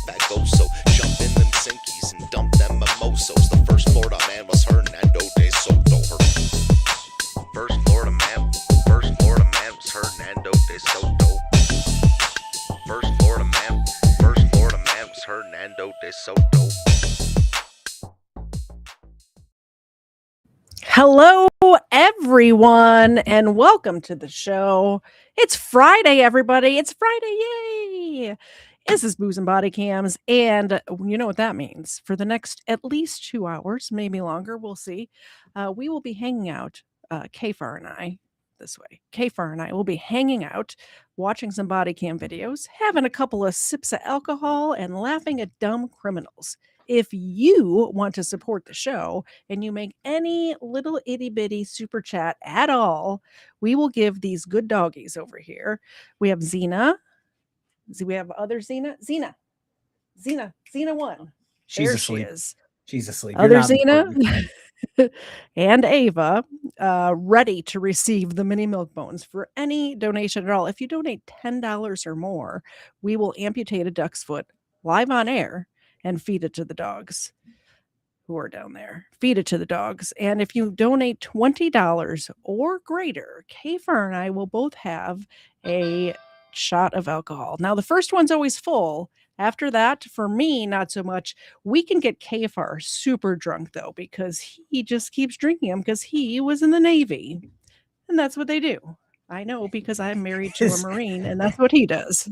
that goes. So jump in them sinkies and dump them mimosos. The first Florida man was Hernando de Soto. First Florida man was Hernando de Soto. First Florida man was Hernando de Soto. Hello, everyone, and welcome to the show. It's Friday, everybody. It's Friday. Yay! This is Booze and Body Cams, and you know what that means. For the next at least 2 hours, maybe longer, we'll see, we will be hanging out, KFARR and I, this way. KFARR and I will be hanging out, watching some body cam videos, having a couple of sips of alcohol, and laughing at dumb criminals. If you want to support the show and you make any little itty bitty super chat at all, we will give these good doggies over here. We have Xena. We have other Xena. Xena one. She's There asleep. she is. She's asleep. Other Xena and Ava ready to receive the mini milk bones for any donation at all. If you donate $10 or more, we will amputate a duck's foot live on air and feed it to the dogs who are down there. Feed it to the dogs. And if you donate $20 or greater, KFARR and I will both have a shot of alcohol. Now, the first one's always full. After that, for me, not so much. We can get KFARR super drunk, though, because he just keeps drinking them because he was in the Navy. And that's what they do. I know because I'm married to a Marine, and that's what he does.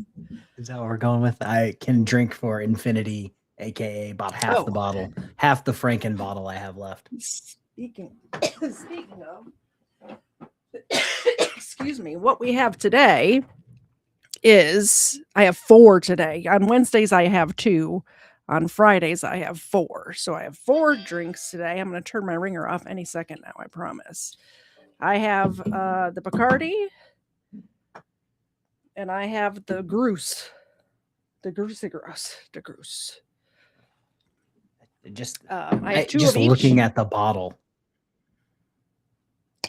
Is that what we're going with? I can drink for infinity, aka about half the bottle, half the Franken bottle I have left. Speaking of, excuse me, what we have today is I have 4 today. On Wednesdays, I have 2. On Fridays, I have 4. So I have 4 drinks today. I'm going to turn my ringer off any second now, I promise. I have the Bacardi, and I have the Groose. The Groose. Just, I have 2 just of each. looking at the bottle.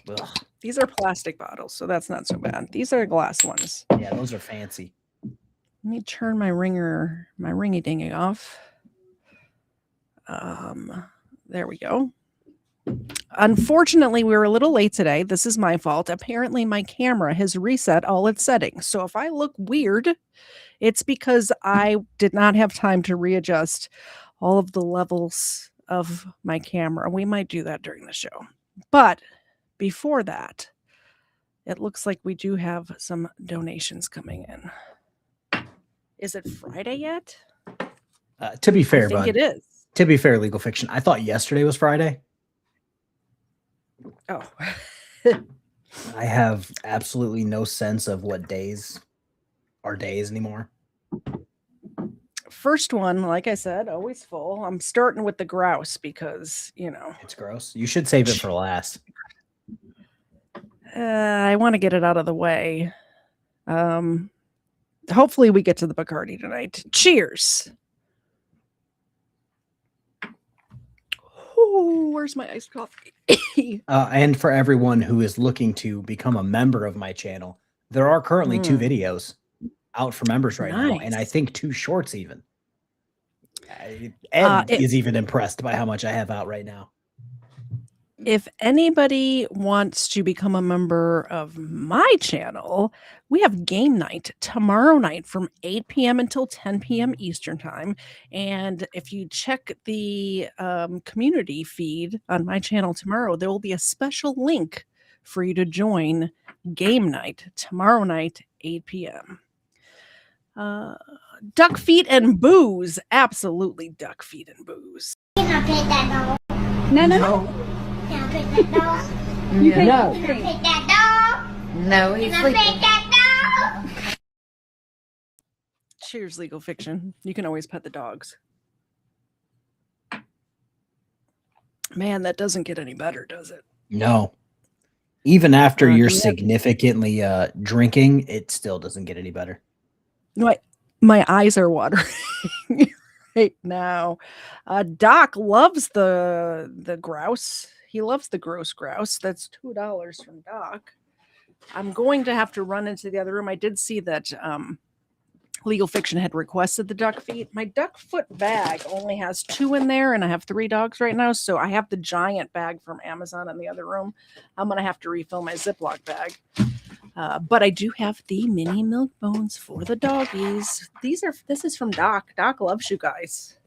Ugh. These are plastic bottles, so that's not so bad. These are glass ones. Yeah, those are fancy. Let me turn my ringy dingy off. There we go. Unfortunately, we were a little late today. This is my fault. Apparently, my camera has reset all its settings. So if I look weird, it's because I did not have time to readjust all of the levels of my camera. We might do that during the show. But before that, it looks like we do have some donations coming in. Is it Friday yet? To be fair, I think bud, it is. To be fair, Legal Fiction, I thought yesterday was Friday. Oh. I have absolutely no sense of what days are days anymore. First one, like I said, always full. I'm starting with the grouse because, It's gross. You should save it for last. I want to get it out of the way. Hopefully we get to the Bacardi tonight. Cheers. Ooh, where's my iced coffee? And for everyone who is looking to become a member of my channel, there are currently 2 videos out for members right now, and I think 2 shorts even. Ed is even impressed by how much I have out right now. If anybody wants to become a member of my channel, we have game night tomorrow night from 8 p.m. until 10 p.m. Eastern time. And if you check the community feed on my channel tomorrow, there will be a special link for you to join game night tomorrow night, 8 p.m. Duck feet and booze. Absolutely duck feet and booze. Can I pet that dog? No. Can I pet that dog? No. Can I pet that dog? No, he's Can I sleeping. pet that dog? Cheers, Legal Fiction. You can always pet the dogs. Man, that doesn't get any better, does it? No. Even after you're do you have- significantly drinking, it still doesn't get any better. My eyes are watering right now. Doc loves the grouse. He loves the gross grouse. That's $2 from Doc. I'm going to have to run into the other room. I did see that Legal Fiction had requested the duck feet. My duck foot bag only has 2 in there, and I have 3 dogs right now. So I have the giant bag from Amazon in the other room. I'm going to have to refill my Ziploc bag. But I do have the mini milk bones for the doggies. This is from Doc. Doc loves you guys.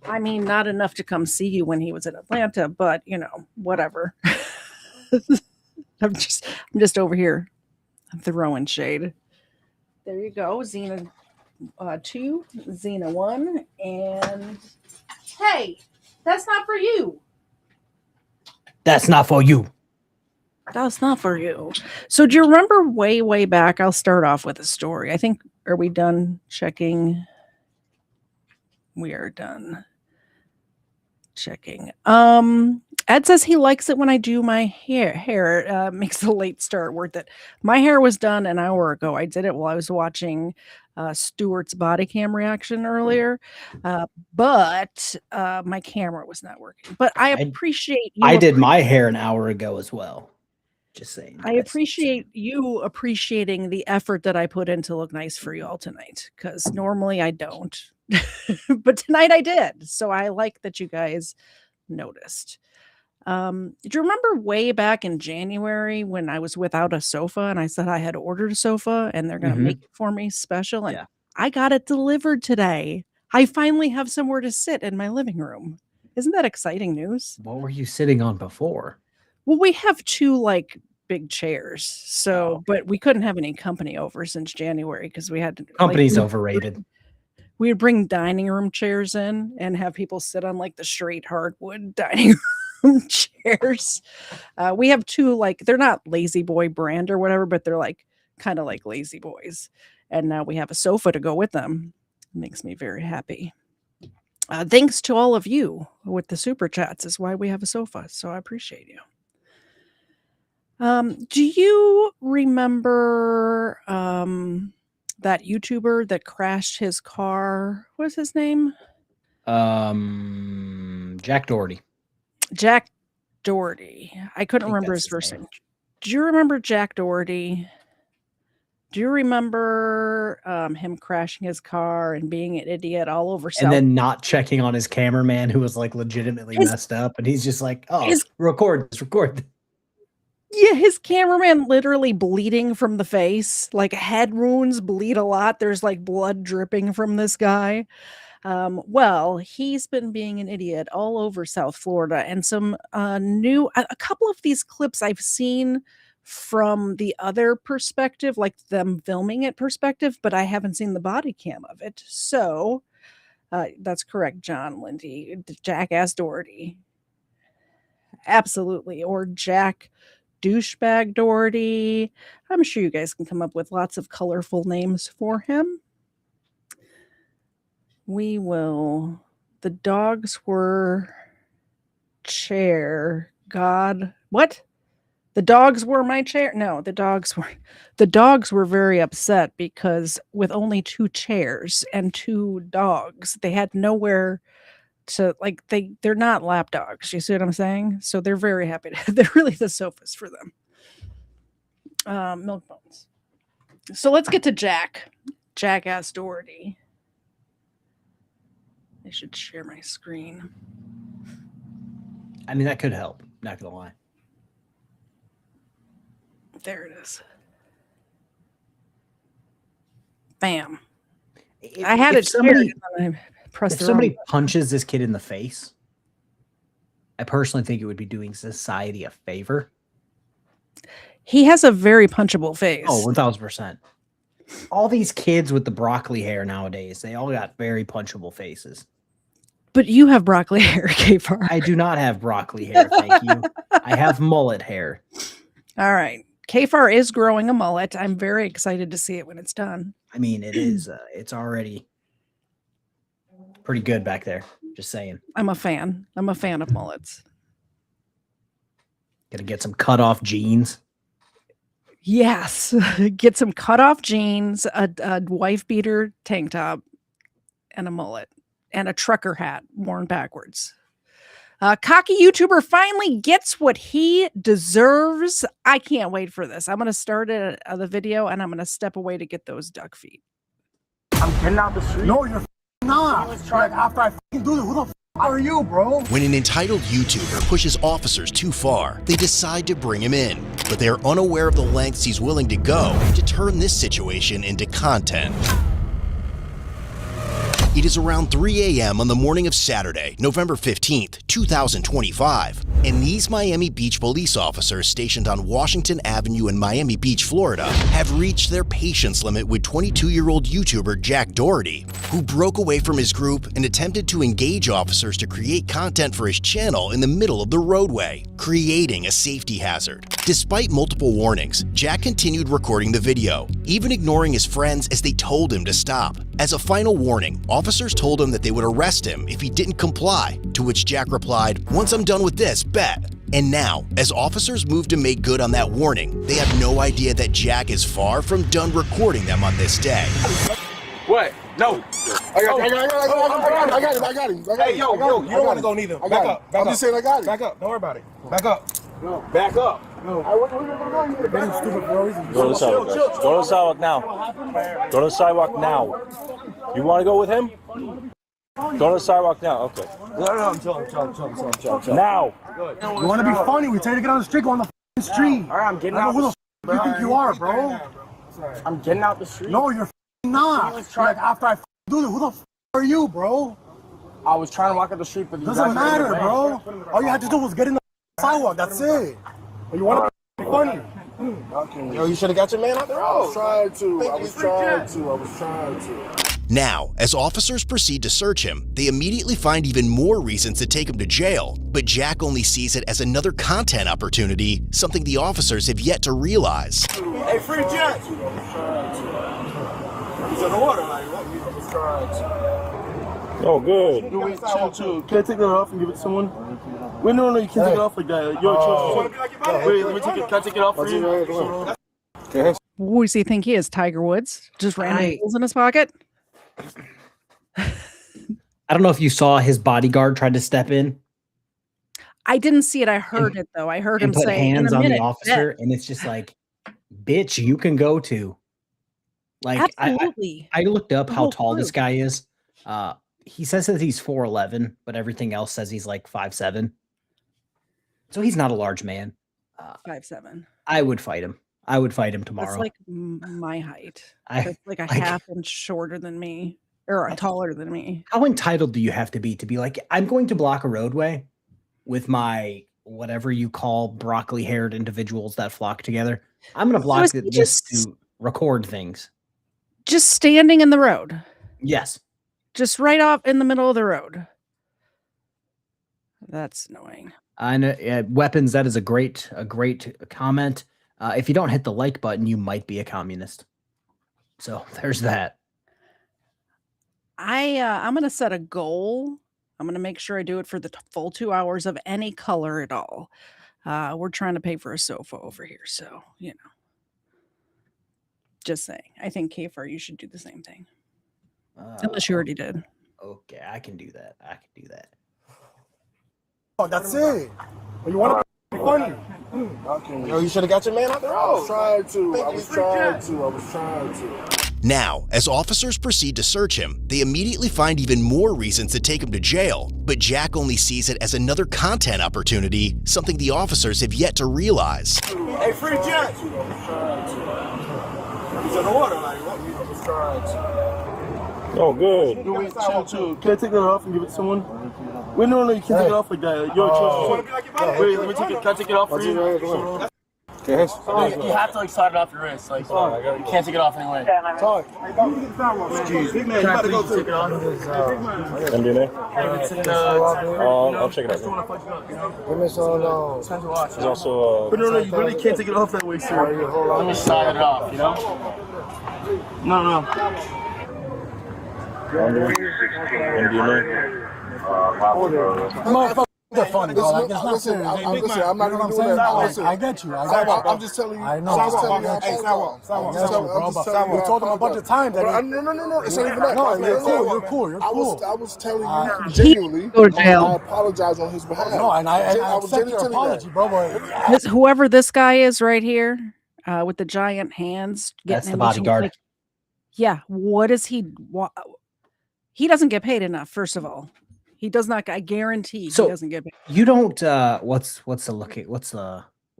I mean, not enough to come see you when he was in Atlanta, but you know, whatever. I'm just over here. I'm throwing shade. There you go, Xena 2, Xena 1, and hey, that's not for you. That's not for you. That's not for you. So do you remember way back? I'll start off with a story. I think, are we done checking? We are done checking. Ed says he likes it when I do my hair. Makes the late start worth it. My hair was done an hour ago. I did it while I was watching Stuart's body cam reaction earlier. But my camera was not working. But I appreciate you. I did my hair an hour ago as well. Just saying. I appreciate you appreciating the effort that I put in to look nice for you all tonight, because normally I don't. But tonight I did. So I like that you guys noticed. Do you remember way back in January when I was without a sofa and I said I had ordered a sofa and they're going to make it for me special? And I got it delivered today. I finally have somewhere to sit in my living room. Isn't that exciting news? What were you sitting on before? Well, we have 2 like big chairs. So, but we couldn't have any company over since January because we had to. Company's overrated. We would bring dining room chairs in and have people sit on like the straight hardwood dining room chairs. We have 2, like, they're not Lazy Boy brand or whatever, but they're like kind of like Lazy Boys. And now we have a sofa to go with them. It makes me very happy. Thanks to all of you with the super chats is why we have a sofa. So I appreciate you. Do you remember that YouTuber that crashed his car? What was his name? Jack Doherty. Jack Doherty. I couldn't remember his first name. Do you remember Jack Doherty? Do you remember him crashing his car and being an idiot all over South? And then not checking on his cameraman who was like legitimately messed up, and he's just like, "Oh, record this." Yeah, his cameraman literally bleeding from the face, like head wounds bleed a lot. There's like blood dripping from this guy. Well, he's been being an idiot all over South Florida, and some a couple of these clips I've seen from the other perspective, like them filming it perspective, but I haven't seen the body cam of it. So that's correct, John Lindy, Jackass Doherty. Absolutely. Or Jack Douchebag Doherty. I'm sure you guys can come up with lots of colorful names for him. We will. The dogs were chair. God. What? The dogs were my chair? No, the dogs were very upset because with only 2 chairs and 2 dogs, they had nowhere to, like, they're not lap dogs. You see what I'm saying? So they're very happy. They're really the sofas for them. Milk bones. So let's get to Jackass Doherty. I should share my screen. I mean, that could help. Not gonna lie. There it is. Bam. I had it. Somebody punches this kid in the face, I personally think it would be doing society a favor. He has a very punchable face. Oh, 1000%. All these kids with the broccoli hair nowadays, they all got very punchable faces. But you have broccoli hair, KFARR. I do not have broccoli hair, thank you. I have mullet hair. All right. KFARR is growing a mullet. I'm very excited to see it when it's done. I mean, it is. It's already pretty good back there. Just saying. I'm a fan. I'm a fan of mullets. Gonna get some cut off jeans. Yes. Get some cut off jeans, a wife beater tank top, and a mullet, and a trucker hat worn backwards. Cocky YouTuber finally gets what he deserves. I can't wait for this. I'm going to start the video and I'm going to step away to get those duck feet. I'm getting out the street. No, you're not. Like, after I fucking do this, who the are you, bro? When an entitled YouTuber pushes officers too far, they decide to bring him in. But they are unaware of the lengths he's willing to go to turn this situation into content. It is around 3 a.m. on the morning of Saturday, November 15th, 2025, and these Miami Beach police officers stationed on Washington Avenue in Miami Beach, Florida, have reached their patience limit with 22-year-old YouTuber Jack Doherty, who broke away from his group and attempted to engage officers to create content for his channel in the middle of the roadway, creating a safety hazard. Despite multiple warnings, Jack continued recording the video, even ignoring his friends as they told him to stop. As a final warning, officers told him that they would arrest him if he didn't comply, to which Jack replied, "Once I'm done with this, bet." And now, as officers move to make good on that warning, they have no idea that Jack is far from done recording them on this day. What? No. I got him. Hey, yo, you don't want to go neither. Back up. I'm just saying I got him. Back up. Don't worry about it. Back up. No. Back up. No. Where you going? You're getting stupid, bro. Go to the sidewalk, guys. Go to the sidewalk now. Go to the sidewalk now. You want to go with him? Go to the sidewalk now. Okay. No, I'm chilling. Now. You want to be funny? We tell you to get on the street, go on the f***ing street. All right, I'm getting I out know who the the f*** you think you are, bro? I'm getting out the street. No, you're f***ing not. Like, after I f***ing do this, who the f*** are you, bro? I was trying to walk up the street, but you Doesn't guys matter, ran. bro. All you had to do was get in the sidewalk. That's it. You want to be funny? Yo, you should have got your man out the road. I was trying to. Now, as officers proceed to search him, they immediately find even more reasons to take him to jail, but Jack only sees it as another content opportunity, something the officers have yet to realize. Hey, free Jack! He's in the water, like, what? I was trying to. Oh, good. Wait, chill. Can I take that off and give it to someone? Wait, no, you can't take it off like that. Yo, chill. Wait, let me take it. Can I take it off for you? Who does he think he is? Tiger Woods? Just random holes in his pocket? I don't know if you saw his bodyguard tried to step in. I didn't see it. I heard it though. I heard him put say hands in a on minute, the officer, and it's just like, bitch, you can go to. Like, absolutely. I looked up The how whole tall crew. this guy is. He says that he's 4'11", but everything else says he's like 5'7". So he's not a large man. 5'7". I would fight him. I would fight him tomorrow. That's like my height. I- That's like a half inch shorter than me, or taller than me. How entitled do you have to be like, I'm going to block a roadway with my whatever you call broccoli-haired individuals that flock together? I'm going to block is he this to record things. Just standing in the road, Yes. just right off in the middle of the road. That's annoying. I know, weapons. That is a great comment. If you don't hit the like button, you might be a communist. So there's that. I'm gonna set a goal. I'm gonna make sure I do it for the full 2 hours of any color at all. We're trying to pay for a sofa over here, so just saying. I think KFARR, you should do the same thing, unless you already did. Okay, I can do that. Oh, that's it. You want to be funny? Yo, you should have got your man out the road. I was trying to. Now, as officers proceed to search him, they immediately find even more reasons to take him to jail, but Jack only sees it as another content opportunity, something the officers have yet to realize. Hey, free Jack! He's in the water, like, what? I was trying to. Oh, good. Wait, chill. Can I take that off and give it to someone? Wait, no, you can't take it off like that. Yo, chill. Wait, let me take it. Can I take it off for you? You have to like slide it off your wrist. Like, you can't take it off anyway. Excuse me. Can I please take it off? MDMA? I'll check it out. There's also But no, you really can't take it off that way, sir. Let me slide it off, you know? No. MDMA. Motherfucker, they're funny, bro. Like, it's not serious. Listen, I'm not You know even what doing I'm that. saying? Listen, I get you. I'm just telling you. I know. I'm just telling you. Hey, Sidewalk. We told him a bunch of times that. No. It's not even that. No, you're cool. I was telling you genuinely. Go to jail. I apologize on his behalf. No, and I was accept your genuinely apology, bro. But Whoever this guy is right here, with the giant hands, That's the him, he should bodyguard. take- Yeah. What is he? He doesn't get paid enough. First of all, he does not. I guarantee So he doesn't get paid. you don't. What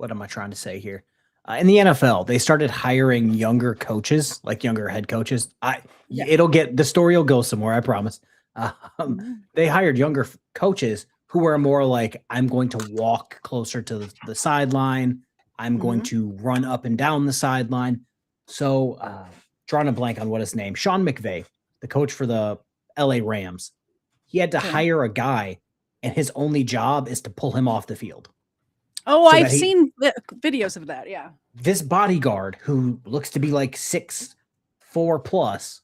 am I trying to say here? In the NFL, they started hiring younger coaches, like younger head coaches. The story will go somewhere. I promise. They hired younger coaches who were more like, I'm going to walk closer to the sideline. I'm going to run up and down the sideline. So, drawing a blank on what his name, Sean McVay, the coach for the LA Rams, he had to hire a guy, and his only job is to pull him off the field. Oh, so I've seen videos of that. Yeah. This bodyguard who looks to be like 6'4" plus,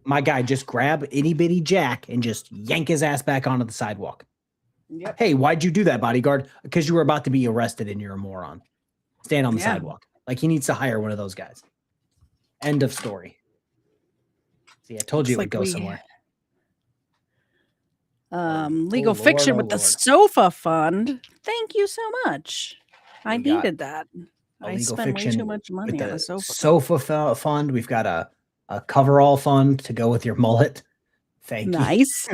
my guy just grab itty bitty Jack and just yank his ass back onto the sidewalk. Yep. Hey, why'd you do that, bodyguard? Because you were about to be arrested and you're a moron. Stand on the sidewalk. Like, he needs to hire one of those guys. End of story. See, I told you it would go somewhere. Legal fiction with the sofa fund. Thank you so much. I needed that. I spent way too much money on a sofa fund. We've got a coverall fund to go with your mullet. Thank you. Nice.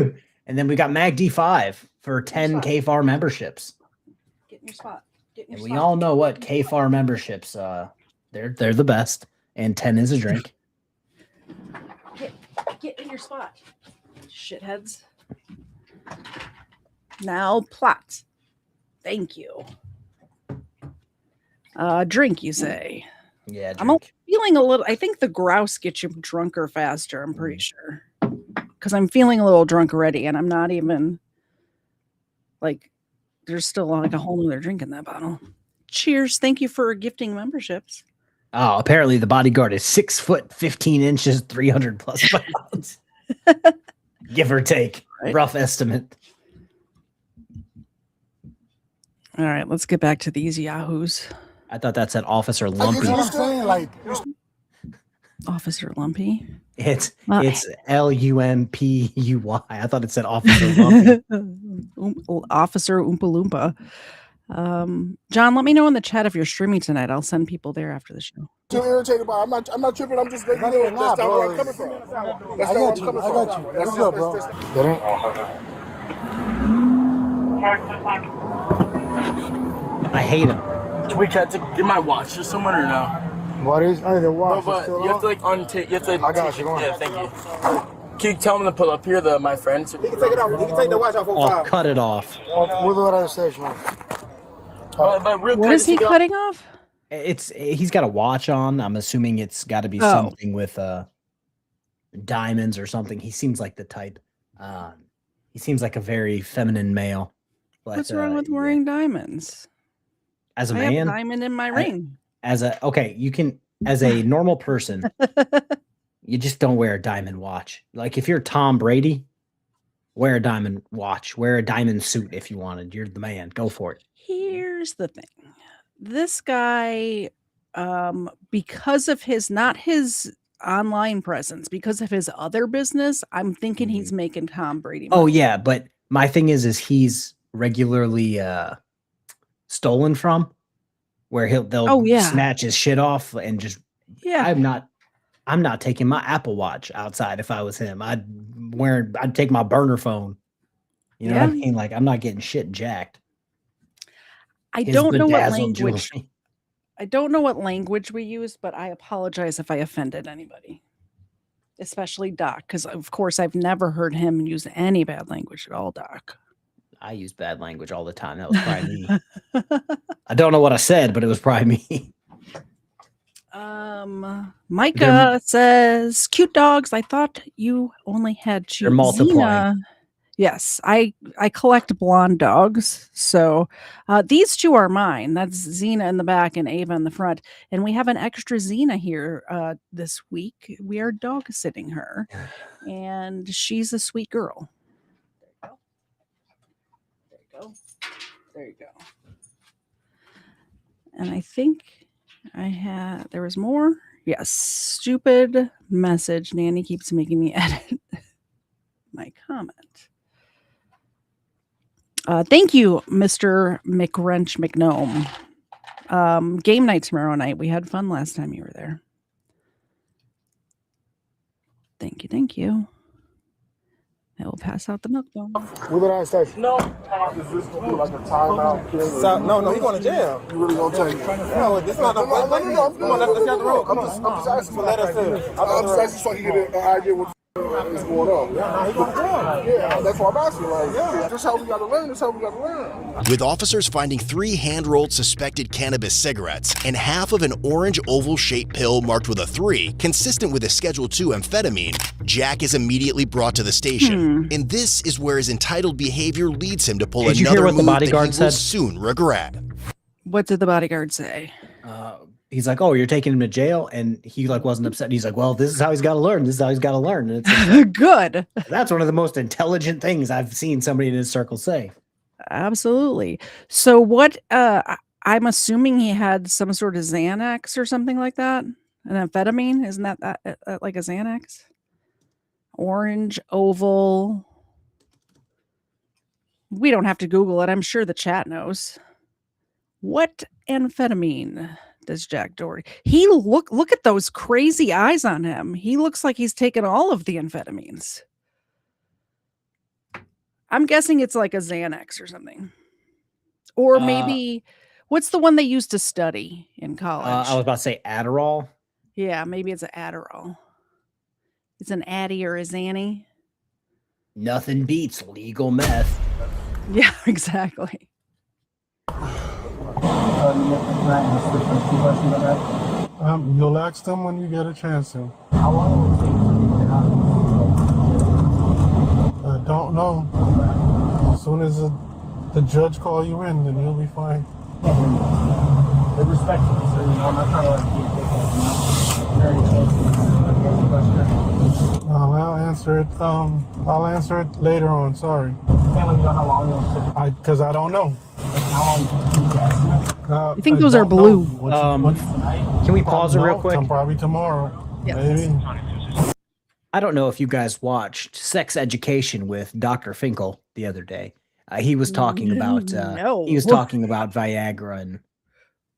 And then we got MAGD5 for 10 KFARR memberships. Get in your spot. And we all know what KFARR memberships. They're the best. And 10 is a drink. Get in your spot, shitheads. Now plot. Thank you. Drink, you say? Yeah, drink. I'm feeling a little. I think the grouse gets you drunker faster. I'm pretty sure, because I'm feeling a little drunk already, and I'm not even like. There's still like a whole other drink in that bottle. Cheers! Thank you for gifting memberships. Oh, apparently the bodyguard is 6 foot 15 inches, 300 plus pounds, give or take. Right. Rough estimate. All right, let's get back to these yahoos. I thought that said Officer Lumpy. Officer Lumpy. It's LUMPUY. I thought it said Officer Lumpy. Officer Oompa Loompa. John, let me know in the chat if you're streaming tonight. I'll send people there after the show. Too irritated by it. I'm not tripping. I'm just making it. That's not where I'm coming from. That's not where I'm coming from. I got you. That's good, bro. I hate him. Can we catch get my watch or someone or no? What is? I need a watch. No, but you have to like untake. You have to. I got you. Yeah, thank you. Can you tell him to pull up here, my friend? He can take it off. He can take the watch off. Oh, cut it off. We'll do it at the station. But real what is he cutting off? He's got a watch on. I'm assuming it's got to be something with diamonds or something. He seems like the type. He seems like a very feminine male. But, what's wrong with wearing diamonds? As a I man, have a diamond in my ring. You can, as a normal person, you just don't wear a diamond watch. Like if you're Tom Brady, wear a diamond watch, wear a diamond suit if you wanted. You're the man. Go for it. Here's the thing. This guy, because of not his online presence, because of his other business, I'm thinking he's making Tom Brady money. Oh yeah, but my thing is he's regularly stolen from, where they'll snatch his shit off and just. Yeah, I'm not taking my Apple Watch outside. If I was him, I'd take my burner phone. You know what I mean? Like I'm not getting shit jacked. I don't know what language. I don't know what language we use, but I apologize if I offended anybody, especially Doc, because of course I've never heard him use any bad language at all, Doc. I use bad language all the time. That was probably me. I don't know what I said, but it was probably me. Micah says, "Cute dogs. I thought you only had two." They're multiplying. Xena, yes, I collect blonde dogs. So these two are mine. That's Xena in the back and Ava in the front. And we have an extra Xena here this week. We are dog sitting her, and she's a sweet girl. There you go. There you go. And I think there was more. Yes, stupid message. Nanny keeps making me edit my comment. Thank you, Mr. McWrench McGnome. Game night tomorrow night. We had fun last time you were there. Thank you. Thank you. I will pass out the milk bone. We've been on station. No. Is this going to be like a timeout? No, he's going to jail. You really going to take it? No, this is not the Come on, let's get the road. I'm just asking for Let us in. I'm just asking so I can get an idea what is going on. Yeah, that's what I'm asking. Like, that's how we got to learn. That's how we got to learn. With officers finding 3 hand-rolled suspected cannabis cigarettes and half of an orange oval-shaped pill marked with a 3, consistent with a Schedule II amphetamine, Jack is immediately brought to the station. And this is where his entitled behavior leads him to pull Did you another hear what the move that bodyguard he will said? soon regret. What did the bodyguard say? He's like, oh, you're taking him to jail, and he like wasn't upset. And he's like, well, this is how he's got to learn. This is how he's got to learn. And it's like, Good. that's one of the most intelligent things I've seen somebody in his circle say. Absolutely. So what? I'm assuming he had some sort of Xanax or something like that. An amphetamine, isn't that like a Xanax? Orange oval. We don't have to Google it. I'm sure the chat knows. What amphetamine does Jack Doherty? He look at those crazy eyes on him. He looks like he's taken all of the amphetamines. I'm guessing it's like a Xanax or something. Or maybe what's the one they used to study in college? I was about to say Adderall. Yeah, maybe it's an Adderall. It's an Addy or a Xanny. Nothing beats legal meth. Yeah, exactly. You'll ask them when you get a chance to. How long will it take to I don't know. As soon as the judge call you in, then you'll be fine. With respect to this, I'm not trying to very close to I'll answer it. I'll answer it later on. Sorry. Can't let me know how long it'll take. Because I don't know. How long I think those are blue. Can we pause it real quick? Probably tomorrow. Yes. Maybe. I don't know if you guys watched Sex Education with Dr. Finkel the other day. He was talking about No. he was talking about Viagra and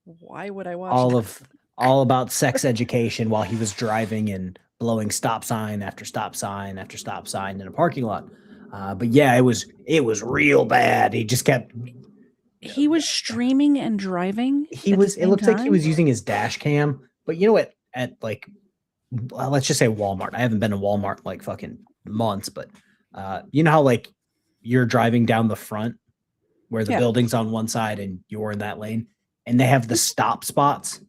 Why would I watch all about sex education while he was driving and blowing stop sign after stop sign after stop sign in a parking lot. But yeah, it was real bad. He just kept. He was streaming and driving. He was. It looked like he was using his dash cam. But you know what? At like, let's just say Walmart. I haven't been to Walmart in like fucking months. But you know how like you're driving down the front where the building's on one side and you're in that lane, and they have the stop spots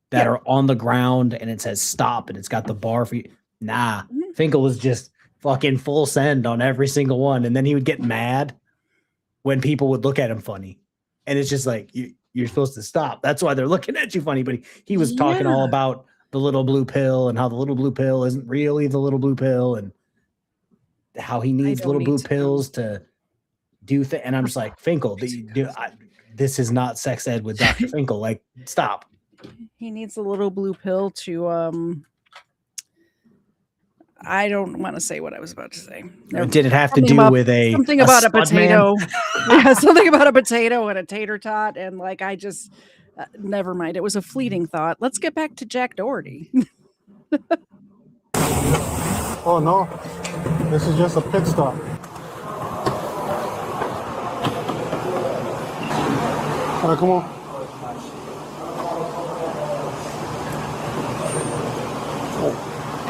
that are on the ground, and it says stop, and it's got the bar for you. Nah, Finkel was just fucking full send on every single one, and then he would get mad when people would look at him funny, and it's just like you're supposed to stop. That's why they're looking at you funny. But he was talking all about the little blue pill and how the little blue pill isn't really the little blue pill, and how he needs little blue pills to do things. And I'm just like, Finkel, this is not sex ed with Dr. Finkel. Like, stop. He needs a little blue pill to I don't want to say what I was about to say. Did it have to do with something about a potato? Yeah, something about a potato and a tater tot, and like I just never mind. It was a fleeting thought. Let's get back to Jack Doherty. Oh no, this is just a pit stop. All right, come on.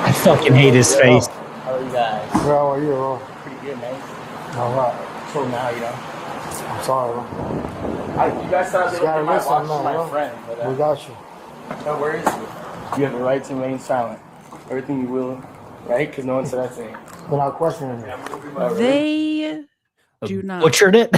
I fucking hate his face. How are you guys? How are you, bro? Pretty good, man. All right. So now, you know. I'm sorry, bro. You guys thought they gotta were my listen watch now, my bro. friend, but We got you. no worries. You have the right to remain silent. Everything you will, right? Because no one said that thing. We're not questioning you. They do not. Butchered it.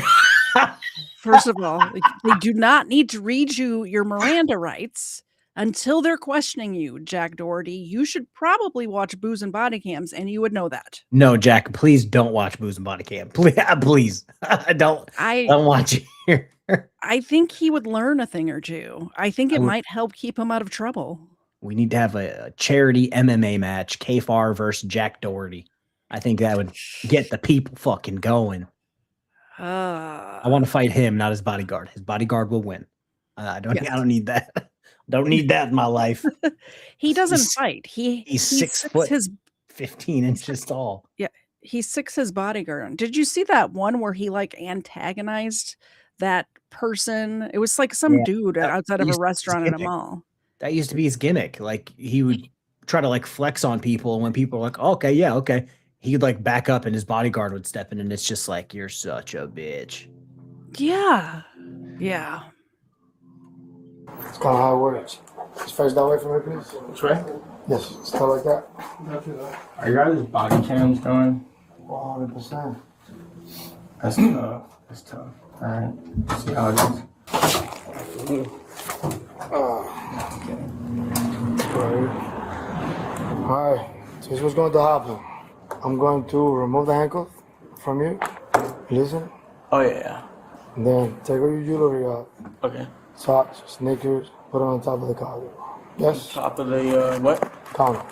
First of all, they do not need to read you your Miranda rights until they're questioning you, Jack Doherty. You should probably watch Booze and Body Cams, and you would know that. No, Jack, please don't watch Booze and Body Cam. Please. I don't watch it here. I think he would learn a thing or two. I think it might help keep him out of trouble. We need to have a charity MMA match, KFARR versus Jack Doherty. I think that would get the people fucking going. I want to fight him, not his bodyguard. His bodyguard will win. I don't need that. Don't need that in my life. He doesn't fight. He 6 sits foot his 15 inches tall. Yeah, he sicks his bodyguard. Did you see that one where he like antagonized that person? It was like some Yeah, dude that outside of a used to be his restaurant at a gimmick. mall. That used to be his gimmick. Like he would try to like flex on people, and when people are like, okay, yeah, okay, he'd like back up and his bodyguard would step in, and it's just like, you're such a bitch. Yeah. Yeah. It's kind of how it works. Just face that way for me, please. Which way? Yes, stuff like that. Are you guys' body cams going? 100%. That's tough. That's tough. All right. See how it is. Alright, so here's what's going to happen. I'm going to remove the handcuff from you. Listen. Oh, yeah. And then take all your jewelry out. Okay. Socks, sneakers, put it on top of the counter. Yes? Top of the, what? Counter.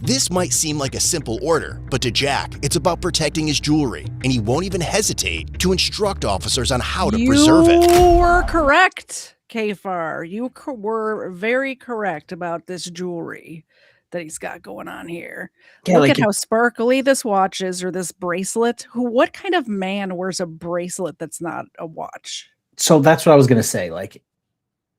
This might seem like a simple order, but to Jack, it's about protecting his jewelry, and he won't even hesitate to instruct officers on how to preserve it. You were correct, KFARR. You were very correct about this jewelry that he's got going on here. Yeah, Look like at how sparkly this watch is, or this bracelet. What kind of man wears a bracelet that's not a watch? So that's what I was gonna say. Like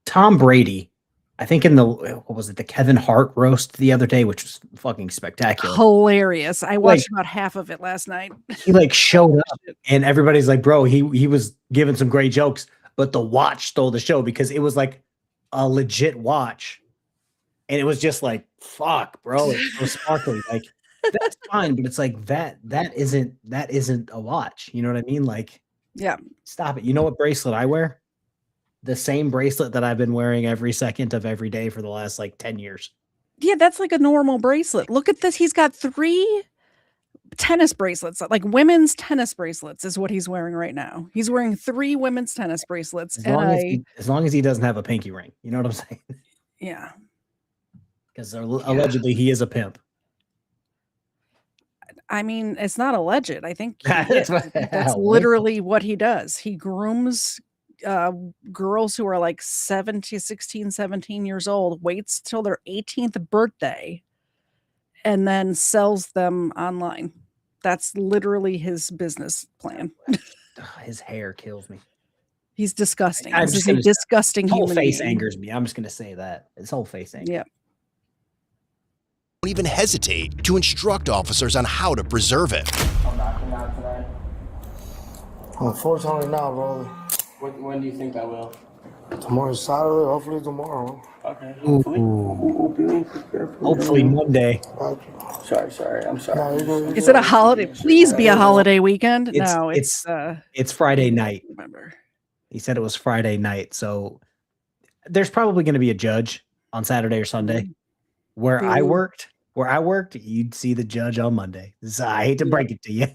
Tom Brady, I think in the what was it, the Kevin Hart roast the other day, which was fucking spectacular. Hilarious. I watched about half of it last night. He like showed up, and everybody's like, "Bro, he was giving some great jokes, but the watch stole the show because it was like a legit watch, and it was just like, fuck, bro, it's so sparkly. Like that's fine, but it's like that isn't a watch. You know what I mean? Like, Yeah. stop it. You know what bracelet I wear? The same bracelet that I've been wearing every second of every day for the last like 10 years. Yeah, that's like a normal bracelet. Look at this. He's got 3 tennis bracelets, like women's tennis bracelets is what he's wearing right now. He's wearing 3 women's tennis bracelets. As long as he doesn't have a pinky ring. You know what I'm saying? Yeah. Because allegedly he is a pimp. I mean, it's not alleged. I think That's that's literally what he does. He grooms girls who are like 16, 17 years old, waits till their 18th birthday, and then sells them online. That's literally his business plan. His hair kills me. He's disgusting. I'm This just is a gonna- disgusting His whole human face being. angers me. I'm just gonna say that. His whole face angers. Yeah. Don't even hesitate to instruct officers on how to preserve it. I'm knocking out tonight. Unfortunately not, brother. When do you think I will? Tomorrow's Saturday, hopefully tomorrow. Okay. Hopefully Monday. Sorry. I'm sorry. Is it a holiday? Please be a holiday weekend. No, It's Friday night. November. He said it was Friday night, so there's probably going to be a judge on Saturday or Sunday. Where I worked, you'd see the judge on Monday. So I hate to break it to you.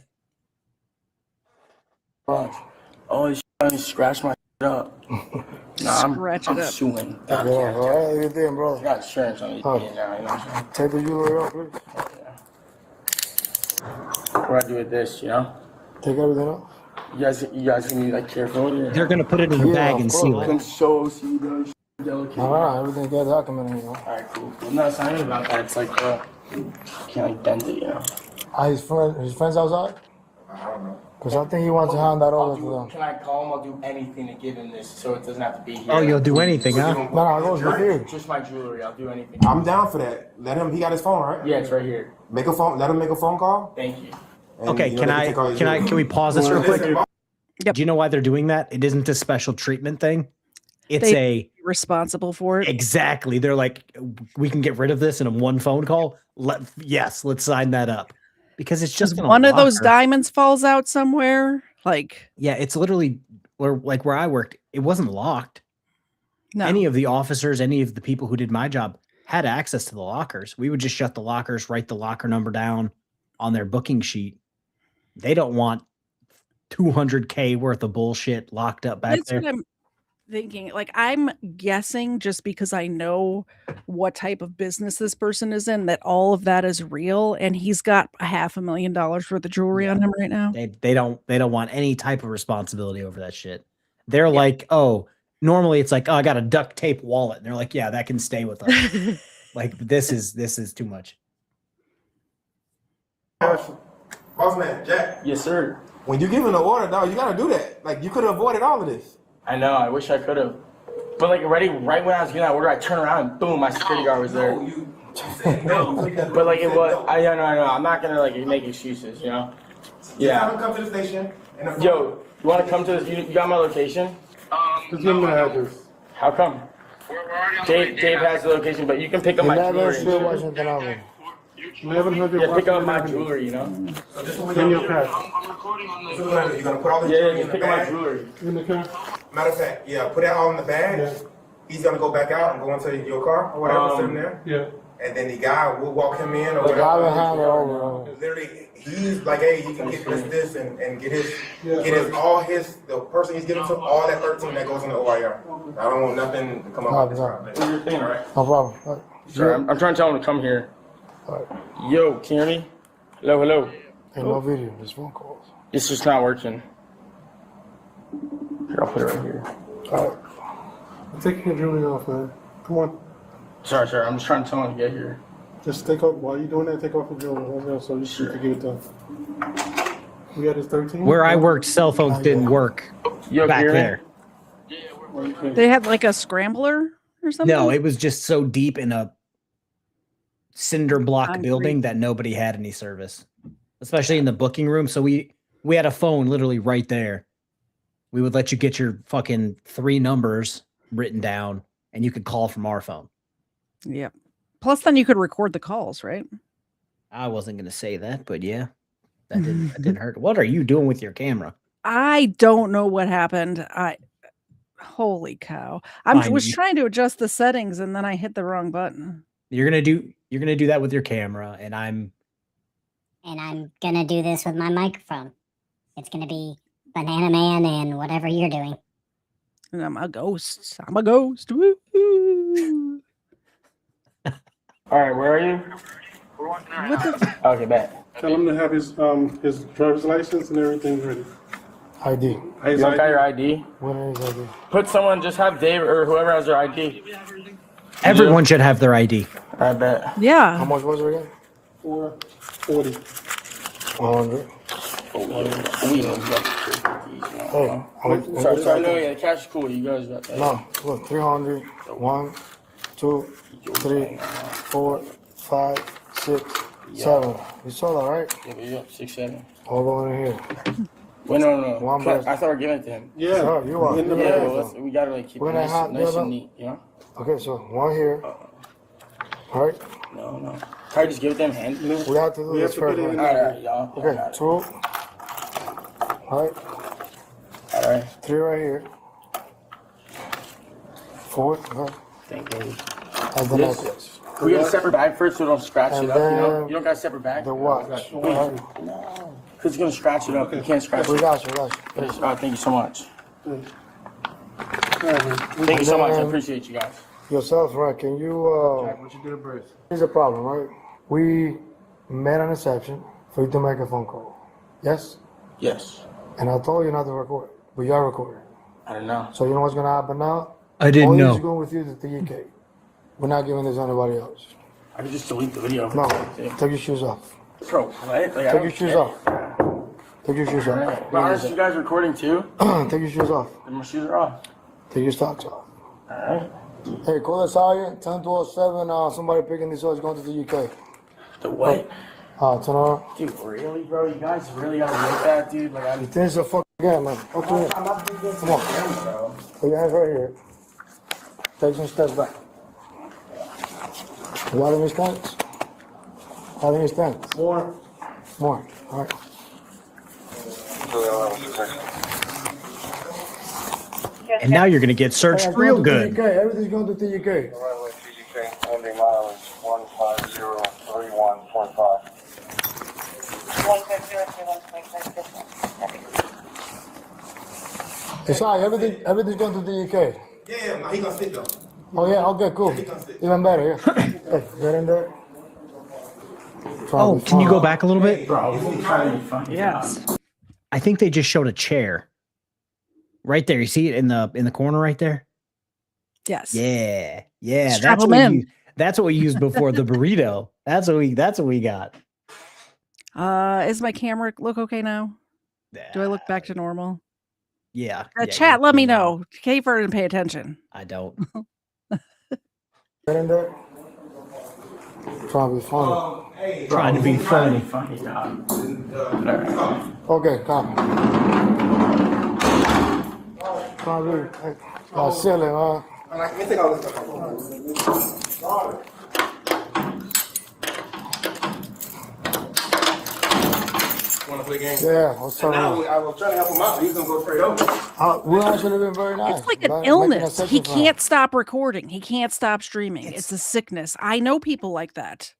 Oh, you scratch my up. Nah, Scratch I'm it up. suing. Yeah, all right, you did, bro. I got insurance on you now, you know what I'm saying? Take the jewelry off, please. What do I do with this, you know? Take everything off. You guys can be like careful with it. They're going to put it in a bag and seal I'm it. so OCD, bro. Delicate. All right, everything gets documented, you know. Alright, cool. No, it's not even about that. It's like, you can't like bend it, you know? His friends outside? I don't know. Because I think he wants to hand that over to them. Can I call him? I'll do anything to give him this so it doesn't have to be here. Oh, you'll do anything, huh? No, it goes right here. Just my jewelry. I'll do anything. I'm down for that. Let him. He got his phone, right? Yeah, it's right here. Make a phone. Let him make a phone call. Thank you. And, Okay, you know, they take all his jewelry. can we pause this real quick? Yep. Do you know why they're doing that? It isn't a special treatment thing. It's They responsible for it. exactly. They're like, we can get rid of this in a one phone call. Let's sign that up because it's just gonna One of those locker. diamonds falls out somewhere. Like, Yeah, it's literally where I worked. It wasn't locked. no. Any of the officers, any of the people who did my job had access to the lockers. We would just shut the lockers, write the locker number down on their booking sheet. They don't want $200K worth of bullshit locked up back That's there. what I'm thinking. Like, I'm guessing just because I know what type of business this person is in that all of that is real, and he's got $500,000 worth of jewelry on him right now. They don't want any type of responsibility over that shit. They're like, oh, normally it's like, oh, I got a duct tape wallet. And they're like, yeah, that can stay with us. Like this is too much. Boss man, Jack. Yes, sir. When you give an order, dog, you gotta do that. Like you could have avoided all of this. I know. I wish I could have. But like right when I was getting that order, I turned around and boom, my security guard was there. But like it was. I know. I'm not gonna like make excuses, you know. Yeah. Come to the station. Yo, you want to come to this? You got my location? Just give me the address. How come? Dave has the location, but you can pick up my jewelry. Washington Avenue. 1100 Yeah, pick up my jewelry, you know? In your car. You're gonna put all this jewelry in the pick up my bag? jewelry. In the car? Matter of fact, yeah, put that all in the bag. Yeah. He's gonna go back out and go into your car or whatever, sitting there. Yeah. And then the guy will walk him in or The guy will whatever. hand it over. Literally, he's like, hey, you can get this and get his the person he's giving to, all that 13 that goes in the OIR. I don't want nothing to come up with this. Do your thing, all right? No problem. Sorry, I'm trying to tell him to come here. Yo, can you hear me? Hello. Ain't no video, just phone calls. It's just not working. Here, I'll put it right here. Alright. I'm taking your jewelry off, man. Come on. Sorry, I'm just trying to tell him to get here. Just take off, while you're doing that, take off your jewelry. So you should get it done. We got his 13? Where I worked, cell phones didn't work Yo, back there. They had like a scrambler or something? No, it was just so deep in a cinder block Concrete. building that nobody had any service, especially in the booking room. So we had a phone literally right there. We would let you get your fucking 3 numbers written down and you could call from our phone. Yep. Plus, then you could record the calls, right? I wasn't going to say that, but yeah, that didn't hurt. What are you doing with your camera? I don't know what happened. Holy cow. Was trying to adjust the settings and then I hit the wrong button. You're going to do that with your camera and I'm gonna do this with my microphone. It's gonna be Banana Man and whatever you're doing. And I'm a ghost. Woo-hoo. All right, where are you? What the? Okay, bet. Tell him to have his driver's license and everything ready. ID. You don't got your ID? What is ID? Put someone, just have Dave or whoever has their ID. Everyone should have their ID. I bet. Yeah. How much was it again? 440. 100. Sorry, no, yeah, the cash is cool. You guys got that. No, look, 300. 1, 2, 3, 4, 5, 6, 7. You saw that, right? Yeah, 6, 7. All going in here. Wait, no. One I person. thought we were giving it to him. Yeah, sure, you are. Yeah, well, we gotta like keep it nice and neat, you know? Okay, so 1 here. All right. No. Can I just give it to him hand? We have to do this first. All right, y'all. Okay, 2. All right. 3 right here. 4. Okay. Thank you. And the necklace. Can we get a separate bag first so we don't scratch And it up, you know? then You don't got a separate bag? The watch. All right. No. Because it's going to scratch it up. You can't scratch We it. got you. Oh, thank you so much. Thank you so much. I appreciate you guys. Yourself, right? Can you, What you do to Bruce? here's the problem, right? We made an exception for you to make a phone call. Yes? Yes. And I told you not to record, but you're recording. I don't know. So you know what's gonna happen now? I didn't All know. is going with you to the UK. We're not giving this to anybody else. I could just delete the video. No, take your shoes off. Bro, what? Like, Take your shoes off. Take your shoes off. But aren't you guys recording too? Take your shoes off. Then my shoes are off. Take your socks off. Alright. Hey, call the sergeant. 10-07. Somebody picking this up is going to the UK. The what? Turn around. Dude, really, bro? You guys really gotta make that, dude? Like, I'm. Finish the fuck again, man. I'm not doing this. Come on. Bro. Put your hands right here. Take some steps back. You got any stance? Got any stance? More. All right. And now you're going to get searched Hey, real going to the good. UK. Everything's going to the UK. Only mileage 1503145. Hey, sorry, everything's going to the UK. Yeah, no, he gonna sit though. Oh yeah, okay, cool. Even better, yeah. Hey, get in there. Oh, can you go back a little bit? Bro, he's trying to be funny. Yes. I think they just showed a chair. Right there. You see it in the corner right there? Yes. Yeah. Strap That's 'em what in. that's what we used before the burrito. That's what we got. Is my camera look okay now? Do I look back to normal? Yeah. Chat, let me know. KFARR didn't pay attention. I don't. Get in there. Trying to be funny. Trying to be funny. Okay, come. Trying to be silly, man. Let me take all this stuff. Want to play games? Yeah, what's up? I was trying to help him out. He's gonna go straight over. We actually have been very nice. It's like an Making illness. a He second can't stop recording. He can't stop streaming. It's a sickness. I know people like that.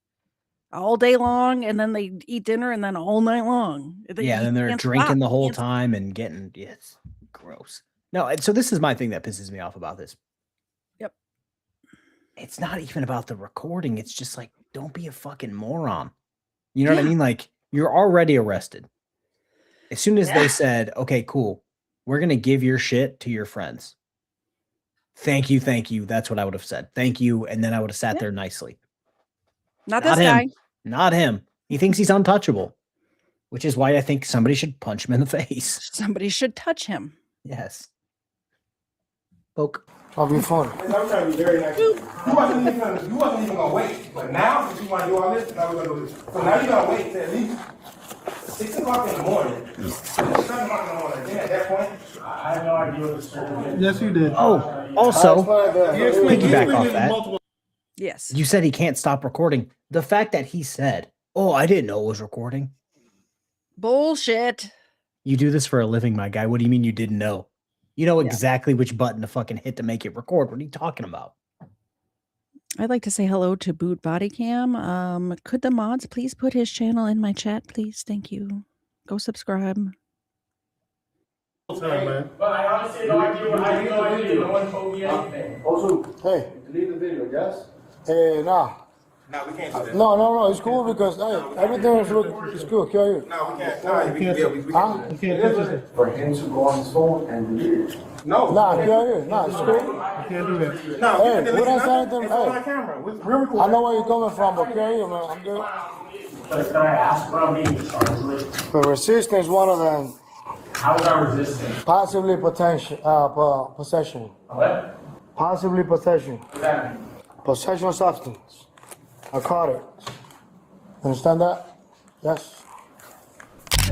All day long, and then they eat dinner, and then all night long. Yeah, then they're drinking the whole time and getting it's gross. No, and so this is my thing that pisses me off about this. Yep. It's not even about the recording. It's just like, don't be a fucking moron. You know what I mean? Like, you're already arrested. As soon as they said, okay, cool, we're going to give your shit to your friends. Thank you. That's what I would have said. Thank you. And then I would have sat there nicely. Not this guy. Not him. He thinks he's untouchable, which is why I think somebody should punch him in the face. Somebody should touch him. Yes. Poke. I'll be fun. I'm trying to be very nice. You wasn't even gonna wait. But now, if you want to do all this, now we're gonna do this. So now you gotta wait till at least 6 o'clock in the morning. 7 o'clock in the morning. Then at that point, I have no idea what the certificate. Yes, you did. Oh, also, piggyback off that. Yes. You said he can't stop recording. The fact that he said, oh, I didn't know it was recording. Bullshit. You do this for a living, my guy. What do you mean you didn't know? You know exactly which button to fucking hit to make it record. What are you talking about? I'd like to say hello to Boot Bodycam. Could the mods please put his channel in my chat, please? Thank you. Go subscribe. But I honestly had no idea what I did. No one told me anything. Also, hey. leave the video, yes? Hey, nah. No, we can't do that. No, it's cool because hey, everything is cool. Can you? No, we can't. No, we can't. Huh? You can't touch it. For him to go on his phone and delete it. No. Nah, can you? Nah, it's cool. You can't do that. No, Hey, we we don't say nothing. anything. It's on my Hey, camera. We're recording. I know where you're coming from, but can you, man? I'm good. But can I ask what I'm being charged with? The resistance, one of them, How is I resisting? possibly possession. What? Possibly possession. What's that mean? Possession of substance. Narcotics. Understand that? Yes.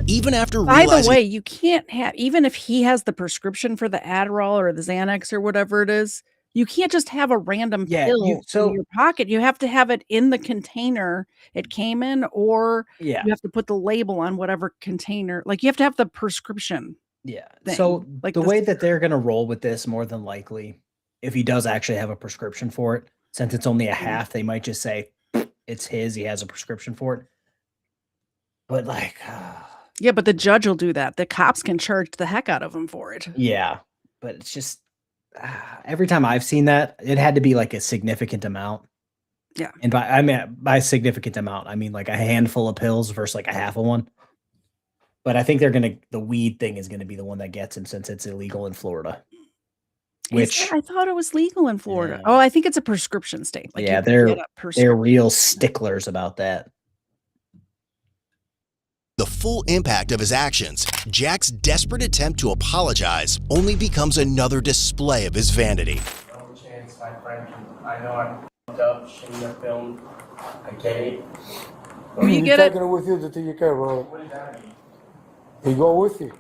Even after By realizing the way, you can't have, even if he has the prescription for the Adderall or the Xanax or whatever it is, you can't just have a random pill in your pocket. You have to have it in the container it came in, or you have to put the label on whatever container. Like, you have to have the prescription. Yeah. thing. So like the way that they're going to roll with this, more than likely, if he does actually have a prescription for it, since it's only a half, they might just say it's his. He has a prescription for it. But like, yeah, but the judge will do that. The cops can charge the heck out of him for it. yeah, but it's just every time I've seen that, it had to be like a significant amount. Yeah. And by significant amount, I mean like a handful of pills versus like a half of one. But I think the weed thing is gonna be the one that gets him, since it's illegal in Florida. Which I thought it was legal in Florida. Oh, I think it's a prescription state. Like, yeah, you can get a they're prescription. real sticklers about that. the full impact of his actions, Jack's desperate attempt to apologize only becomes another display of his vanity. No chance, my friend. I know I f***ed up, shouldn't have filmed. I get it. Who you get taking it with you to TGK, bro. What does that mean? He go with you.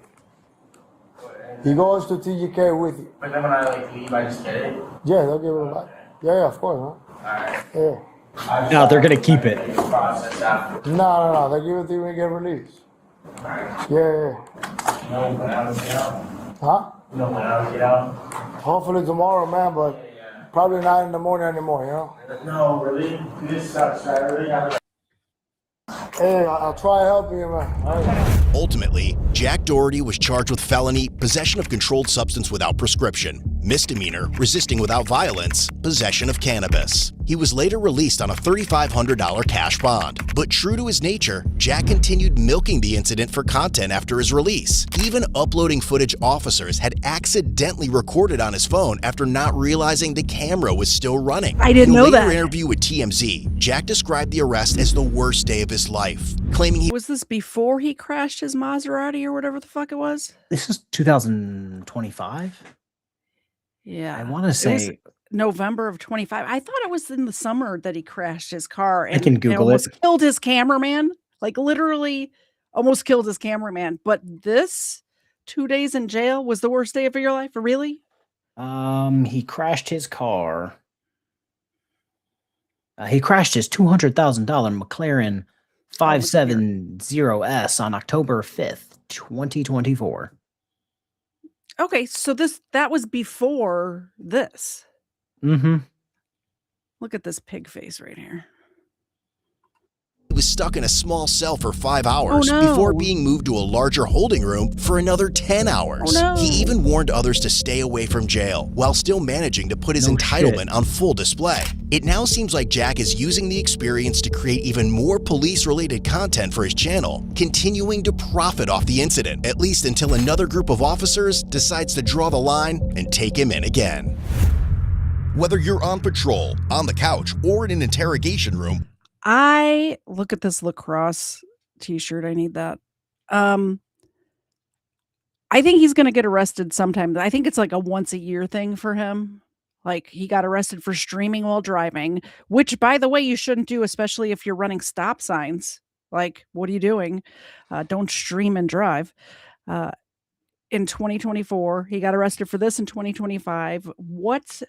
He goes to TGK with you. But then when I like leave, I just get it. Yeah, they'll give it back. Yeah, of course, Alright. huh? Yeah. No, they're gonna keep it. Process after. No. They give it to you when you get released. Alright. Yeah. No, when I was get out. Huh? No, when I was get out. Hopefully tomorrow, man, but probably not in the morning anymore, you know? No, really? This sucks. I really have. Hey, I'll try to help you, man. All right. Ultimately, Jack Doherty was charged with felony possession of controlled substance without prescription. misdemeanor, resisting without violence, possession of cannabis. He was later released on a $3,500 cash bond. But true to his nature, Jack continued milking the incident for content after his release, even uploading footage officers had accidentally recorded on his phone after not realizing the camera was still running. I didn't know that. In a later interview with TMZ, Jack described the arrest as the worst day of his life, claiming he was this before he crashed his Maserati or whatever the fuck it was? This is 2025. Yeah, I want to say November of 25. I thought it was in the summer that he crashed his car and I can Google almost it. killed his cameraman. Like literally almost killed his cameraman. But this 2 days in jail was the worst day of your life? Really? He crashed his car. He crashed his $200,000 McLaren 570S on October 5th, 2024. Okay, so that was before this. Mm-hmm. Look at this pig face right here. He was stuck in a small cell for 5 hours before being moved to a larger holding room for another 10 hours. He even warned others to stay away from jail while still managing to put his entitlement on full display. It now seems like Jack is using the experience to create even more police-related content for his channel, continuing to profit off the incident, at least until another group of officers decides to draw the line and take him in again. Whether you're on patrol, on the couch, or in an interrogation room, I look at this lacrosse t-shirt. I need that. I think he's going to get arrested sometime. I think it's like a once a year thing for him. Like he got arrested for streaming while driving, which by the way, you shouldn't do, especially if you're running stop signs. Like, what are you doing? Don't stream and drive. In 2024, he got arrested for this in 2025. What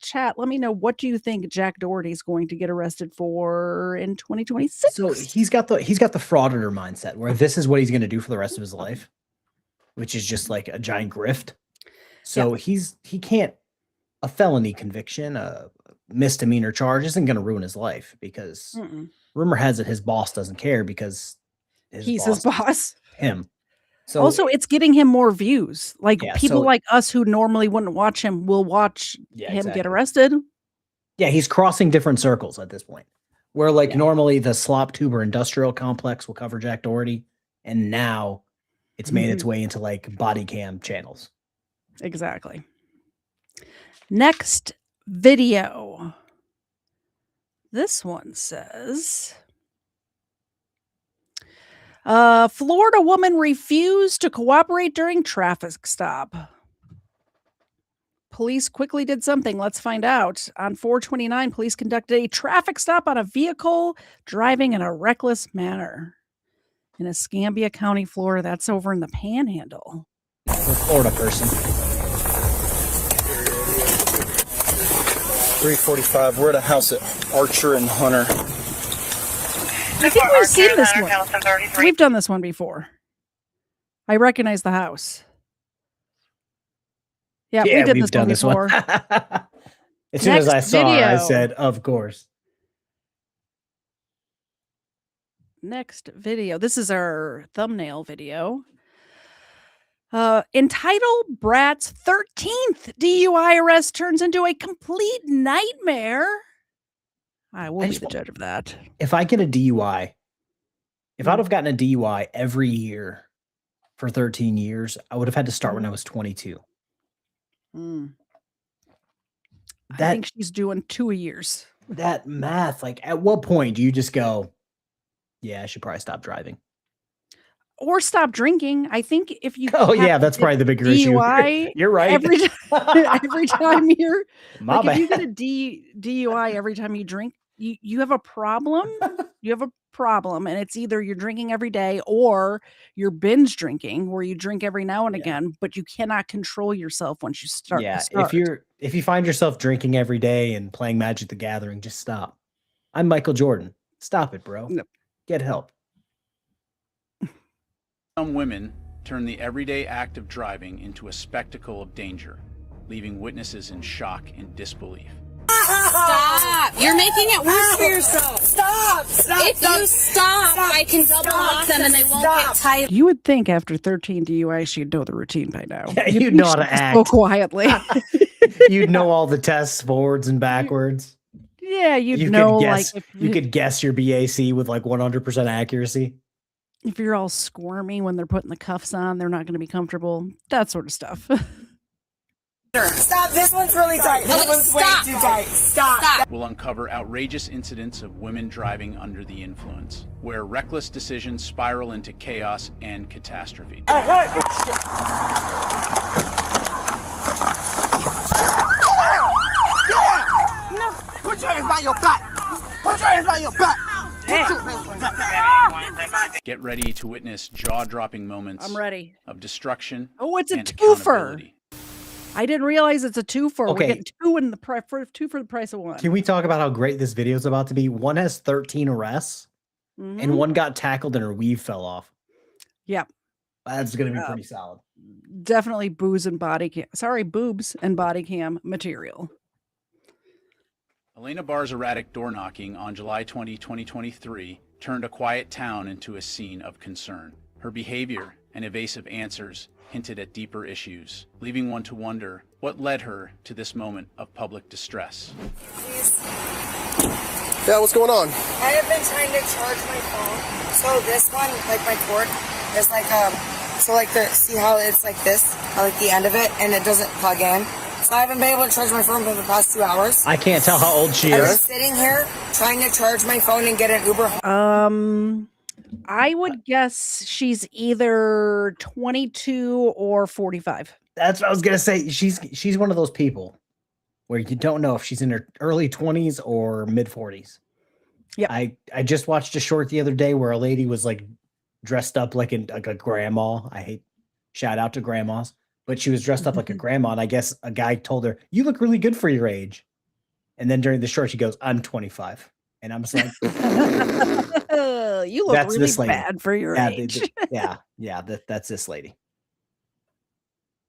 chat? Let me know. What do you think Jack Doherty's going to get arrested for in 2026? So he's got the frauditor mindset where this is what he's going to do for the rest of his life, which is just like a giant grift. So he can't, a felony conviction, a misdemeanor charge isn't going to ruin his life because rumor has it his boss doesn't care because he's his boss. Him. So also, it's getting him more views. Like people like us who normally wouldn't watch him will watch him get arrested. Yeah, he's crossing different circles at this point. Where like normally the slop tuber industrial complex will cover Jack Doherty, and now it's made its way into like body cam channels. Exactly. Next video. This one says, Florida woman refused to cooperate during traffic stop. Police quickly did something. Let's find out. On 4/29, police conducted a traffic stop on a vehicle driving in a reckless manner in Escambia County, Florida. That's over in the Panhandle. The Florida person. 345. We're at a house at Archer and Hunter. I think we've seen this one. We've done this one before. I recognize the house. Yeah, we did this one before. As soon as I saw it, I said, of course. Next video. This is our thumbnail video. Entitled Brat's 13th DUI arrest turns into a complete nightmare. I will be the judge of that. If I get a DUI, if I'd have gotten a DUI every year for 13 years, I would have had to start when I was 22. I think she's doing 2 years. That math, like at what point do you just go, yeah, I should probably stop driving? Or stop drinking. I think if you that's probably the bigger DUI, issue. You're right. Every time you're if you get a DUI every time you drink, you have a problem. You have a problem, and it's either you're drinking every day or you're binge drinking, where you drink every now and again, but you cannot control yourself once you start. Yeah, if you find yourself drinking every day and playing Magic the Gathering, just stop. I'm Michael Jordan. Stop it, bro. No. Get help. Some women turn the everyday act of driving into a spectacle of danger, leaving witnesses in shock and disbelief. Stop! You're making it worse for yourself. Stop! If you stop, I can double lock them and they won't get tight. You would think after 13 DUI, she'd know the routine by now. Yeah, you'd know how to act. So quietly. You'd know all the tests forwards and backwards. Yeah, You you'd know, could guess, like, you could guess your BAC with like 100% accuracy. if you're all squirmy when they're putting the cuffs on, they're not going to be comfortable. That sort of stuff. Stop, this one's really tight. This one's way too tight. Stop. We'll uncover outrageous incidents of women driving under the influence, where reckless decisions spiral into chaos and catastrophe. No, put your hands behind your back. Put your hands behind your back. Get ready to witness jaw-dropping moments I'm ready. of destruction. Oh, it's a and twofer. accountability. I didn't realize it's a twofer. Okay. We're getting two in the two for the price of one. Can we talk about how great this video is about to be? One has 13 arrests, and Mhm. one got tackled and her weave fell off. Yep. That's going to be pretty solid. Definitely boobs and body cam. Sorry, boobs and body cam material. Elena Barr's erratic door knocking on July 20, 2023 turned a quiet town into a scene of concern. Her behavior and evasive answers hinted at deeper issues, leaving one to wonder what led her to this moment of public distress. Yeah, what's going on? I have been trying to charge my phone. So this one, like my cord, is like so like see how it's like this, like the end of it, and it doesn't plug in. So I haven't been able to charge my phone for the past 2 hours. I can't tell how old she I was is. sitting here trying to charge my phone and get an Uber home. I would guess she's either 22 or 45. That's what I was going to say. She's one of those people where you don't know if she's in her early 20s or mid 40s. Yeah. I just watched a short the other day where a lady was like dressed up like a grandma. Shout out to grandmas, but she was dressed up like a grandma. And I guess a guy told her, "You look really good for your age." And then during the short, she goes, "I'm 25." And I'm just like, you look that's really this lady. bad for your Yeah, age. that's this lady.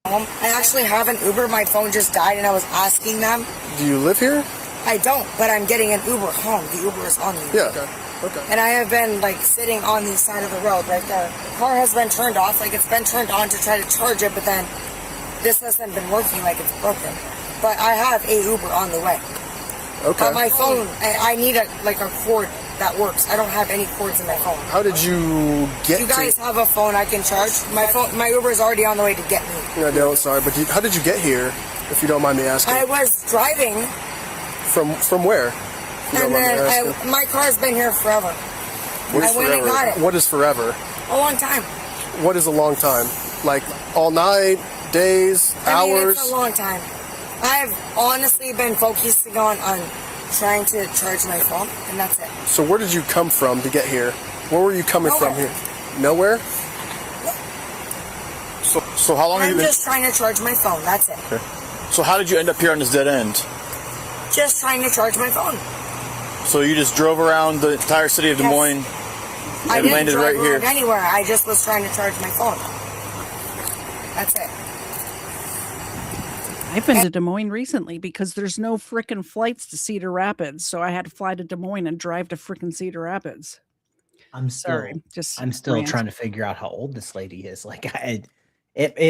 I actually have an Uber. My phone just died, and I was asking them. Do you live here? I don't, but I'm getting an Uber home. The Uber is on me. Yeah. Okay. And I have been like sitting on the side of the road right there. The car has been turned off, like it's been turned on to try to charge it, but then this hasn't been working, like it's broken. But I have a Uber on the way. Okay. On my phone, I need a cord that works. I don't have any cords in my phone. How did you get You guys have a phone I can charge? My Uber is already on the way to get me. Yeah, no, sorry, but how did you get here, if you don't mind me asking? I was driving. From where? And then my car's been here forever. What is I went and got it. What is forever? A long time. What is a long time? Like all night, days, hours? It's a long time. I've honestly been focusing on trying to charge my phone, and that's it. So where did you come from to get here? Where were you coming from here? Nowhere? So how long have you I'm been? just trying to charge my phone, that's it. Okay. So how did you end up here on this dead end? Just trying to charge my phone. So you just drove around the entire city of Des Moines I and didn't landed drive right here. around anywhere. I just was trying to charge my phone. That's it. I've been to Des Moines recently because there's no frickin' flights to Cedar Rapids. So I had to fly to Des Moines and drive to frickin' Cedar Rapids. I'm still rant. trying to figure out how old this lady is. Like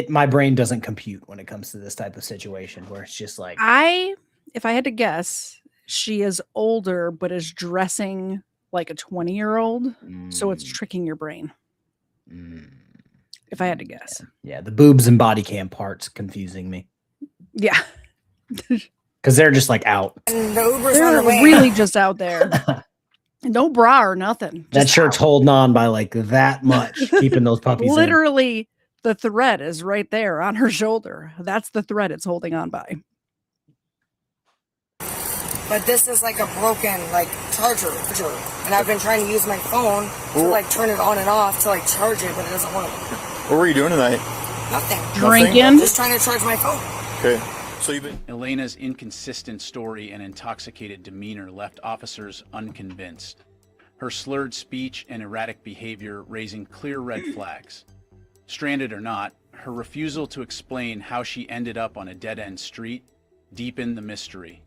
my brain doesn't compute when it comes to this type of situation where it's just like if I had to guess, she is older but is dressing like a 20-year-old. So it's tricking your brain. If I had to guess. Yeah, the boobs and body cam part's confusing me. Yeah. Because they're just like out. And the Uber's They're on the way. really just out there. No bra or nothing. That shirt's holding on by like that much, keeping those puppies in. Literally, the thread is right there on her shoulder. That's the thread it's holding on by. But this is like a broken charger. And I've been trying to use my phone to turn it on and off to charge it, but it doesn't work. What were you doing tonight? Nothing. Drinking. Just trying to charge my phone. Okay. So you've been. Elena's inconsistent story and intoxicated demeanor left officers unconvinced. Her slurred speech and erratic behavior raising clear red flags. Stranded or not, her refusal to explain how she ended up on a dead-end street deepened the mystery.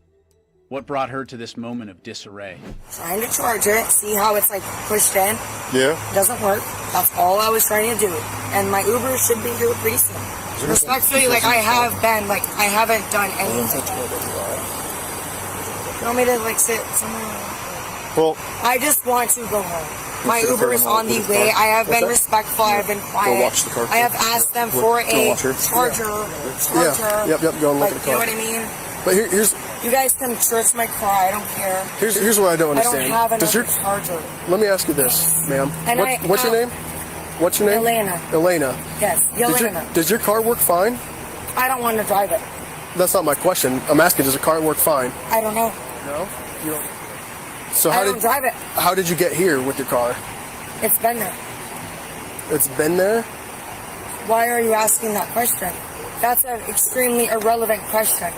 What brought her to this moment of disarray? Trying to charge it, see how it's pushed in. Yeah. Doesn't work. That's all I was trying to do. And my Uber should be here pretty soon. Respectfully, like, I haven't done anything. You want me to, like, sit somewhere? Well, I just want to go home. My Uber is on the way. I have been respectful. I have been quiet. Go watch the car. I have asked them for a charger. Yep. Go and look Like, at the you know car. what I mean? But here's You guys can search my car. I don't care. here's what I don't I don't understand. have Does another charger. Let me ask you this, ma'am. And What's your name? What's your name? Elena. Elena. Yes, Elena. Does your car work fine? I don't want to drive it. That's not my question. I'm asking, does the car work fine? I don't know. No? You don't. So I don't drive it. How did you get here with your car? It's been there. It's been there? Why are you asking that question? That's an extremely irrelevant question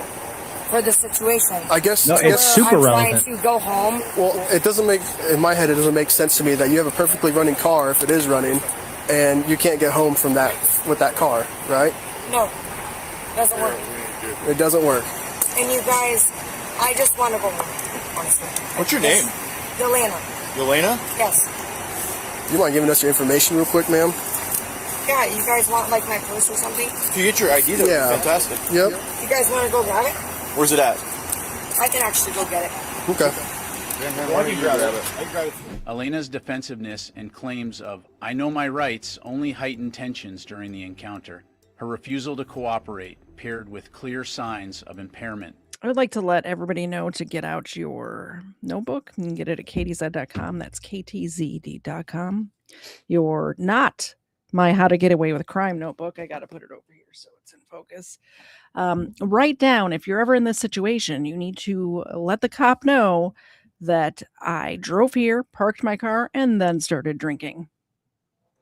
for the situation. I guess it's super I'm relevant. trying to go home. Well, it doesn't make, in my head, it doesn't make sense to me that you have a perfectly running car, if it is running, and you can't get home from that with that car, right? No, doesn't work. It doesn't work. And you guys, I just want to go home, honestly. what's your name? Elena. Elena? Yes. You mind giving us your information real quick, ma'am? Yeah, you guys want like my purse or something? If you get your ID, that'd be fantastic. Yep. You guys want to go grab it? Where's it at? I can actually go get it. Okay. I can grab it. Elena's defensiveness and claims of "I know my rights" only heightened tensions during the encounter. Her refusal to cooperate, paired with clear signs of impairment. I would like to let everybody know to get out your notebook. You can get it at KTZed.com. That's KTZed.com. Your not my How to Get Away with Crime notebook. I got to put it over here so it's in focus. Write down, if you're ever in this situation, you need to let the cop know that I drove here, parked my car, and then started drinking.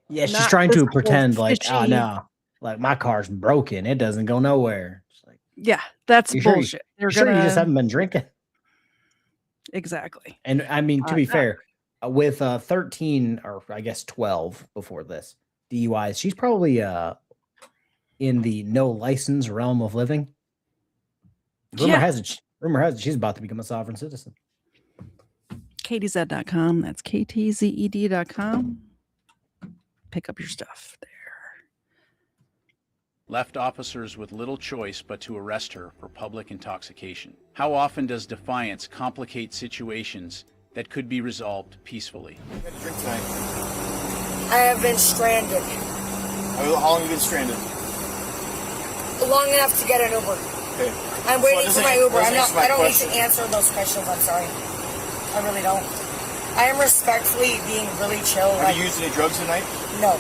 Yeah, she's Not trying this to whole pretend like, oh fishy- no, like my car's broken. It doesn't go nowhere. It's like, Yeah, that's you sure you- bullshit. They're you sure you gonna- just haven't been drinking? Exactly. And I mean, to be no. fair, with 13 or I guess 12 before this DUIs, she's probably in the no license realm of living. Rumor has it she's about to become a sovereign citizen. KTZed.com. That's KTZed.com. Pick up your stuff there. Left officers with little choice but to arrest her for public intoxication. How often does defiance complicate situations that could be resolved peacefully? I have been stranded. How long have you been stranded? Long enough to get an Uber. Okay. I'm waiting for my Uber. I don't need question. to answer those questions. I'm sorry. I really don't. I am respectfully being really chill. Have you used any drugs tonight? No.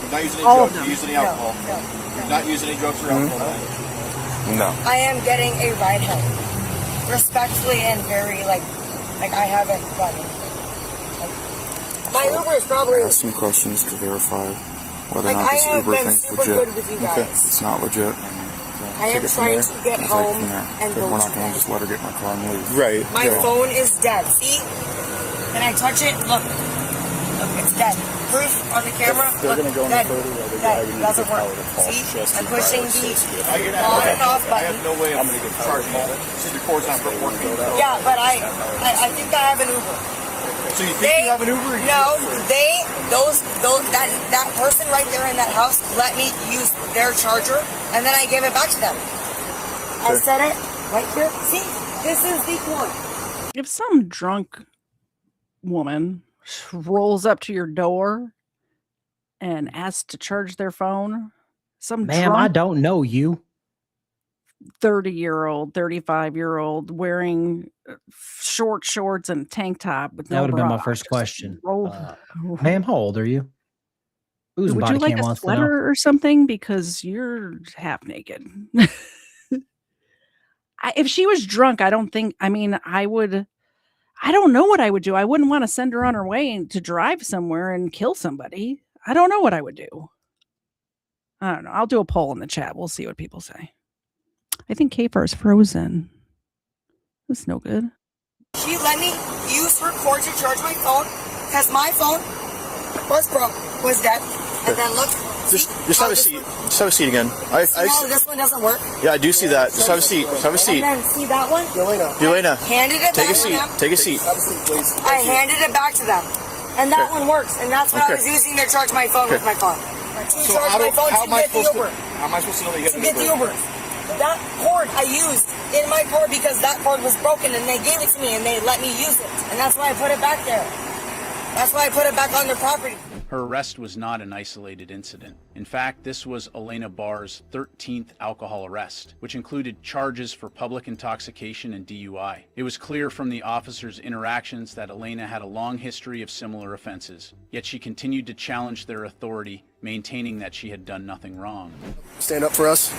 You've not used any All of drugs? them. You used any No, alcohol? no. You've not used any drugs or alcohol tonight? No. I am getting a ride home. Respectfully and very like I haven't done anything. My Uber is probably Ask some questions to verify whether or like not I this have Uber been thing's super legit. good with you guys. If it's not legit, I am trying to get home and but go we're to not going bed. to just let her get in my car and leave. Right. My phone is dead. See? Can I touch it? Look. Look, it's dead. Proof on the camera. They're Look, going to go in dead. the photo while they're Dead. driving. Doesn't work. See? I'm pushing the on and off I button. have no way I'm going to get charged. Since your cord's not working. Yeah, but I think I have an Uber. So you think you have an Uber? No, that person right there in that house let me use their charger, and then I gave it back to them. I said it right here. See, this is the one. If some drunk woman rolls up to your door and asks to charge their phone, some Ma'am, I don't know you. 30-year-old, 35-year-old wearing short shorts and a tank top with That no would have been my bra, first just question. roll- Ma'am, how old are you? Who's Would body you like cam a wants to know? sweater or something? Because you're half naked. If she was drunk, I don't know what I would do. I wouldn't want to send her on her way to drive somewhere and kill somebody. I don't know what I would do. I don't know. I'll do a poll in the chat. We'll see what people say. I think KFARR is frozen. That's no good. She let me use her cord to charge my phone because my phone was dead. And then look. Just have a seat. Just have a seat again. This one doesn't work. Yeah, I do see that. Just have a seat. Just have a seat. And then see that one? Elena, Handed it take back a seat. to them. Take a seat. I handed it back to them. And that one works. And that's what I was using to charge my phone with my car. To charge my phone to get the Uber. How am I supposed to know that you got to get the Uber? That cord I used in my car because that cord was broken and they gave it to me and they let me use it. And that's why I put it back there. That's why I put it back on their property. Her arrest was not an isolated incident. In fact, this was Elena Barr's 13th alcohol arrest, which included charges for public intoxication and DUI. It was clear from the officers' interactions that Elena had a long history of similar offenses, yet she continued to challenge their authority, maintaining that she had done nothing wrong. Stand up for us.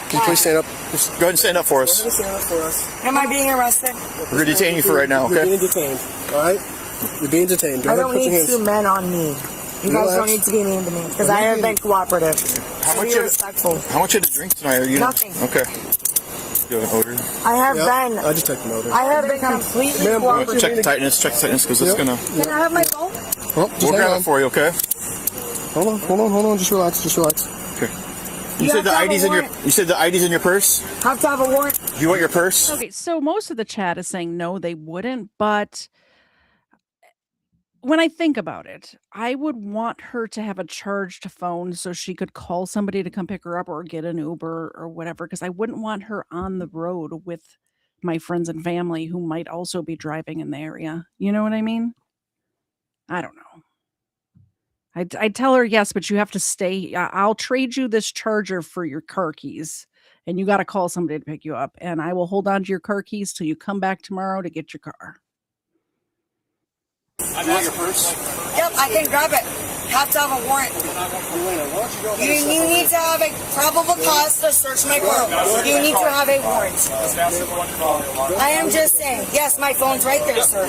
Can you please stand up? Just go ahead and stand up for us. Go ahead and stand up for us. Am I being arrested? We're going to detain you for right now, okay? You're being detained, all right? You're being detained. Go I ahead, don't put your need hands. 2 men on me. You guys don't need to be mean to me because I have been cooperative. How much? Respectful. How much did you drink tonight? Are you Nothing. Okay. You have an odor? I have been. I just took an odor. I have been completely Ma'am, cooperative. Check the tightness because it's going to... Can I have my phone? Oh, just we'll hang grab on. it for you, okay? Hold on. Just relax. Okay. You said the ID's in your. You said the ID's in your purse. Have to have a warrant. Do you want your purse? Okay, so most of the chat is saying no, they wouldn't, but when I think about it, I would want her to have a charged phone so she could call somebody to come pick her up or get an Uber or whatever, because I wouldn't want her on the road with my friends and family who might also be driving in the area. You know what I mean? I don't know. I'd tell her, yes, but you have to stay. I'll trade you this charger for your car keys, and you got to call somebody to pick you up, and I will hold on to your car keys till you come back tomorrow to get your car. I want your purse. Yep, I can grab it. Have to have a warrant. You need to have a probable cause to search my car. You need to have a warrant. I am just saying. Yes, my phone's right there, sir.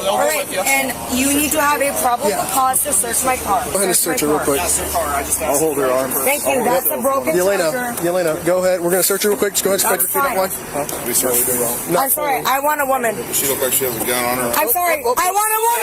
All right, and you need to have a probable cause to search my car. Go ahead and search her real quick. I'll hold her arm. Thank you. That's a broken charger. Yelena, go ahead. We're going to search her real quick. Just go ahead and spread your feet out wide. I'm sorry. I want a woman. She looks like she has a gun on her. I'm sorry. I want a woman.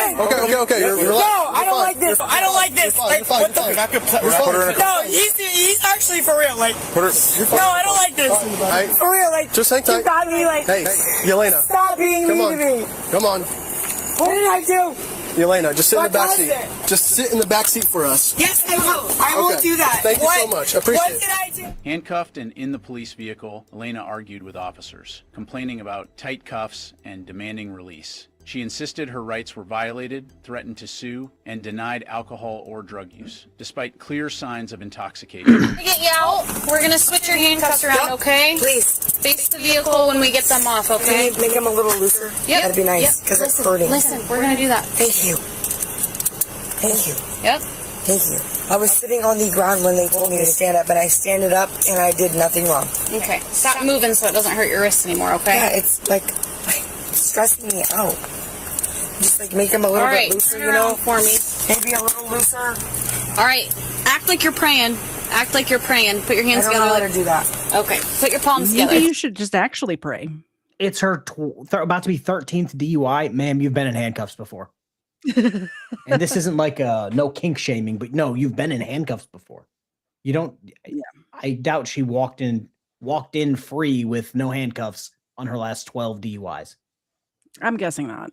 Okay. No, I don't like this. I don't like this. Like, what the? Put her in a No, he's actually for real. Like, Put her. no, I don't like this. For real, like, just hang tight. You got me, like, hey, Yelena. Stop being mean to me. Come on. What did I do? Yelena, just sit in the back seat. It? Just sit in the back seat for us. Yes, I will. I will do that. Thank you so much. I appreciate it. What did I do? Handcuffed and in the police vehicle, Elena argued with officers, complaining about tight cuffs and demanding release. She insisted her rights were violated, threatened to sue, and denied alcohol or drug use, despite clear signs of intoxication. To get you out, we're going to switch your handcuffs around, okay? Please. Face the vehicle when we get them off, okay? Can you make them a little looser? Yep. That'd be nice, because it's hurting. Listen, we're going to do that. Thank you. Thank you. Yep. Thank you. I was sitting on the ground when they told me to stand up, and I standed up, and I did nothing wrong. Okay. Stop moving so it doesn't hurt your wrists anymore, okay? Yeah, it's like stressing me out. Just like make them a little bit looser, you know? For me. Maybe a little looser. All right. Act like you're praying. Act like you're praying. Put your hands I don't together. know how to do that. Okay. Put your palms Maybe together. you should just actually pray. It's her about to be 13th DUI. Ma'am, you've been in handcuffs before. And this isn't like no kink shaming, but no, you've been in handcuffs before. You don't. Yeah. I doubt she walked in free with no handcuffs on her last 12 DUIs. I'm guessing not.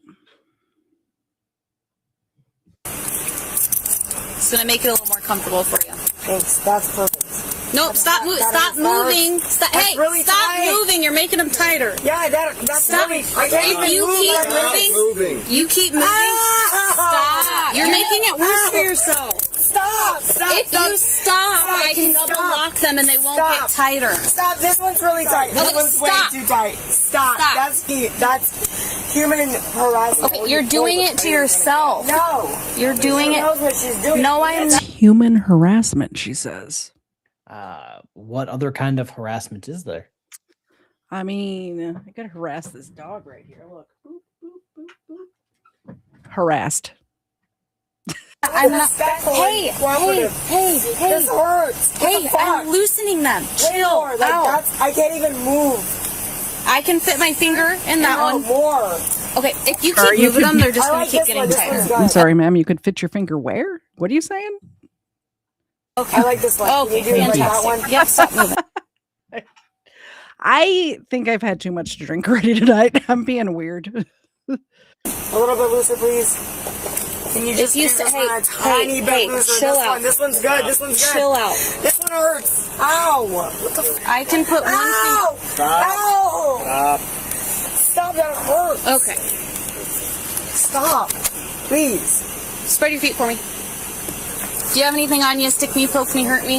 It's going to make it a little more comfortable for you. Thanks. That's perfect. Nope, stop moving. Stop moving. Stop. Hey, really stop tight. moving. You're making them tighter. Yeah, that's stop. really. I can't If you keep moving, you keep moving. Stop. You're making it worse for yourself. Stop. If you stop, I can double lock them and they won't get tighter. Stop. This one's really tight. This one's way too tight. Stop. That's human harassment. Okay, you're doing it to yourself. No. You're doing She it. knows what she's doing. No, I'm not. Human harassment, she says. What other kind of harassment is there? I mean, I gotta harass this dog right here. Look. Boop, boop, boop, boop. Harassed. I'm not. Hey. This hurts. Hey, I'm loosening them. Chill out. I can't even move. I can fit my finger in that one. More. Okay, if you keep moving them, they're just going to keep getting tighter. I'm sorry, ma'am. You could fit your finger where? What are you saying? Okay. I like this one. Okay, Can you do like that one? Yep, stop moving. I think I've had too much to drink already tonight. I'm being weird. A little bit looser, please. Can you just If you do this hey, one a tiny bit looser? Chill out. This one's good. This one's good. Chill out. This one hurts. Ow! What the I can put one Ow! finger. Ow! Stop, that hurts. Okay. Stop. Please. Spread your feet for me. Do you have anything on you? Stick me, poke me, hurt me?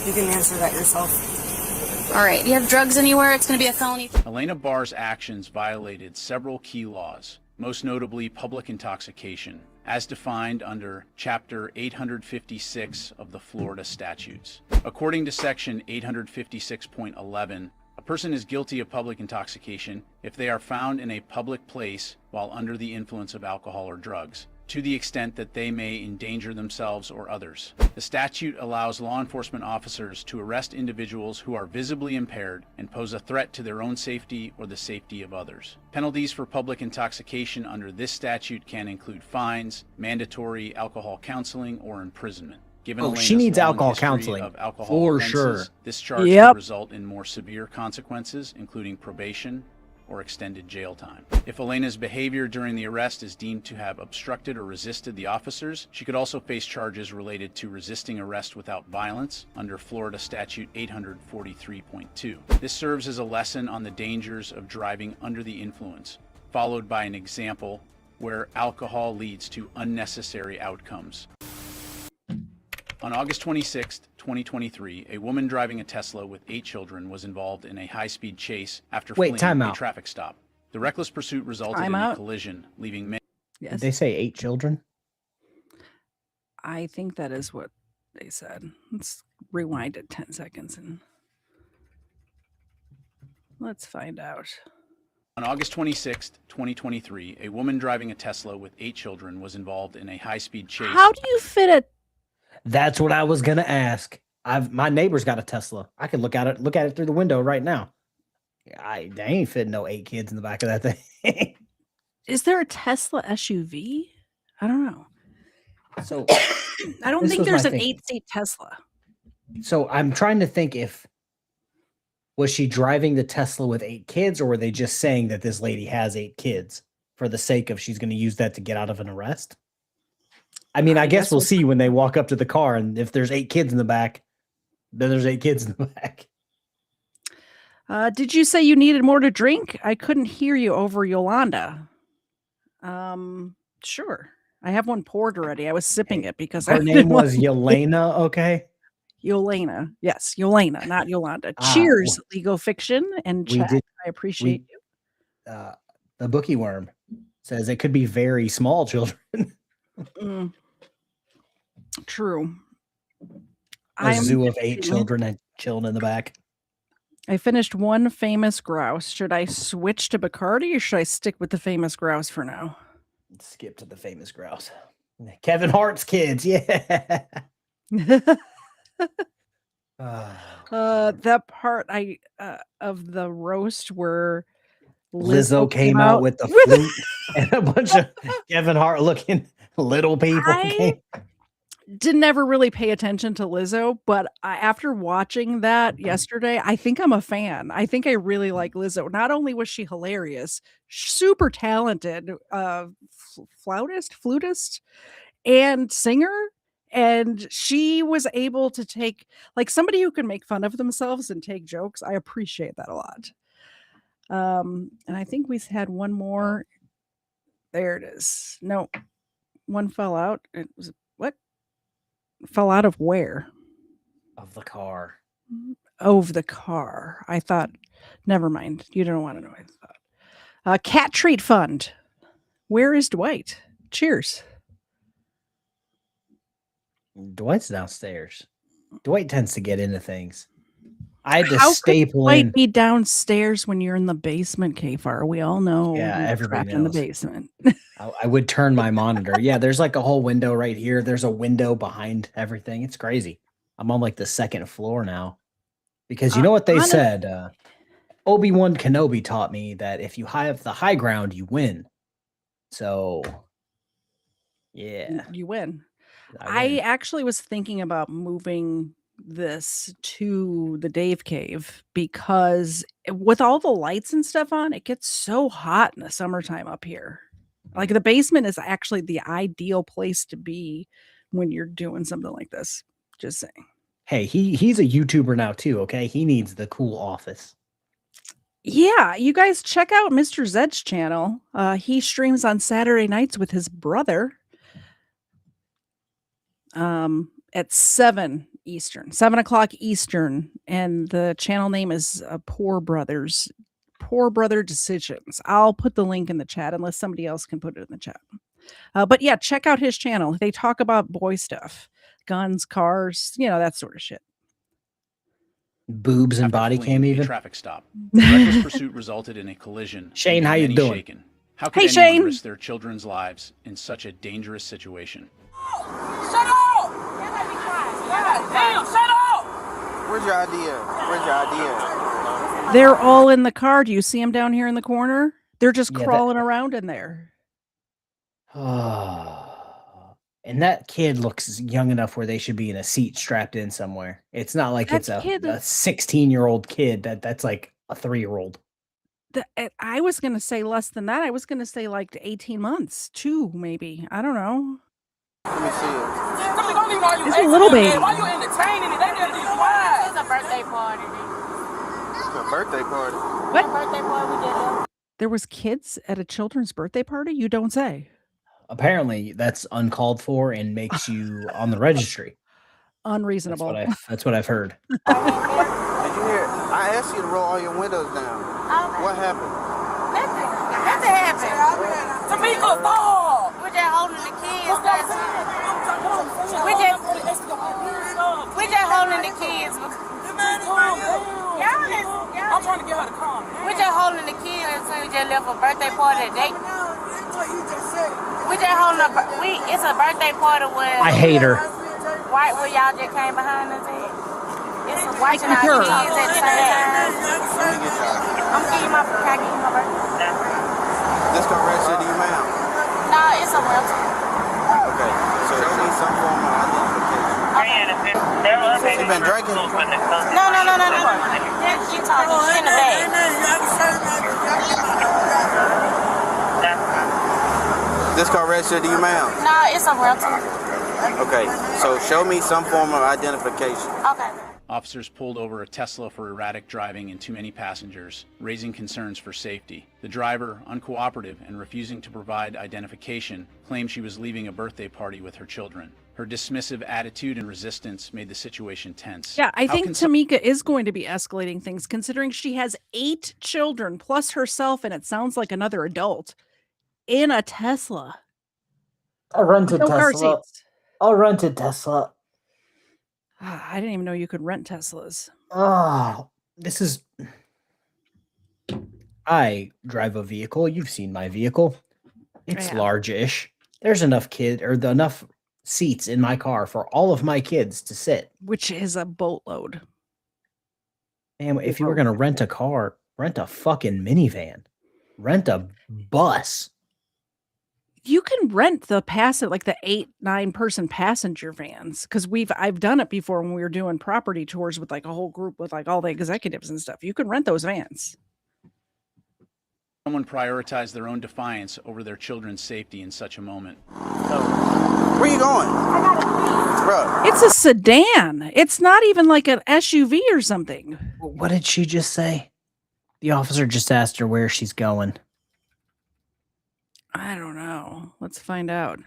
You can answer that yourself. All right. Do you have drugs anywhere? It's going to be a felony. Elena Barr's actions violated several key laws, most notably public intoxication, as defined under Chapter 856 of the Florida statutes. According to Section 856.11, a person is guilty of public intoxication if they are found in a public place while under the influence of alcohol or drugs, to the extent that they may endanger themselves or others. The statute allows law enforcement officers to arrest individuals who are visibly impaired and pose a threat to their own safety or the safety of others. Penalties for public intoxication under this statute can include fines, mandatory alcohol counseling, or imprisonment. Given Oh, she Elena's needs long alcohol history counseling, of alcohol for offenses, sure. This charge Yep. could result in more severe consequences, including probation or extended jail time. If Elena's behavior during the arrest is deemed to have obstructed or resisted the officers, she could also face charges related to resisting arrest without violence under Florida Statute 843.2. This serves as a lesson on the dangers of driving under the influence, followed by an example where alcohol leads to unnecessary outcomes. On August 26, 2023, a woman driving a Tesla with 8 children was involved in a high-speed chase after fleeing a traffic stop. The reckless pursuit resulted in a collision, leaving many... Yes. Did they say 8 children? I think that is what they said. Let's rewind it 10 seconds and let's find out. On August 26, 2023, a woman driving a Tesla with 8 children was involved in a high-speed chase. How do you fit it? That's what I was gonna ask. My neighbor's got a Tesla. I can look at it through the window right now. They ain't fitting no 8 kids in the back of that thing. Is there a Tesla SUV? I don't know. So I don't think there's an 8-seat Tesla. So I'm trying to think was she driving the Tesla with 8 kids, or were they just saying that this lady has 8 kids for the sake of she's going to use that to get out of an arrest? I mean, I guess we'll see when they walk up to the car, and if there's 8 kids in the back, then there's 8 kids in the back. Did you say you needed more to drink? I couldn't hear you over Yolanda. Sure. I have one poured already. I was sipping it because Her name was Yelena, okay? Yolena. Yes, Yolena, not Yolanda. Cheers, Legal Fiction and chat. I appreciate you. The bookie worm says it could be very small children. True. A zoo of 8 children and chilling in the back. I finished one famous grouse. Should I switch to Bacardi or should I stick with the famous grouse for now? Skip to the famous grouse. Kevin Hart's kids, yeah. That part of the roast where Lizzo came out with the flute and a bunch of Kevin Hart looking little people. Didn't ever really pay attention to Lizzo, but after watching that yesterday, I think I'm a fan. I think I really like Lizzo. Not only was she hilarious, super talented, flutist, and singer. And she was able to take, like, somebody who can make fun of themselves and take jokes. I appreciate that a lot. And I think we had one more. There it is. No, one fell out. It was what? Fell out of where? Of the car. Of the car. I thought, never mind. You don't want to know what I thought. Cat treat fund. Where is Dwight? Cheers. Dwight's downstairs. Dwight tends to get into things. I had to How staple could in. Dwight be downstairs when you're in the basement, KFARR? We all know. Yeah, you're everybody trapped in the knows. basement. I would turn my monitor. Yeah, there's like a whole window right here. There's a window behind everything. It's crazy. I'm on like the 2nd floor now. Because you know what they said? Obi-Wan Kenobi taught me that if you have the high ground, you win. So, yeah. You win. I actually was thinking about moving this to the Dave Cave because with all the lights and stuff on, it gets so hot in the summertime up here. Like the basement is actually the ideal place to be when you're doing something like this. Just saying. Hey, he's a YouTuber now too, okay? He needs the cool office. Yeah, you guys check out Mr. Zed's channel. He streams on Saturday nights with his brother. At 7 Eastern, 7 o'clock Eastern, and the channel name is Poor Brother Decisions. I'll put the link in the chat unless somebody else can put it in the chat. But yeah, check out his channel. They talk about boy stuff, guns, cars, that sort of shit. Boobs and After body fleeing cam a even. traffic stop. The reckless pursuit resulted in a collision. Shane, how you many doing? shaken. How could Hey, anyone Shane. risk their children's lives in such a dangerous situation? Shut up! Damn, shut up! Where's your idea? Where's your idea? They're all in the car. Do you see them down here in the corner? They're just Yeah, crawling around in there. And that kid looks young enough where they should be in a seat strapped in somewhere. It's not like it's a 16-year-old kid. That's like a 3-year-old. I was going to say less than that. I was going to say like 18 months, 2 maybe. I don't know. Let me see it. It's a little baby. Why you entertaining it? They gotta be quiet. It's a birthday party. It's a birthday party. What? Birthday party we did. There was kids at a children's birthday party? You don't say. Apparently, that's uncalled for and makes you on the registry. Unreasonable. That's what I've heard. Did you hear? I asked you to roll all your windows down. What happened? Nothing happened. Tamika, stop! We're just holding the kids. We're just holding the kids. I'm trying to get her to calm. We're just holding the kids until we just left a birthday party today. We just holding it's a birthday party where I hate her. Where y'all just came behind us at. It's watching our kids at the same time. I'm getting my birthday. This car registered to you, ma'am? No, it's a rental. Okay, so show me some form of identification. You been drinking? No. She talking. She in the bag. This car registered to you, ma'am? No, it's a rental. Okay, so show me some form of identification. Okay. Officers pulled over a Tesla for erratic driving and too many passengers, raising concerns for safety. The driver, uncooperative and refusing to provide identification, claimed she was leaving a birthday party with her children. Her dismissive attitude and resistance made the situation tense. Yeah, I How think can Tamika is going to be escalating things considering she has 8 children plus herself, and it sounds like another adult in a Tesla. A rented No car Tesla. seats. A rented Tesla. I didn't even know you could rent Teslas. Oh, this is. I drive a vehicle. You've seen my vehicle. It's Yeah. large-ish. There's enough enough seats in my car for all of my kids to sit. Which is a boatload. And if you were gonna rent a car, rent a fucking minivan. Rent a bus. You can rent the like the 8-9 person passenger vans because I've done it before when we were doing property tours with like a whole group with like all the executives and stuff. You can rent those vans. someone prioritize their own defiance over their children's safety in such a moment? Where you going? Bro. It's a sedan. It's not even like an SUV or something. What did she just say? The officer just asked her where she's going. I don't know. Let's find out.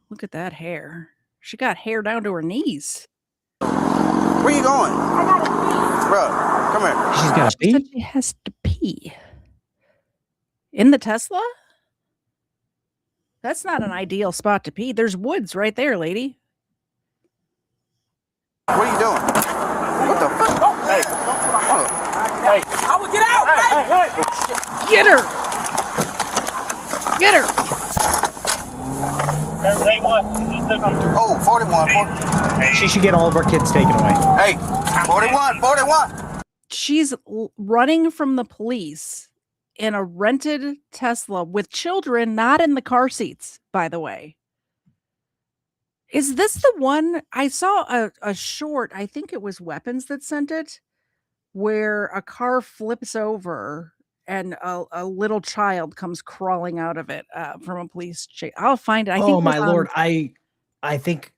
Look at that hair. She got hair down to her knees. Where you going? Bro, come here. She's got to She said pee? she has to pee. In the Tesla? That's not an ideal spot to pee. There's woods right there, lady. What are you doing? What the fuck? Hey. Hey. I will get out. Hey. Get her. Get her. Oh, 41. She should get all of our kids taken away. Hey, 41. She's running from the police in a rented Tesla with children not in the car seats, by the way. Is this the one? I saw a short, I think it was Weapons that sent it, where a car flips over and a little child comes crawling out of it from a police chase. I'll find it. I think Oh my lord! I think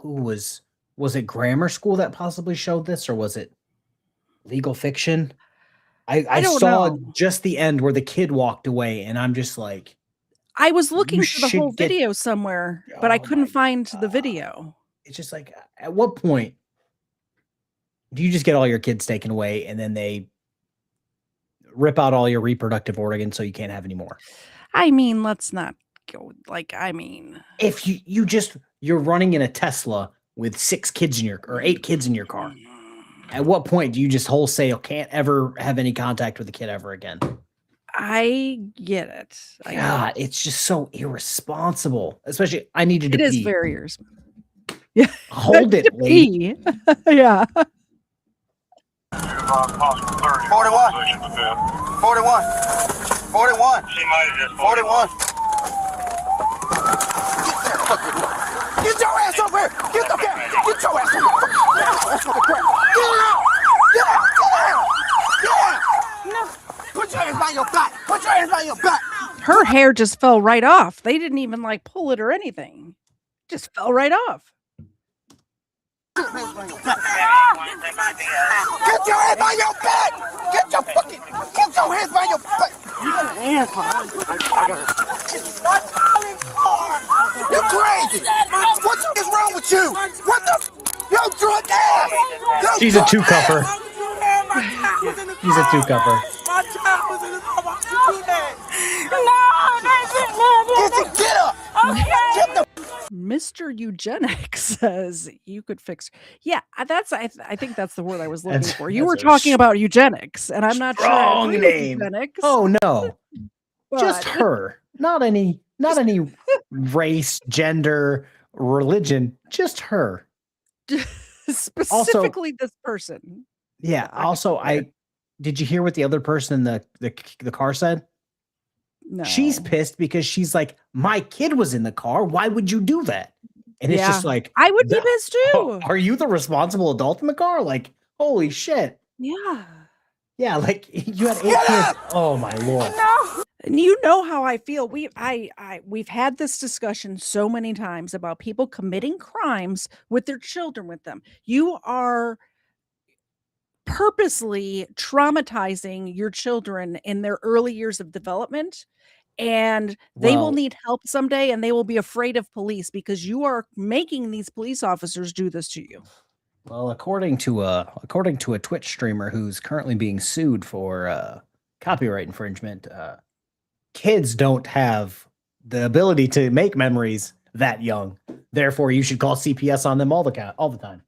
who was was it Grammar School that possibly showed this, or was it Legal Fiction? I don't saw know. just the end where the kid walked away, and I'm just like, I was looking you for the should whole get- video somewhere, but I Oh couldn't my find the video. it's just like, at what point do you just get all your kids taken away and then they rip out all your reproductive organs so you can't have any more? I mean, let's not go like, I mean, If you're running in a Tesla with 6 kids in your or 8 kids in your car, at what point do you just wholesale can't ever have any contact with a kid ever again? I get it. God, it's just so irresponsible. Especially, I needed to It is pee. very irresponsible. Yeah. Hold it, lady. Yeah. 41. 41. 41. 41. Get your ass over here! Get your ass over here! Get out! Get out! Get out! Get out! No! Put your hands behind your back! Put your hands behind your back! Her hair just fell right off. They didn't even like pull it or anything. Just fell right off. Get your hands behind your back! Get your hands behind your back! You're crazy! What is wrong with you? What the? Yo, drunk ass! Yo, She's a drunk two-cupper. ass! He's a two-cupper. My child was in the car. No, get up! Get the Mr. Eugenics says you could fix. Yeah, that's. I think that's the word I was looking That's- for. You were that's a talking about eugenics, and I'm not sure. I Strong agree with name. Eugenics. Oh no, just but- her. Not any race, gender, religion. Just her. specifically this person. Yeah. Also, did you hear what the other person in the car said? No. She's pissed because she's like, my kid was in the car. Why would you do that? And it's just Yeah. like, I would be pissed too. Are you the responsible adult in the car? Like, holy shit. Yeah. Yeah, like you had 8 kids. Oh my lord. No. And you know how I feel. We've had this discussion so many times about people committing crimes with their children with them. You are purposely traumatizing your children in their early years of development, and they will Well- need help someday, and they will be afraid of police because you are making these police officers do this to you. Well, according to a Twitch streamer who's currently being sued for copyright infringement, kids don't have the ability to make memories that young. Therefore, you should call CPS on them all the time.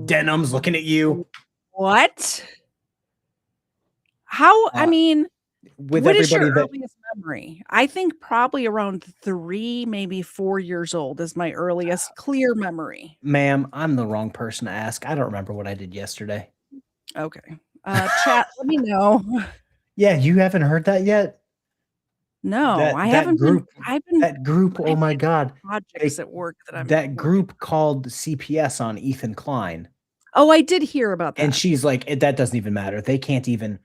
Denim's looking at you. What? How? I mean, With what is your everybody that earliest memory? I think probably around 3, maybe 4 years old is my earliest clear memory. Ma'am, I'm the wrong person to ask. I don't remember what I did yesterday. Okay. Chat, let me know. Yeah, you haven't heard that yet? No, That- I that haven't group- been. I've been That group, oh my God. projects at work that I'm. That group called CPS on Ethan Klein. Oh, I did hear about that. And she's like, that doesn't even matter. They can't even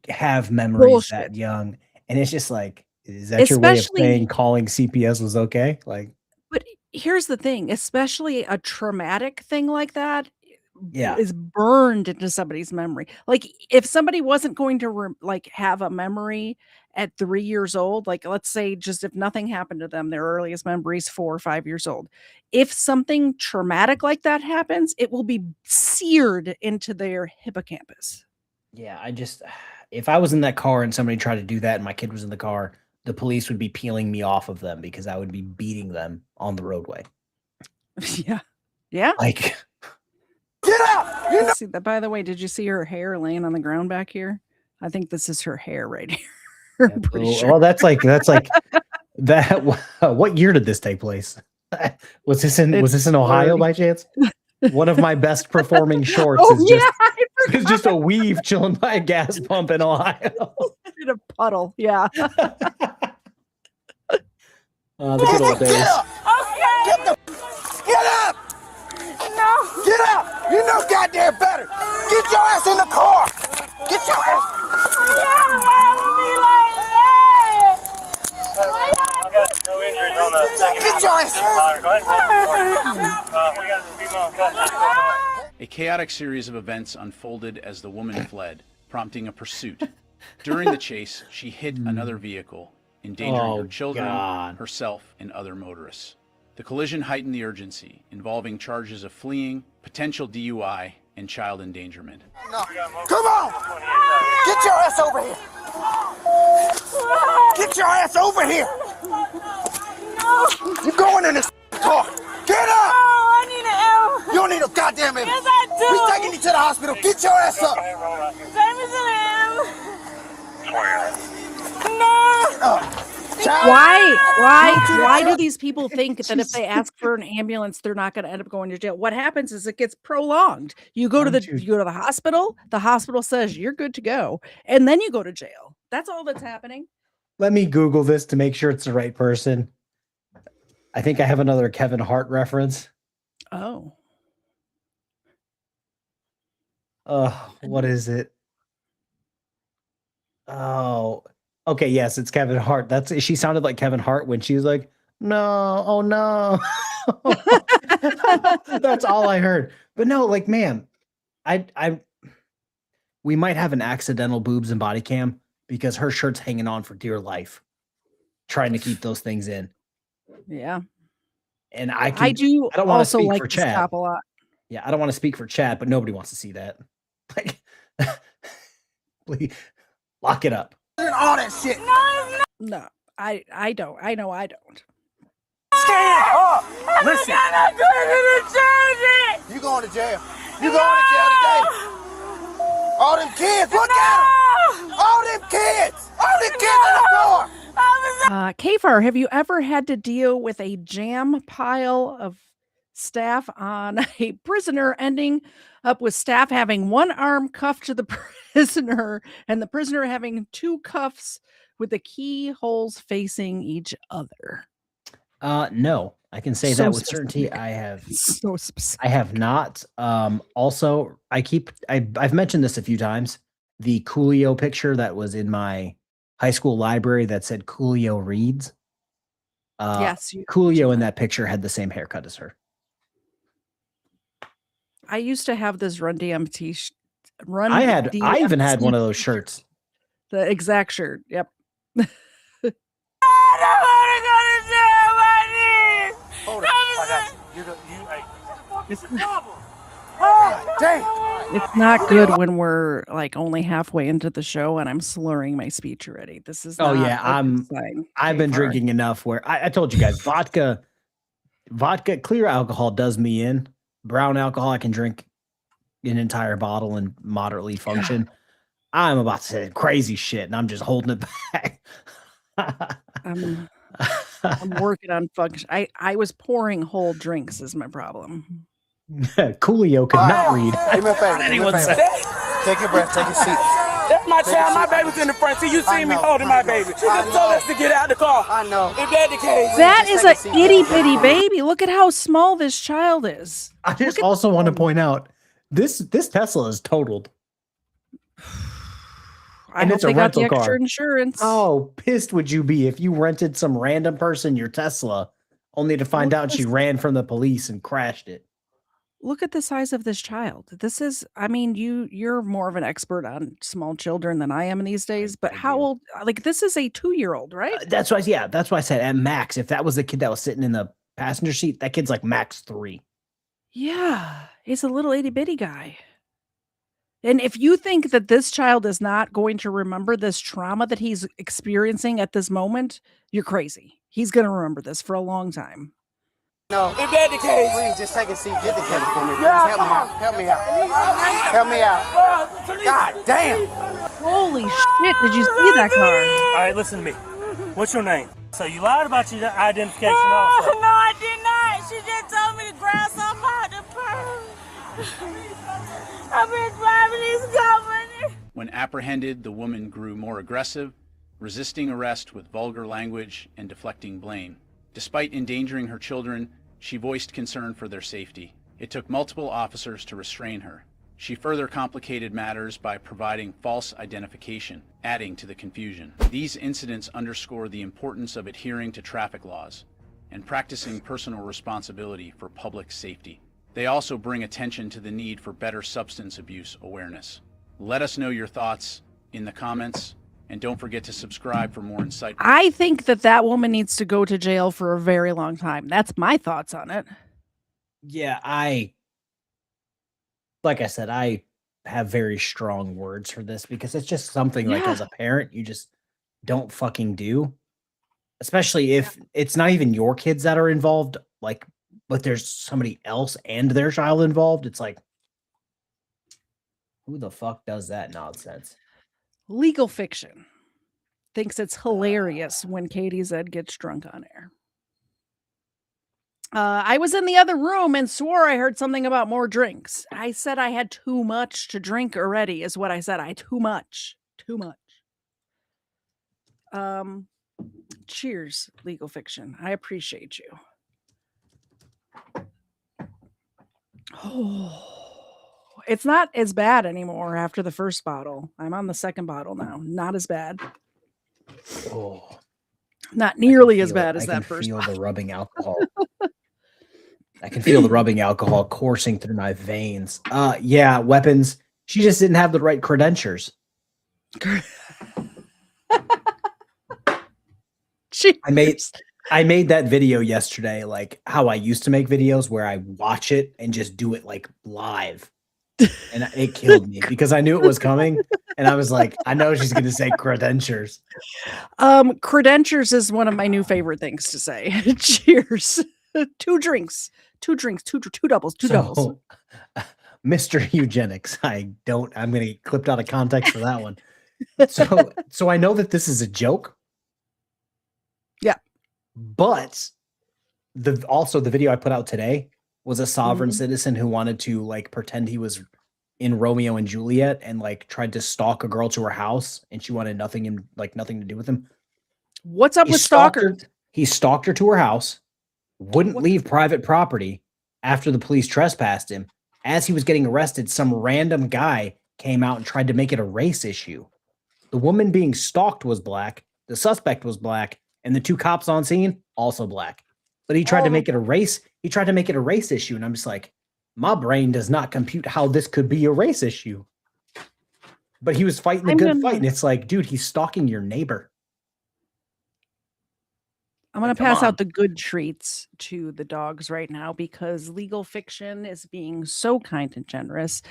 have memories Bullshit. that young. And it's just like, is that your way of Especially- saying calling CPS was okay? Like, But here's the thing, especially a traumatic thing like that yeah. is burned into somebody's memory. Like if somebody wasn't going to have a memory at 3 years old, like let's say just if nothing happened to them, their earliest memory is 4 or 5 years old. If something traumatic like that happens, it will be seared into their hippocampus. Yeah, if I was in that car and somebody tried to do that and my kid was in the car, the police would be peeling me off of them because I would be beating them on the roadway. Yeah. Yeah. Like, Get out! You know See that, by the way, did you see her hair laying on the ground back here? I think this is her hair right here. I'm pretty well, sure. well, that's like that. What year did this take place? Was this in Ohio by chance? One of my best performing shorts Oh, is yeah, just I it's just a weave chilling by a gas pump in Ohio. in a puddle. Yeah. The good old days. Get up! Get up! No! Get up! You know goddamn better! Get your ass in the car! Get your ass! No injuries on the second. Get your ass! We got a female cut. chaotic series of events unfolded as the woman fled, prompting a pursuit. During the chase, she hit another vehicle, endangering her children, herself, and other motorists. The collision heightened the urgency, involving charges of fleeing, potential DUI, and child endangerment. No. Come on! Get your ass over here! Get your ass over here! You going in this car? Get up! I need an M. You don't need a goddamn M. Yes, I do. We taking you to the hospital. Get your ass up. Take me to the M. No. Why do these people think that if they ask for an ambulance, they're not going to end up going to jail? What happens is it gets prolonged. You go to the hospital. The hospital says you're good to go, and then you go to jail. That's all that's happening. Let me Google this to make sure it's the right person. I think I have another Kevin Hart reference. Oh. What is it? Oh, okay. Yes, it's Kevin Hart. She sounded like Kevin Hart when she was like, "No, oh no." That's all I heard. But no, like, man, we might have an accidental boobs and body cam because her shirt's hanging on for dear life, trying to keep those things in. Yeah. And I don't want to also speak like for to Chad. stop a lot. Yeah, I don't want to speak for Chad, but nobody wants to see that. Like, please lock it up. All that shit. No, I don't. I know I don't. Stand up. Listen. I'm going to the church. You going to jail. You going to jail today. All them kids, look at them. All them kids. All them kids in the door. KFARR, have you ever had to deal with a jam pile of staff on a prisoner, ending up with staff having one arm cuffed to the prisoner and the prisoner having two cuffs with the keyholes facing each other? No, I can say So that with specific. certainty. I have. So specific. I have not. Also, I've mentioned this a few times. The Coolio picture that was in my high school library that said Coolio reads. Yes, Coolio in that picture had the same haircut as her. I used to have this Run DMT. I even had one of those shirts. The exact shirt. Yep. Hold it. I got you. It's a problem. Damn. It's not good when we're like only halfway into the show and I'm slurring my speech already. This is Oh not yeah, a good sign. I've been KFARR. drinking enough where I told you guys vodka, clear alcohol does me in. Brown alcohol, I can drink an entire bottle and moderately function. I'm about to say crazy shit and I'm just holding it back. I'm working on function. I was pouring whole drinks is my problem. Coolio could not read. Do me a favor. Anyone said. Take your breath. Take a seat. That's my child. My baby's in the front seat. You see me holding my baby. She just told us to get out the car. I know. If that's the case. That is a itty bitty baby. Look at how small this child is. I just also want to point out this Tesla is totaled. I hope it's a they got the rental extra car. insurance. Oh, pissed would you be if you rented some random person your Tesla only to find out she ran from the police and crashed it? Look at the size of this child. This is, I mean, you're more of an expert on small children than I am in these days, but how old, like this is a 2-year-old, right? That's why I said at max, if that was the kid that was sitting in the passenger seat, that kid's like max 3. Yeah, he's a little itty bitty guy. And if you think that this child is not going to remember this trauma that he's experiencing at this moment, you're crazy. He's going to remember this for a long time. No. If that's the case. Please just take a seat. Get the kid for me. Please help me out. Help me out. Help me out. God damn. Holy shit. Did you see that car? All right, listen to me. What's your name? So you lied about your identification also. No, I did not. She just told me to grab something out the purse. I've been driving these company. When apprehended, the woman grew more aggressive, resisting arrest with vulgar language and deflecting blame. Despite endangering her children, she voiced concern for their safety. It took multiple officers to restrain her. She further complicated matters by providing false identification, adding to the confusion. These incidents underscore the importance of adhering to traffic laws and practicing personal responsibility for public safety. They also bring attention to the need for better substance abuse awareness. Let us know your thoughts in the comments, and don't forget to subscribe for more insightful. I think that woman needs to go to jail for a very long time. That's my thoughts on it. Yeah, like I said, I have very strong words for this because it's just something like as a parent, you just don't fucking do. Especially if it's not even your kids that are involved, like, but there's somebody else and their child involved. It's like, who the fuck does that nonsense? Legal Fiction thinks it's hilarious when KTZed gets drunk on air. I was in the other room and swore I heard something about more drinks. I said I had too much to drink already, is what I said. Too much. Cheers, Legal Fiction. I appreciate you. Oh, it's not as bad anymore after the first bottle. I'm on the second bottle now. Not as bad. Oh, not nearly as bad as that first. I can feel the rubbing alcohol. I can feel the rubbing alcohol coursing through my veins. Yeah, weapons. She just didn't have the right credentials. I made that video yesterday, like how I used to make videos where I watch it and just do it like live. And it killed me because I knew it was coming. And I was like, I know she's going to say credentials. Credentials is one of my new favorite things to say. Cheers. Two drinks, two doubles, two doubles. Mr. Eugenics. I'm going to get clipped out of context for that one. So I know that this is a joke. Yeah. But also the video I put out today was a sovereign citizen who wanted to like pretend he was in Romeo and Juliet and like tried to stalk a girl to her house and she wanted nothing to do with him. What's up with stalkers? He stalked her to her house, wouldn't leave private property after the police trespassed him. As he was getting arrested, some random guy came out and tried to make it a race issue. The woman being stalked was black, the suspect was black, and the two cops on scene also black. But he tried to make it a race. He tried to make it a race issue, and I'm just like, my brain does not compute how this could be a race issue. But he was fighting the good fight, and it's like, dude, he's stalking your neighbor. I'm going to pass out the good treats to the dogs right now because Legal Fiction is being so kind and generous.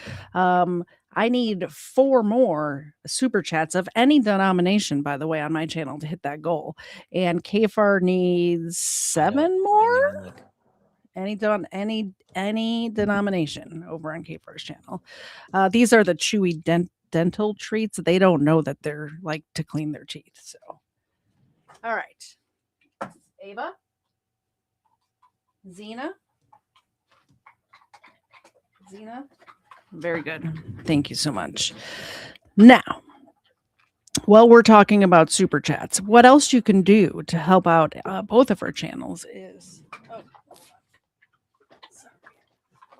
I need 4 more super chats of any denomination, by the way, on my channel to hit that goal. And KFARR needs 7 more. Any denomination over on KFARR's channel. These are the chewy dental treats. They don't know that they're like to clean their teeth. So, all right. Ava? Zena? Very good. Thank you so much. Now, while we're talking about super chats, what else you can do to help out both of our channels is...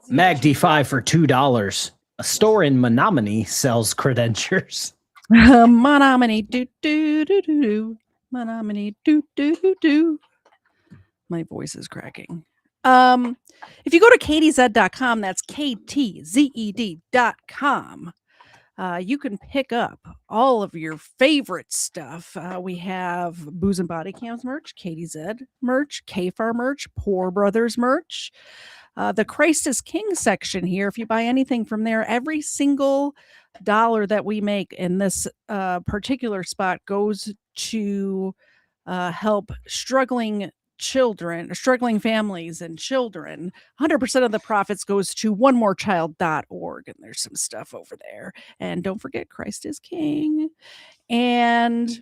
MagD5 for $2. A store in Menominee sells credentials. Menominee, do. Menominee, do. My voice is cracking. If you go to KTZed.com, that's KTZed.com, you can pick up all of your favorite stuff. We have Booze and Body Cams merch, KTZed merch, KFARR merch, Poor Brothers merch. The Christ is King section here, if you buy anything from there, every single dollar that we make in this particular spot goes to help struggling families and children. 100% of the profits goes to onemorechild.org, and there's some stuff over there. And don't forget, Christ is King. And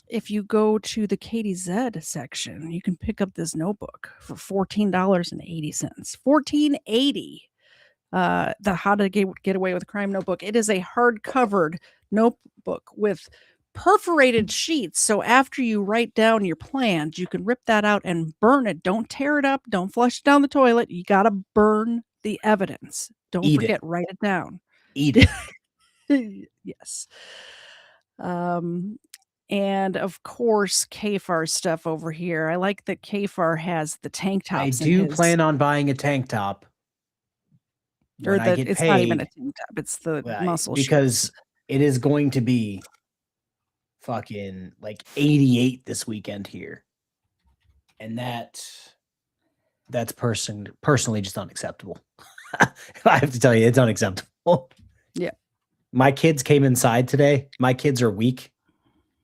if you go to the KTZed section, you can pick up this notebook for $14.80. $14.80. The How to Get Away with Crime notebook. It is a hard-covered notebook with perforated sheets, so after you write down your plans, you can rip that out and burn it. Don't tear it up, don't flush it down the toilet. You got to burn the evidence. Don't forget, write it down. Eat it. Yes. And of course, KFARR stuff over here. I like that KFARR has the tank tops. I do plan on buying a tank top. Or when I the get it's not even a paid, tank top, it's the right, muscle because shirts. it is going to be fucking like 88 this weekend here. And that's personally just unacceptable. I have to tell you, it's unacceptable. Yeah. My kids came inside today. My kids are weak.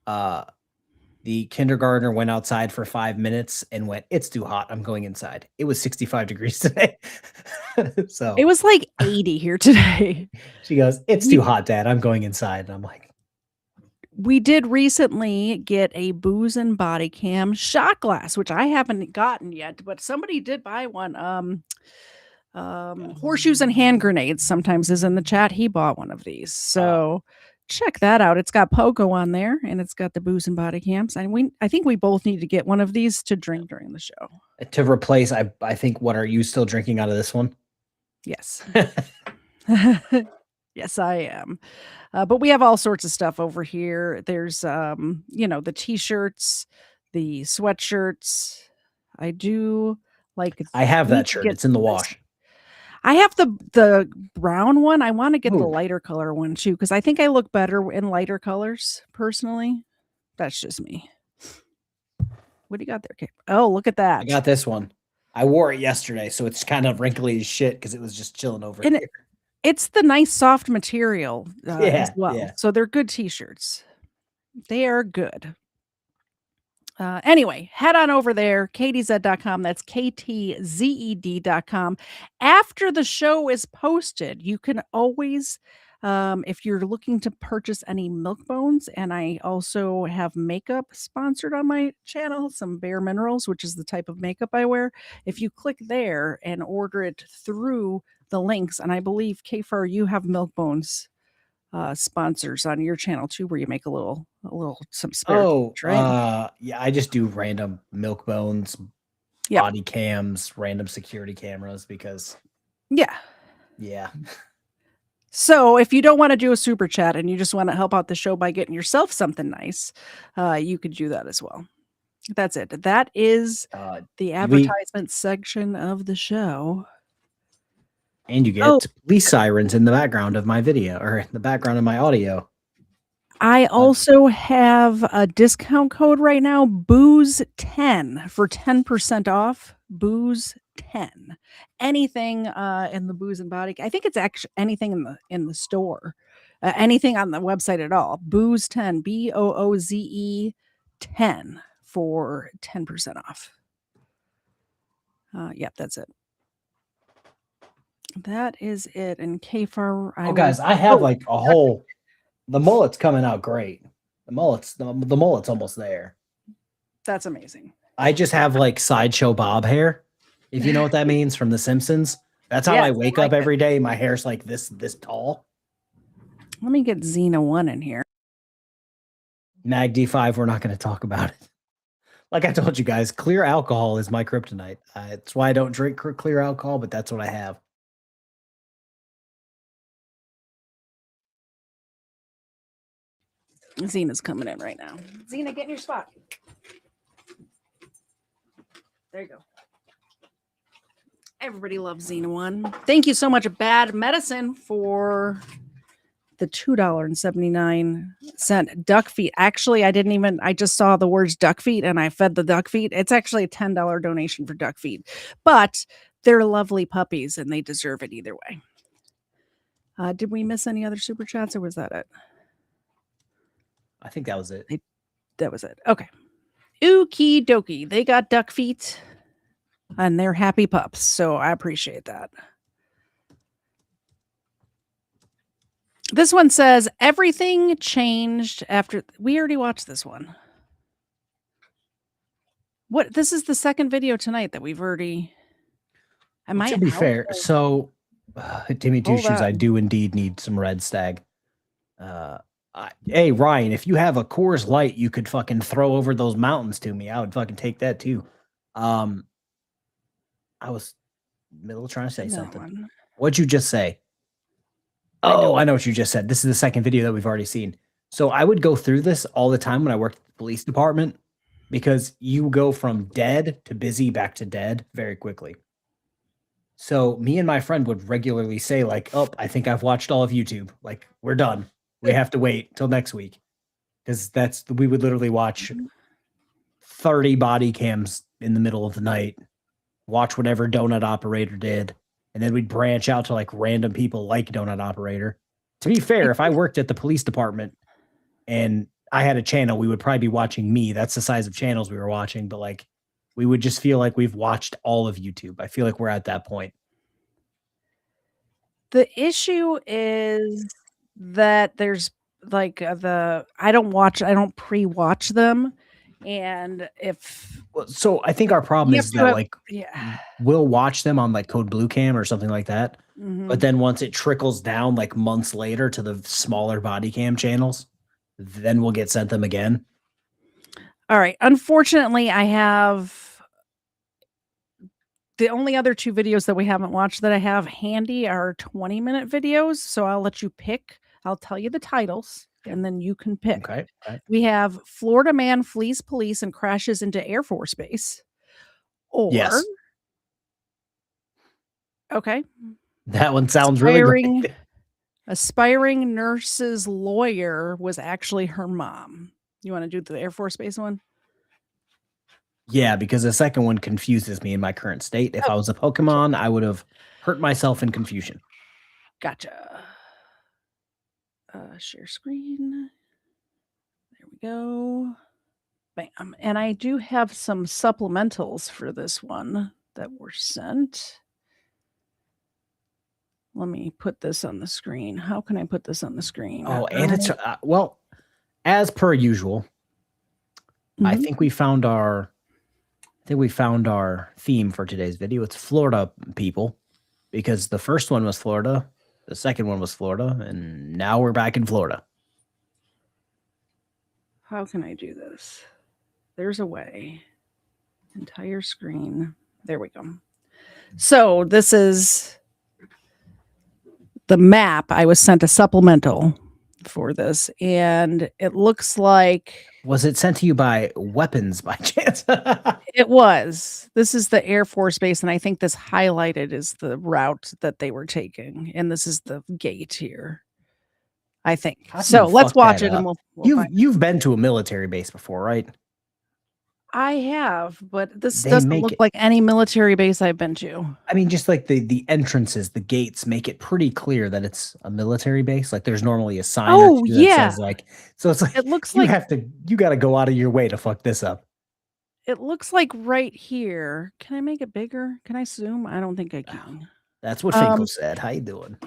The kindergartner went outside for 5 minutes and went, "It's too hot. I'm going inside." It was 65 degrees today. So It was like 80 here today. she goes, "It's too hot, Dad. I'm going inside." And I'm like, We did recently get a booze and body cam shot glass, which I haven't gotten yet, but somebody did buy one. Horseshoes and hand grenades sometimes is in the chat. He bought one of these. So check that out. It's got Pogo on there and it's got the booze and body cams. And I think we both need to get one of these to drink during the show. to replace, I think, what are you still drinking out of this one? Yes. Yes, I am. But we have all sorts of stuff over here. There's the t-shirts, the sweatshirts. I do like I have need that to shirt. get It's in the this. wash. I have the brown one. I want to get the Ooh. lighter color one too, because I think I look better in lighter colors personally. That's just me. What do you got there, Kate? Oh, look at that. I got this one. I wore it yesterday, so it's kind of wrinkly as shit because it was just chilling over And here. it's the nice soft material as Yeah, well. yeah. So they're good t-shirts. They are good. Anyway, head on over there, KTZed.com. That's KTZed.com. After the show is posted, you can always, if you're looking to purchase any milk bones, and I also have makeup sponsored on my channel, some Bare Minerals, which is the type of makeup I wear. If you click there and order it through the links, and I believe KFARR, you have milk bones sponsors on your channel too, where you make a little some spare Yeah, I just do random milk bones, body cams, random security cameras because yeah. Yeah. So if you don't want to do a super chat and you just want to help out the show by getting yourself something nice, you could do that as well. That's it. That is the advertisement section of the show. And you get police sirens in the background of my video or in the background of my audio. I also have a discount code right now, booze10 for 10% off. Booze10. Anything in the booze and body. I think it's actually anything in the store. Anything on the website at all. Booze10, BOOZE 10 for 10% off. Yep, that's it. That is it. And KFARR. Oh, guys, I have like a whole. The mullet's coming out great. The mullet's almost there. That's amazing. I just have like Sideshow Bob hair, if you know what that means from The Simpsons. That's how I wake up every day. My hair's like this tall. Let me get Xena 1 in here. Mag D5, we're not going to talk about it. Like I told you guys, clear alcohol is my kryptonite. It's why I don't drink clear alcohol, but that's what I have. Xena's coming in right now. Xena, get in your spot. There you go. Everybody loves Xena 1. Thank you so much, Bad Medicine, for the $2.79 duck feet. Actually, I just saw the words duck feet and I fed the duck feet. It's actually a $10 donation for duck feet, but they're lovely puppies and they deserve it either way. Did we miss any other super chats or was that it? I think that was it. That was it. Okay. Okie dokie. They got duck feet and they're happy pups. So I appreciate that. This one says everything changed after we already watched this one. What? This is the second video tonight that we've already. To be fair, so Timmy Two Hold Shoes, I on. do indeed need some Red Stag. Hey Ryan, if you have a Coors Light, you could fucking throw over those mountains to me. I would fucking take that too. I was middle trying to say something. What'd you just say? Oh, I know what you just said. This is the second video that we've already seen. So I would go through this all the time when I worked at the police department because you go from dead to busy back to dead very quickly. So me and my friend would regularly say like, "Oh, I think I've watched all of YouTube. Like, we're done. We have to wait till next week." Because we would literally watch 30 body cams in the middle of the night, watch whatever donut operator did, and then we'd branch out to like random people like donut operator. To be fair, if I worked at the police department and I had a channel, we would probably be watching me. That's the size of channels we were watching, but like we would just feel like we've watched all of YouTube. I feel like we're at that point. The issue is that there's like I don't pre-watch them. And if so, I think our problem is that like yeah, we'll watch them on like Code Blue Cam or something like that. Mhm. But then once it trickles down like months later to the smaller body cam channels, then we'll get sent them again. All right. Unfortunately, I have the only other 2 videos that we haven't watched that I have handy are 20-minute videos. So I'll let you pick. I'll tell you the titles and then you can pick. Okay. We have Florida man flees police and crashes into Air Force Base. Or Yes. Okay. That one sounds really great. Aspiring nurse's lawyer was actually her mom. You want to do the Air Force Base one? Yeah, because the second one confuses me in my current state. If I was a Pokemon, I would have hurt myself in confusion. Gotcha. Share screen. There we go. Bam. And I do have some supplementals for this one that were sent. Let me put this on the screen. How can I put this on the screen? Oh, and it's well, as per usual. I think we found our theme for today's video. It's Florida people, because the first one was Florida, the second one was Florida, and now we're back in Florida. How can I do this? There's a way. Entire screen. There we go. So this is the map. I was sent a supplemental for this, and it looks like... Was it sent to you by Weapons by chance? It was. This is the Air Force Base, and I think this highlighted is the route that they were taking, and this is the gate here, I think. So let's watch it, and you've been to a military base before, right? I have, but this doesn't look like any military base I've been to. I mean, just like the entrances, the gates make it pretty clear that it's a military base. Like there's normally a sign or two that says like, so it's like it looks you like you got to go out of your way to fuck this up. It looks like right here. Can I make it bigger? Can I zoom? I don't think I can. That's what Finkel said. How you doing?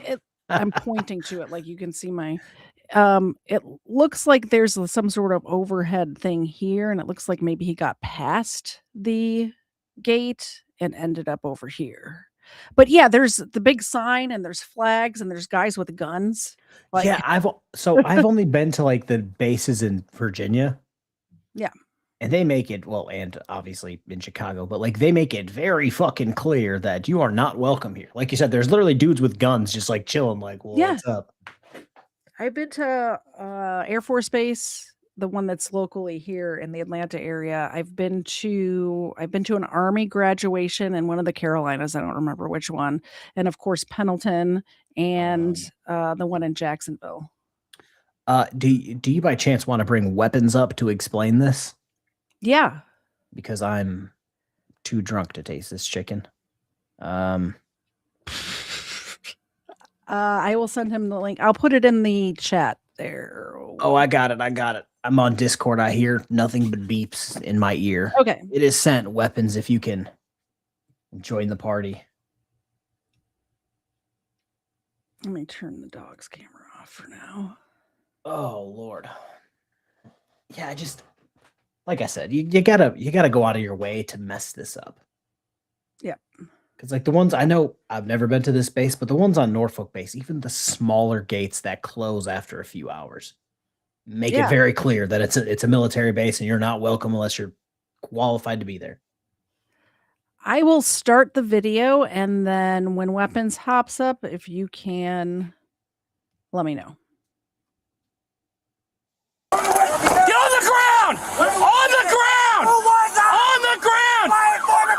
I'm pointing to it like you can see my it looks like there's some sort of overhead thing here, and it looks like maybe he got past the gate and ended up over here. But yeah, there's the big sign, and there's flags, and there's guys with guns. Like, yeah, I've only been to like the bases in Virginia. Yeah. And they make it, well, and obviously in Chicago, but like they make it very fucking clear that you are not welcome here. Like you said, there's literally dudes with guns just like chilling, like, well, what's up? I've been to Air Force Base, the one that's locally here in the Atlanta area. I've been to an Army graduation in one of the Carolinas. I don't remember which one. And of course, Pendleton and the one in Jacksonville. Do you by chance want to bring Weapons up to explain this? Yeah. Because I'm too drunk to taste this chicken. I will send him the link. I'll put it in the chat there. Oh, I got it. I'm on Discord. I hear nothing but beeps in my ear. Okay. It is sent. Weapons, if you can join the party. Let me turn the dog's camera off for now. Oh, Lord. Yeah, like I said, you gotta go out of your way to mess this up. Yeah. Because like the ones I know, I've never been to this base, but the ones on Norfolk base, even the smaller gates that close after a few hours, make it very clear that it's a military base and you're not welcome unless you're qualified to be there. I will start the video, and then when Weapons hops up, if you can let me know. Get on the ground! On the ground! On the ground! On the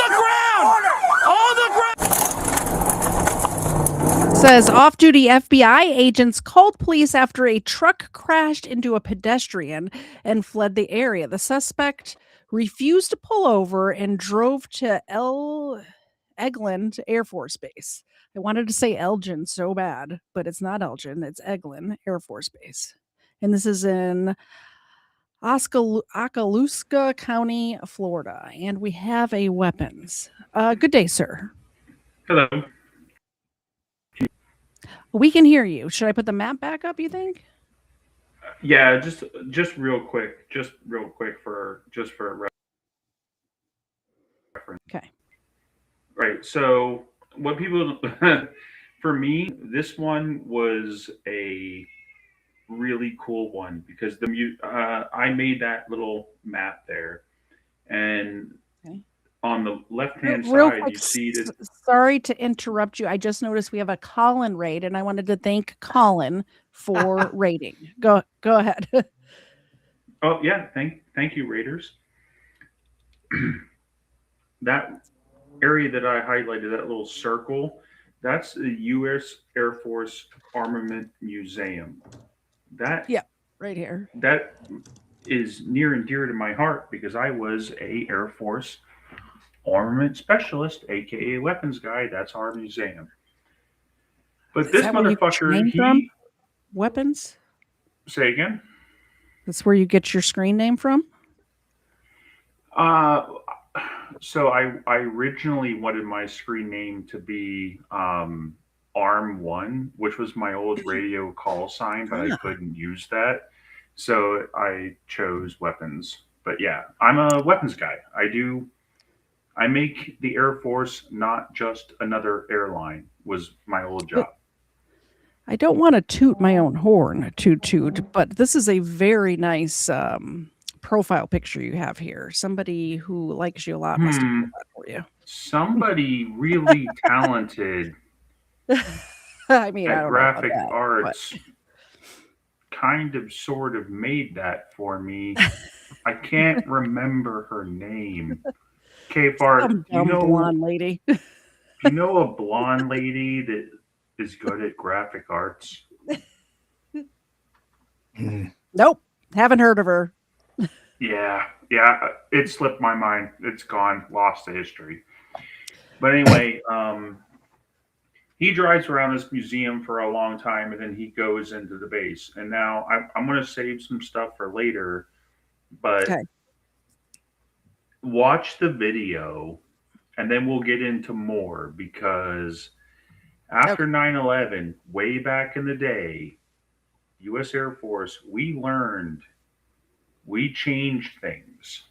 ground! Says off-duty FBI agents called police after a truck crashed into a pedestrian and fled the area. The suspect refused to pull over and drove to Eglin Air Force Base. I wanted to say Elgin so bad, but it's not Elgin. It's Eglin Air Force Base. And this is in Okaloosa County, Florida. And we have a weapons. Good day, sir. Hello. We can hear you. Should I put the map back up, you think? Yeah, just real quick for reference. Okay. Right. So what people, for me, this one was a really cool one because I made that little map there, and on the left-hand side, quick, you see this. Sorry to interrupt you. I just noticed we have a Colin raid, and I wanted to thank Colin for raiding. Go ahead. Oh yeah, thank you, Raiders. That area that I highlighted, that little circle, that's the U.S. Air Force Armament Museum. Right here. That is near and dear to my heart because I was a Air Force armament specialist, aka weapons guy. That's our museum. But this motherfucker, weapons. Say again. That's where you get your screen name from. So I originally wanted my screen name to be Arm One, which was my old radio call sign, but I couldn't use that, so I chose weapons. But yeah, I'm a weapons guy. I make the Air Force not just another airline, was my old job. I don't want to toot my own horn, toot, but this is a very nice profile picture you have here. Somebody who likes you a lot must have done that for you. Somebody really talented I mean, I at don't graphic know about that, arts kind of sort of made that for me. I can't remember her name. KFARR, blonde lady. You know a blonde lady that is good at graphic arts? Nope, haven't heard of her. Yeah, it slipped my mind. It's gone, lost to history. But anyway, he drives around this museum for a long time, and then he goes into the base. And now I'm going to save some stuff for later, but watch the video, and then we'll get into more, because after 9/11, way back in the day, U.S. Air Force, we changed things,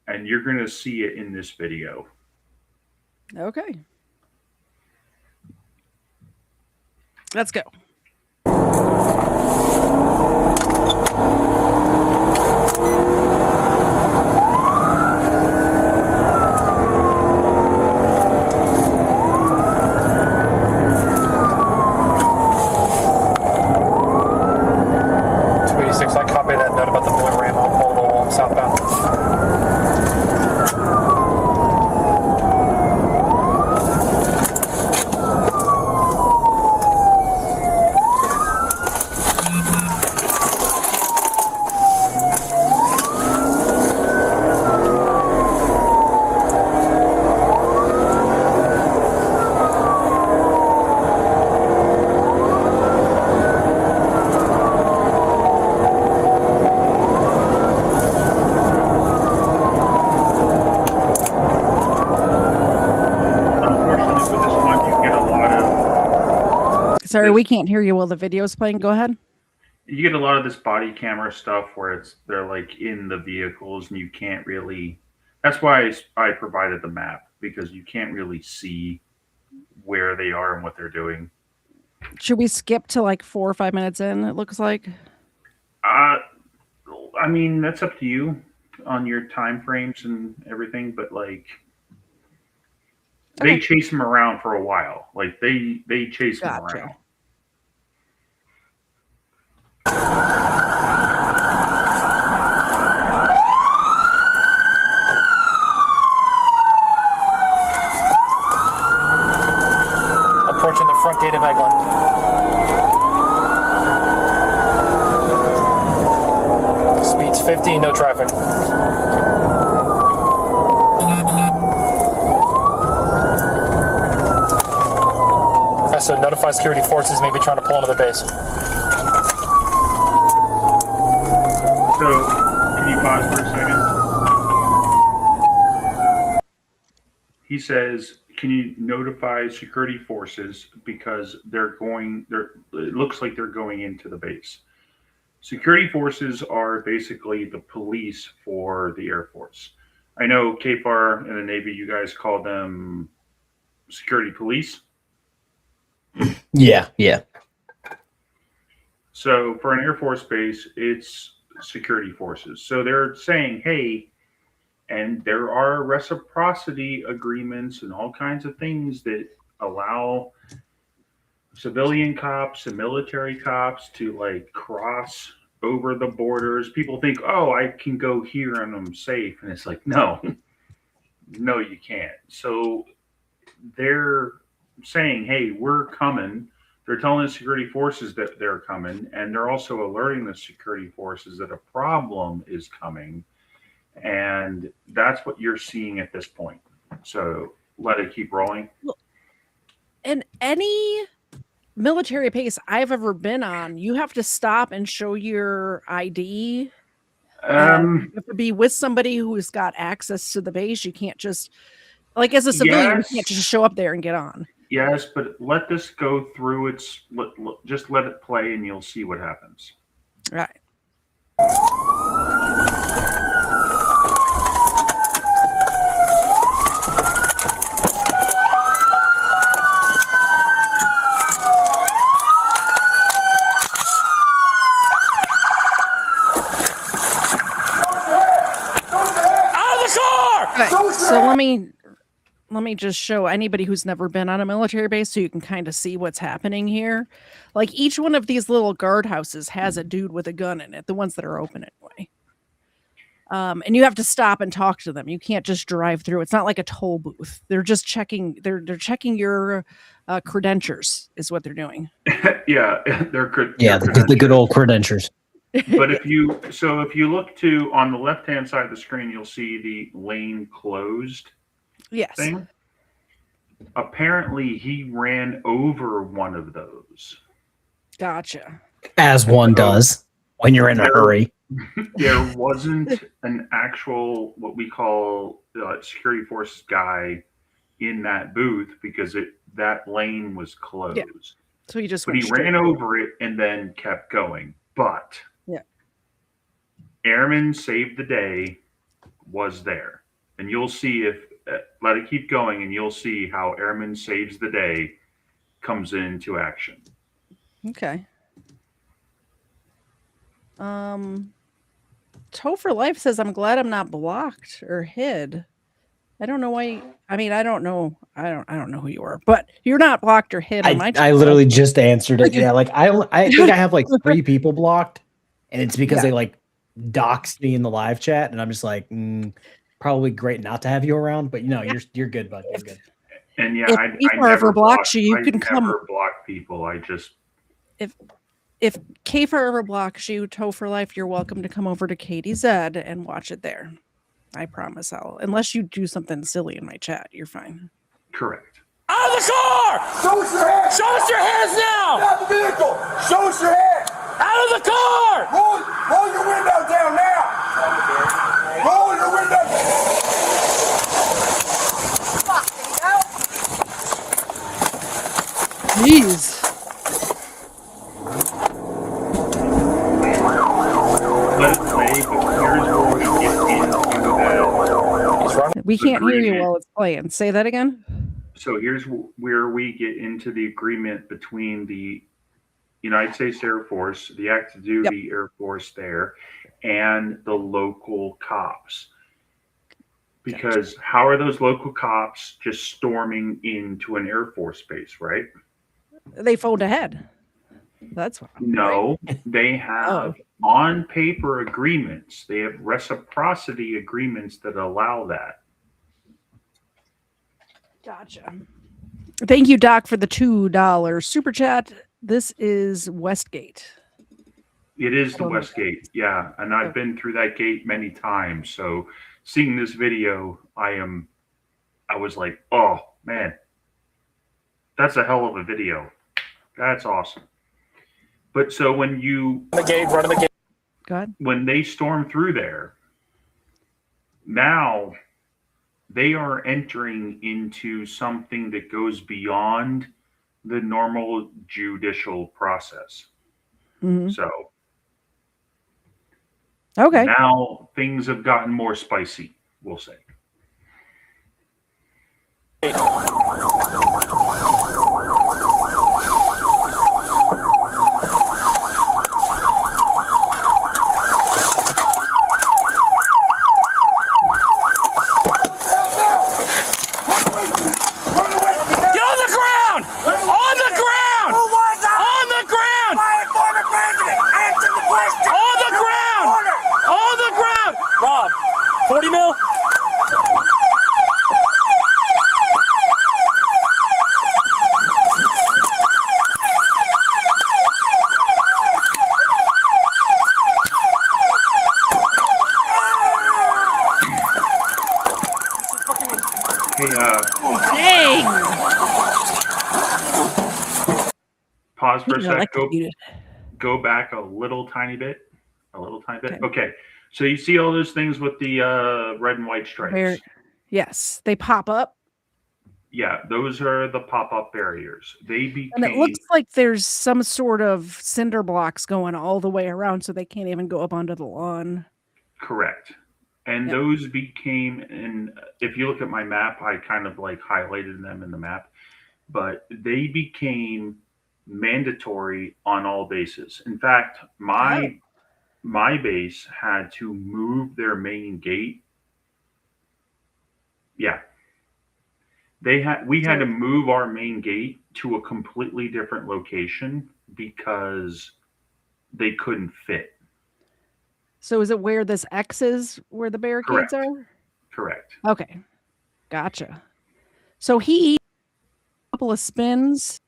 and you're going to see it in this video. Okay. Let's go. I copy that note about the blue ram all southbound. Sorry, we can't hear you while the video's playing. Go ahead. You get a lot of this body camera stuff where they're like in the vehicles, and you can't really. That's why I provided the map, because you can't really see where they are and what they're doing. Should we skip to like 4 or 5 minutes in? It looks like. I mean, that's up to you on your time frames and everything, but like. They chase him around for a while. Like they chase him around. Approaching the front gate of 15, no traffic. So notify security forces maybe trying to pull into the base. So, can you pause for a second? He says, can you notify security forces because it looks like they're going into the base. Security forces are basically the police for the Air Force. I know KFARR and the Navy, you guys call them security police. Yeah. So for an Air Force base, it's security forces. So they're saying, hey, and there are reciprocity agreements and all kinds of things that allow civilian cops and military cops to like cross over the borders. People think, oh, I can go here and I'm safe. And it's like, no, you can't. So they're saying, hey, we're coming. They're telling the security forces that they're coming, and they're also alerting the security forces that a problem is coming. And that's what you're seeing at this point. So let it keep rolling. In any military base I've ever been on, you have to stop and show your ID. You have to be with somebody who's got access to the base. You can't just, like, as a civilian, you can't just show up there and get on. Yes, but let this go through. Just let it play, and you'll see what happens. Right. So let me just show anybody who's never been on a military base so you can kind of see what's happening here. Like each one of these little guardhouses has a dude with a gun in it, the ones that are open anyway. And you have to stop and talk to them. You can't just drive through. It's not like a toll booth. They're just checking. They're checking your credentials is what they're doing. Yeah, the good old credentials. But if you look to on the left hand side of the screen, you'll see the lane closed. Yes. Thing. Apparently, he ran over one of those. Gotcha. As one does when you're in a hurry. There wasn't an actual what we call security forces guy in that booth because that lane was closed. Yeah. So he just but he ran over it and then kept going. But Airman Save the Day was there, and you'll see if let it keep going, and you'll see how Airman Saves the Day comes into action. Okay. Toe for Life says, I'm glad I'm not blocked or hid. I don't know why. I mean, I don't know. I don't know who you are, but you're not blocked or hid on my channel. I literally just answered it. Yeah, like I think I have like 3 people blocked, and it's because they like doxed me in the live chat, and I'm just like, probably great not to have you around, but you're good, bud. You're good. And yeah, if I never blocks you, you can come. Never block people. I just if KFARR ever blocks you, Toe for Life, you're welcome to come over to KTZed and watch it there. I promise unless you do something silly in my chat, you're fine. Correct. Out of the car! Show us your hands! Show us your hands now! Get out the vehicle! Show us your hands! Out of the car! Roll your window down now! Roll your window down! Jeez. We can't hear you while it's playing. Say that again. So here's where we get into the agreement between the United States Air Force, the active duty Air Force there, and the local cops. Because how are those local cops just storming into an Air Force base, right? They phoned ahead. That's why. No, they have on paper agreements. They have reciprocity agreements that allow that. Gotcha. Thank you, Doc, for the $2 super chat. This is Westgate. It is the West Gate, yeah, and I've been through that gate many times. So seeing this video, I was like, oh man, that's a hell of a video. That's awesome. But so when you run the gate. Go ahead. When they storm through there, now they are entering into something that goes beyond the normal judicial process. Mm-hmm. So okay, now things have gotten more spicy, we'll say. Rob, 40 mil? Dang! Pause for a sec. Electrocuted. Go back a little tiny bit. Okay. So you see all those things with the red and white stripes? Yes, they pop up. Yeah, those are the pop-up barriers. They became... And it looks like there's some sort of cinder blocks going all the way around, so they can't even go up onto the lawn. Correct. And those became, and if you look at my map, I kind of like highlighted them in the map, but they became mandatory on all bases. In fact, my base had to move their main gate. Yeah. We had to move our main gate to a completely different location because they couldn't fit. So is it where this X is, where the barricades are? Correct. Okay. Gotcha. So he a couple of spins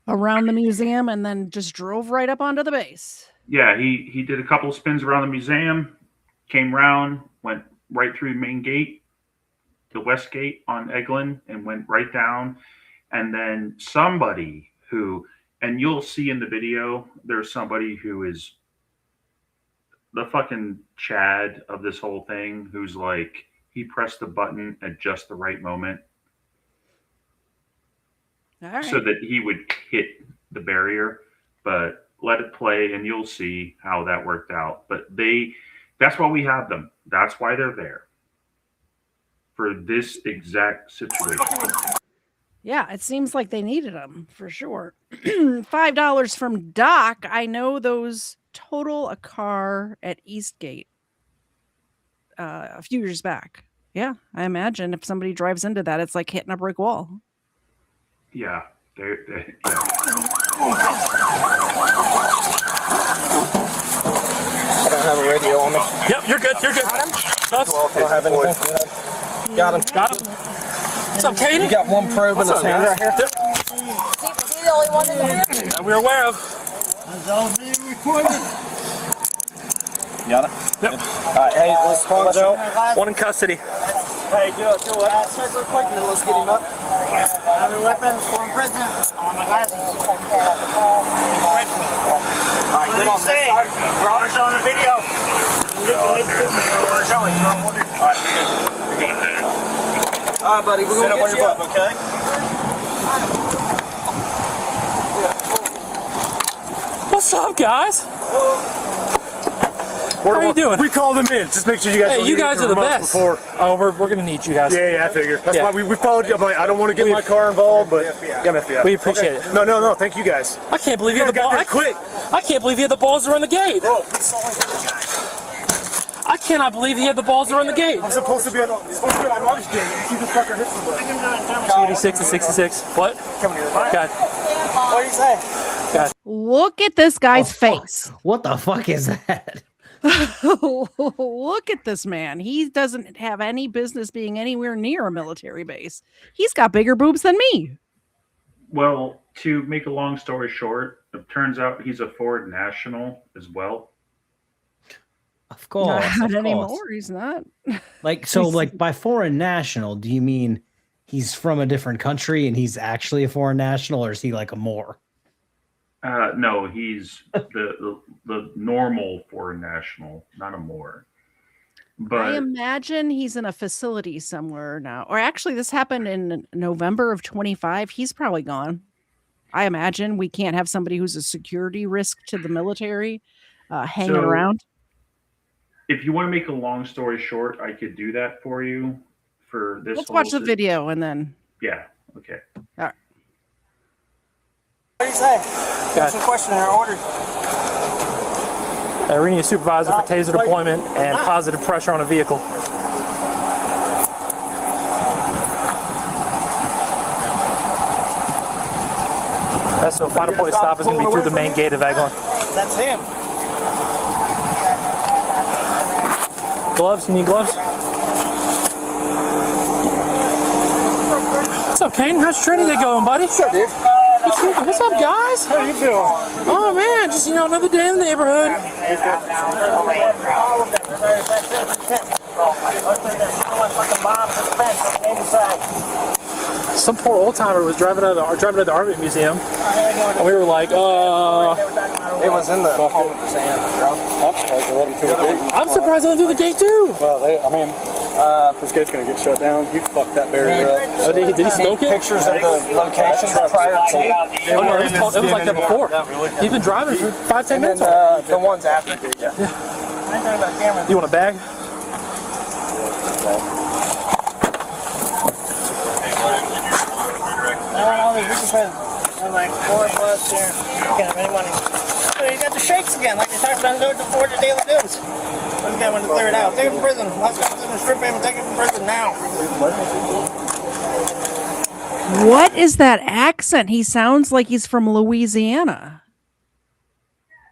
around the museum and then just drove right up onto the base. Yeah, he did a couple of spins around the museum, came around, went right through the main gate, the west gate on Eglin, and went right down. And then somebody who, and you'll see in the video, there's somebody who is the fucking Chad of this whole thing, who's like, he pressed the button at just the right moment. All right. So that he would hit the barrier, but let it play and you'll see how that worked out. But that's why we have them. That's why they're there. For this exact situation. Yeah, it seems like they needed them for sure. $5 from Doc. I know those total a car at Eastgate a few years back. Yeah, I imagine if somebody drives into that, it's like hitting a brick wall. Yeah. Yeah. I don't have a radio on me. Yep, you're good. You're good. I don't have anything. Got him. What's up, Katie? You got one probe in his hand right here? Yep. Is he the only one in there? That we're aware of. That's all being recorded. Got it? Yep. All right, hey, let's call it out. One in custody. Hey, do it. Check real quick and then let's get him up. Have a weapon for imprisonment. On my glasses. All right, good on this side. We're all showing the video. We're showing. All right, you're good. All right, buddy, we're going to get you up, okay? What's up, guys? How are you doing? We called them in. Just make sure you guys. Hey, you guys are the best. Before. Oh, we're gonna need you guys. Yeah, I figured. That's why we followed you. I don't want to get my car involved, but yeah, we appreciate it. No. Thank you guys. I can't believe you had the balls. I can't believe you had the balls to run the gate. I cannot believe he had the balls to run the gate. I'm supposed to be on August gate. You the fucker hit somebody. 86 to 66. What? Come here. God. What do you say? God. Look at this guy's face. What the fuck is that? Look at this man. He doesn't have any business being anywhere near a military base. He's got bigger boobs than me. Well, to make a long story short, It turns out he's a foreign national as well. Of course. Not anymore. He's not. Like, so, like, by foreign national, do you mean he's from a different country and he's actually a foreign national, or is he like a Moor? No, he's the normal foreign national, not a Moor. But I imagine he's in a facility somewhere now. Or actually, this happened in November of 25. He's probably gone. I imagine we can't have somebody who's a security risk to the military hanging around. If you want to make a long story short, I could do that for you for this. Let's watch the video and then. Yeah. Okay. All right. What do you say? That's a question in our order. We need a supervisor for taser deployment and positive pressure on a vehicle. That's so final point of stop is going to be through the main gate of Eglin. That's him. Gloves? You need gloves? What's up, Kane? How's your training day going, buddy? What's up, dude? What's up, guys? How you feeling? Oh, man, just, another day in the neighborhood. Some poor old timer was driving to the Art Museum, and we were like, It was in the palm of his hand, bro. I'm surprised they let him through the gate too. Well, this gate's gonna get shut down. You fucked that barrier up. Oh, did he smoke it? Pictures of the location prior to. Oh, no, it was like that before. He's been driving for 5-10 minutes. The ones after. Yeah. You want a bag? I want all these Ricky presents. I'm like, 4 plus here. You can't have any money. So you got the shakes again, like they talked about doing before the daily news. We got one to clear it out. Take it from prison. Let's go to the strip him and take it from prison now. What is that accent? He sounds like he's from Louisiana.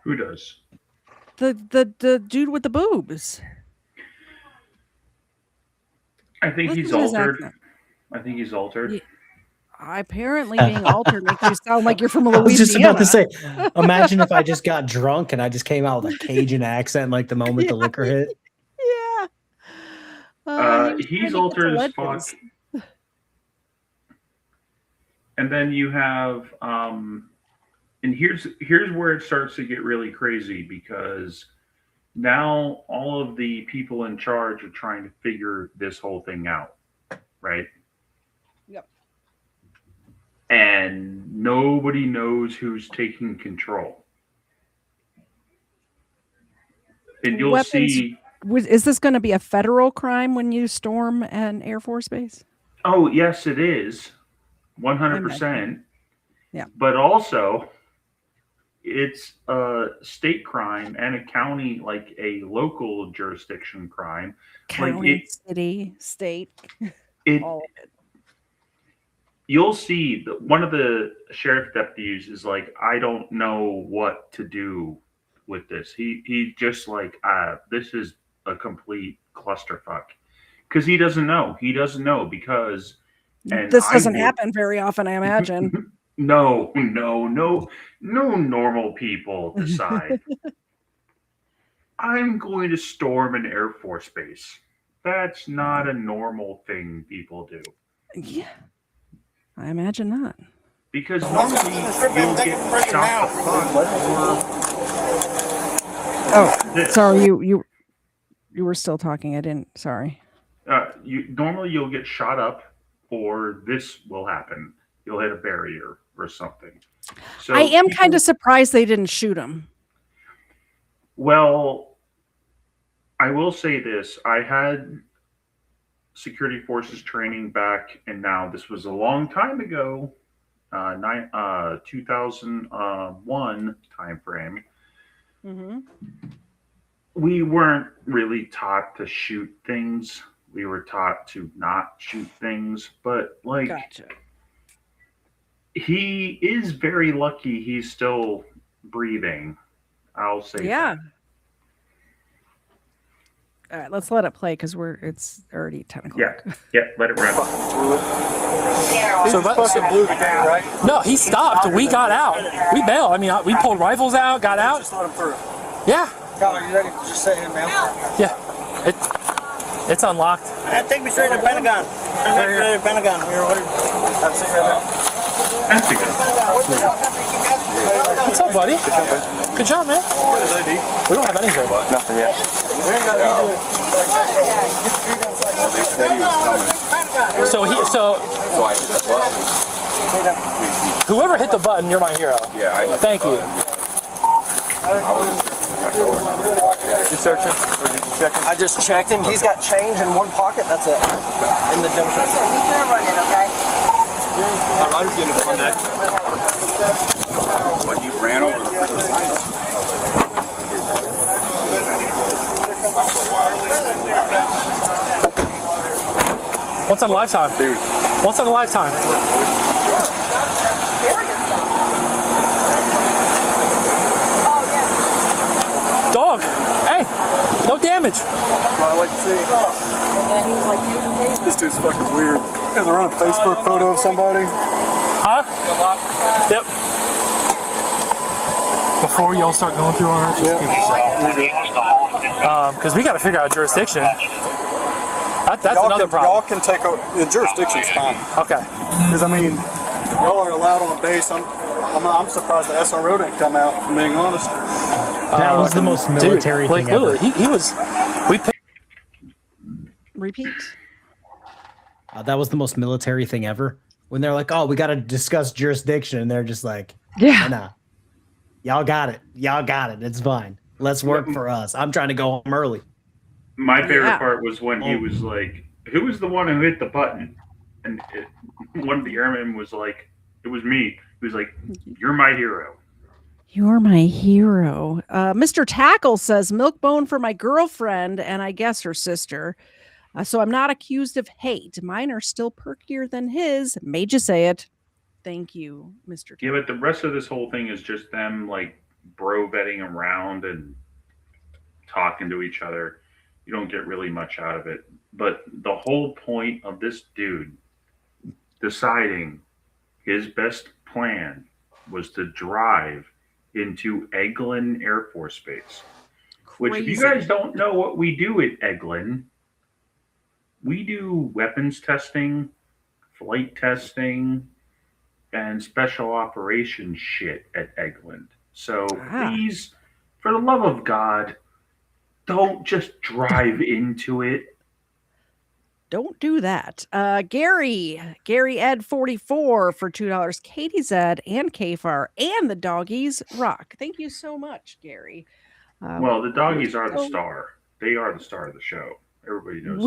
Who does? The dude with the boobs. I think he's altered. I think he's altered. Yeah. Apparently being altered makes you sound like you're from Louisiana. I was just about to say, imagine if I just got drunk and I just came out with a Cajun accent like the moment the liquor hit. Yeah. He's altered as fuck. And then you have, and here's where it starts to get really crazy, because now all of the people in charge are trying to figure this whole thing out, right? Yep. And nobody knows who's taking control. And you'll see. Is this going to be a federal crime when you storm an Air Force base? Oh, yes, it is. 100%. Yeah. But also, it's a state crime and a county, like a local jurisdiction crime. County, city, state, all of it. You'll see that one of the sheriff deputies is like, I don't know what to do with this. He just like, this is a complete clusterfuck, because he doesn't know. He doesn't know because. And this doesn't happen very often, I imagine. No normal people decide. I'm going to storm an Air Force base. That's not a normal thing people do. Yeah, I imagine not. Because normally you'll get shot the fuck. Oh, sorry, you were still talking. I didn't. Sorry. Normally you'll get shot up, or this will happen. You'll hit a barrier or something. So I am kind of surprised they didn't shoot him. Well, I will say this. I had security forces training back, and now this was a long time ago, 2001 time frame. Mm-hmm. We weren't really taught to shoot things. We were taught to not shoot things, but like, gotcha. He is very lucky he's still breathing. I'll say. Yeah. All right, let's let it play because it's already 10 o'clock. Yeah, let it run. So, blew the game, right? no, he stopped. We got out. We bailed. I mean, we pulled rifles out, got out. Just let him through. Yeah. Kyle, are you ready to just say him, man? Yeah. It's unlocked. Take me straight to the Pentagon. Straight to the Pentagon. We were ordered. Have a seat right there. What's up, buddy? Good job, man. We don't have anything. Nothing yet. So whoever hit the button, you're my hero. Yeah. Thank you. You searching? Or did you check him? I just checked him. He's got change in one pocket. That's it. In the dumpster. He's gonna run it, okay? My rider's getting a contact. What, you ran over? Once in a lifetime. Once in a lifetime. Dog. Hey, no damage. I like to see. This dude's fucking weird. You guys are on a Facebook photo of somebody? Huh? Yep. Before y'all start going through on it, just give yourself. Because we got to figure out jurisdiction. That's another problem. Y'all can take the jurisdiction's fine. Okay. Because I mean, y'all are allowed on the base. I'm surprised the SRO didn't come out. If I'm being honest. That was the most military thing ever. He was. Repeat. That was the most military thing ever. When they're like, "Oh, we got to discuss jurisdiction," and they're just like, "Yeah, nah, y'all got it. Y'all got it. It's fine. Let's work for us. I'm trying to go home early." My favorite part was when he was like, "Who was the one who hit the button?" And one of the airmen was like, "It was me." He was like, "You're my hero." You're my hero. Mr. Tackle says, milk bone for my girlfriend and I guess her sister. So I'm not accused of hate. Mine are still perkier than his. Made you say it. Thank you, Mr. Tackle. Yeah, but the rest of this whole thing is just them like bro vetting around and talking to each other. You don't get really much out of it. But the whole point of this dude deciding his best plan was to drive into Eglin Air Force Base. Which, if you guys don't know what we do at Eglin, we do weapons testing, flight testing, and special operations shit at Eglin. So please, for the love of God, don't just drive into it. Don't do that. Gary Ed 44 for $2. KTZed and KFARR and the doggies rock. Thank you so much, Gary. Well, the doggies are the star. They are the star of the show. Everybody knows.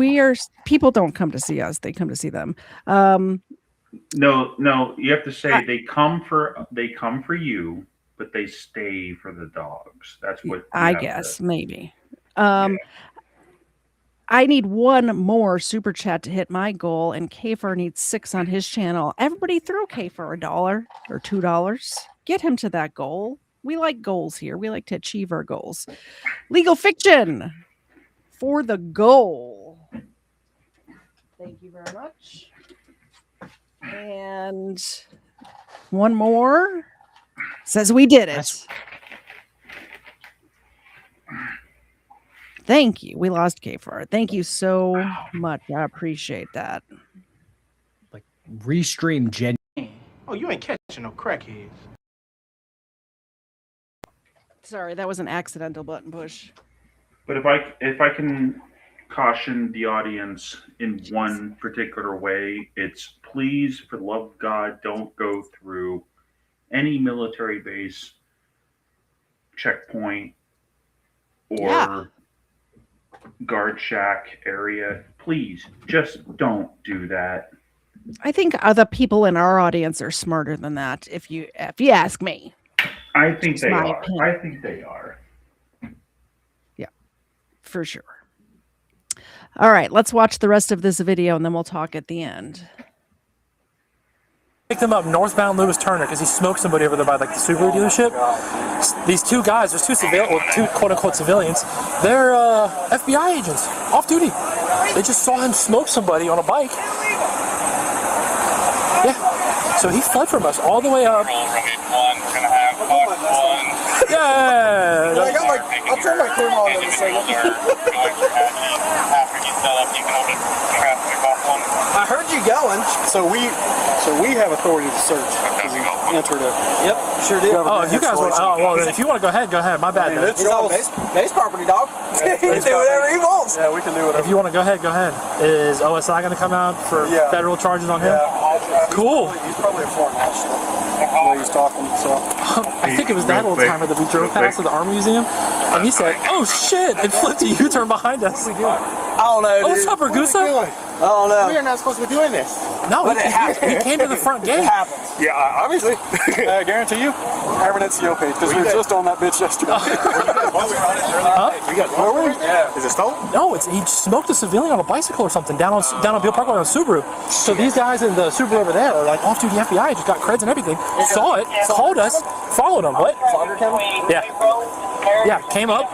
People don't come to see us; they come to see them. No, you have to say they come for you, but they stay for the dogs. That's what I guess maybe. I need one more super chat to hit my goal, and KFARR needs 6 on his channel. Everybody throw KFARR $1 or $2. Get him to that goal. We like goals here. We like to achieve our goals. Legal Fiction for the goal. Thank you very much. And one more says we did it. Thank you. We lost KFARR. Thank you so much. I appreciate that. Like restream gen. Oh, you ain't catching no crackheads. Sorry, that was an accidental button push. But if I can caution the audience in one particular way, it's please, for the love of God, don't go through any military base, checkpoint, or guard shack area. Please, just don't do that. I think other people in our audience are smarter than that. If you ask me, I think they are. Opinion. I think they are. Yeah, for sure. All right, let's watch the rest of this video and then we'll talk at the end. picked him up northbound Lewis Turner because he smoked somebody over there by like the Subaru dealership. These two guys, there's two quote-unquote civilians. They're FBI agents, off duty. They just saw him smoke somebody on a bike. Yeah. So he fled from us all the way up. Yeah. I'll turn my camera on in a second. I heard you going. So we have authority to search. We entered it. Yep, sure did. Oh, if you guys want, if you want to go ahead, go ahead. My bad. It's all base property, dog. He can do whatever he wants. Yeah, we can do whatever. If you want to go ahead, go ahead. Is OSI going to come out for federal charges on him? Yeah. Cool. He's probably a foreign national. The way he's talking, so. I think it was that old timer that we drove past at the Army Museum, and he said, "Oh shit!" and flipped a U-turn behind us. I don't know. Oh, what's up, Ragusa? I don't know. We are not supposed to be doing this. No, he came to the front gate. It happens. Yeah, obviously. I guarantee you. Evidence CO page, because we were just on that bitch yesterday. Huh? Where were we? Yeah. Is it stolen? No, he smoked a civilian on a bicycle or something down on Beale Parkway on a Subaru. So these guys in the Subaru over there are like off-duty FBI, just got creds and everything. Saw it, called us, followed him. What? Yeah. Yeah, came up,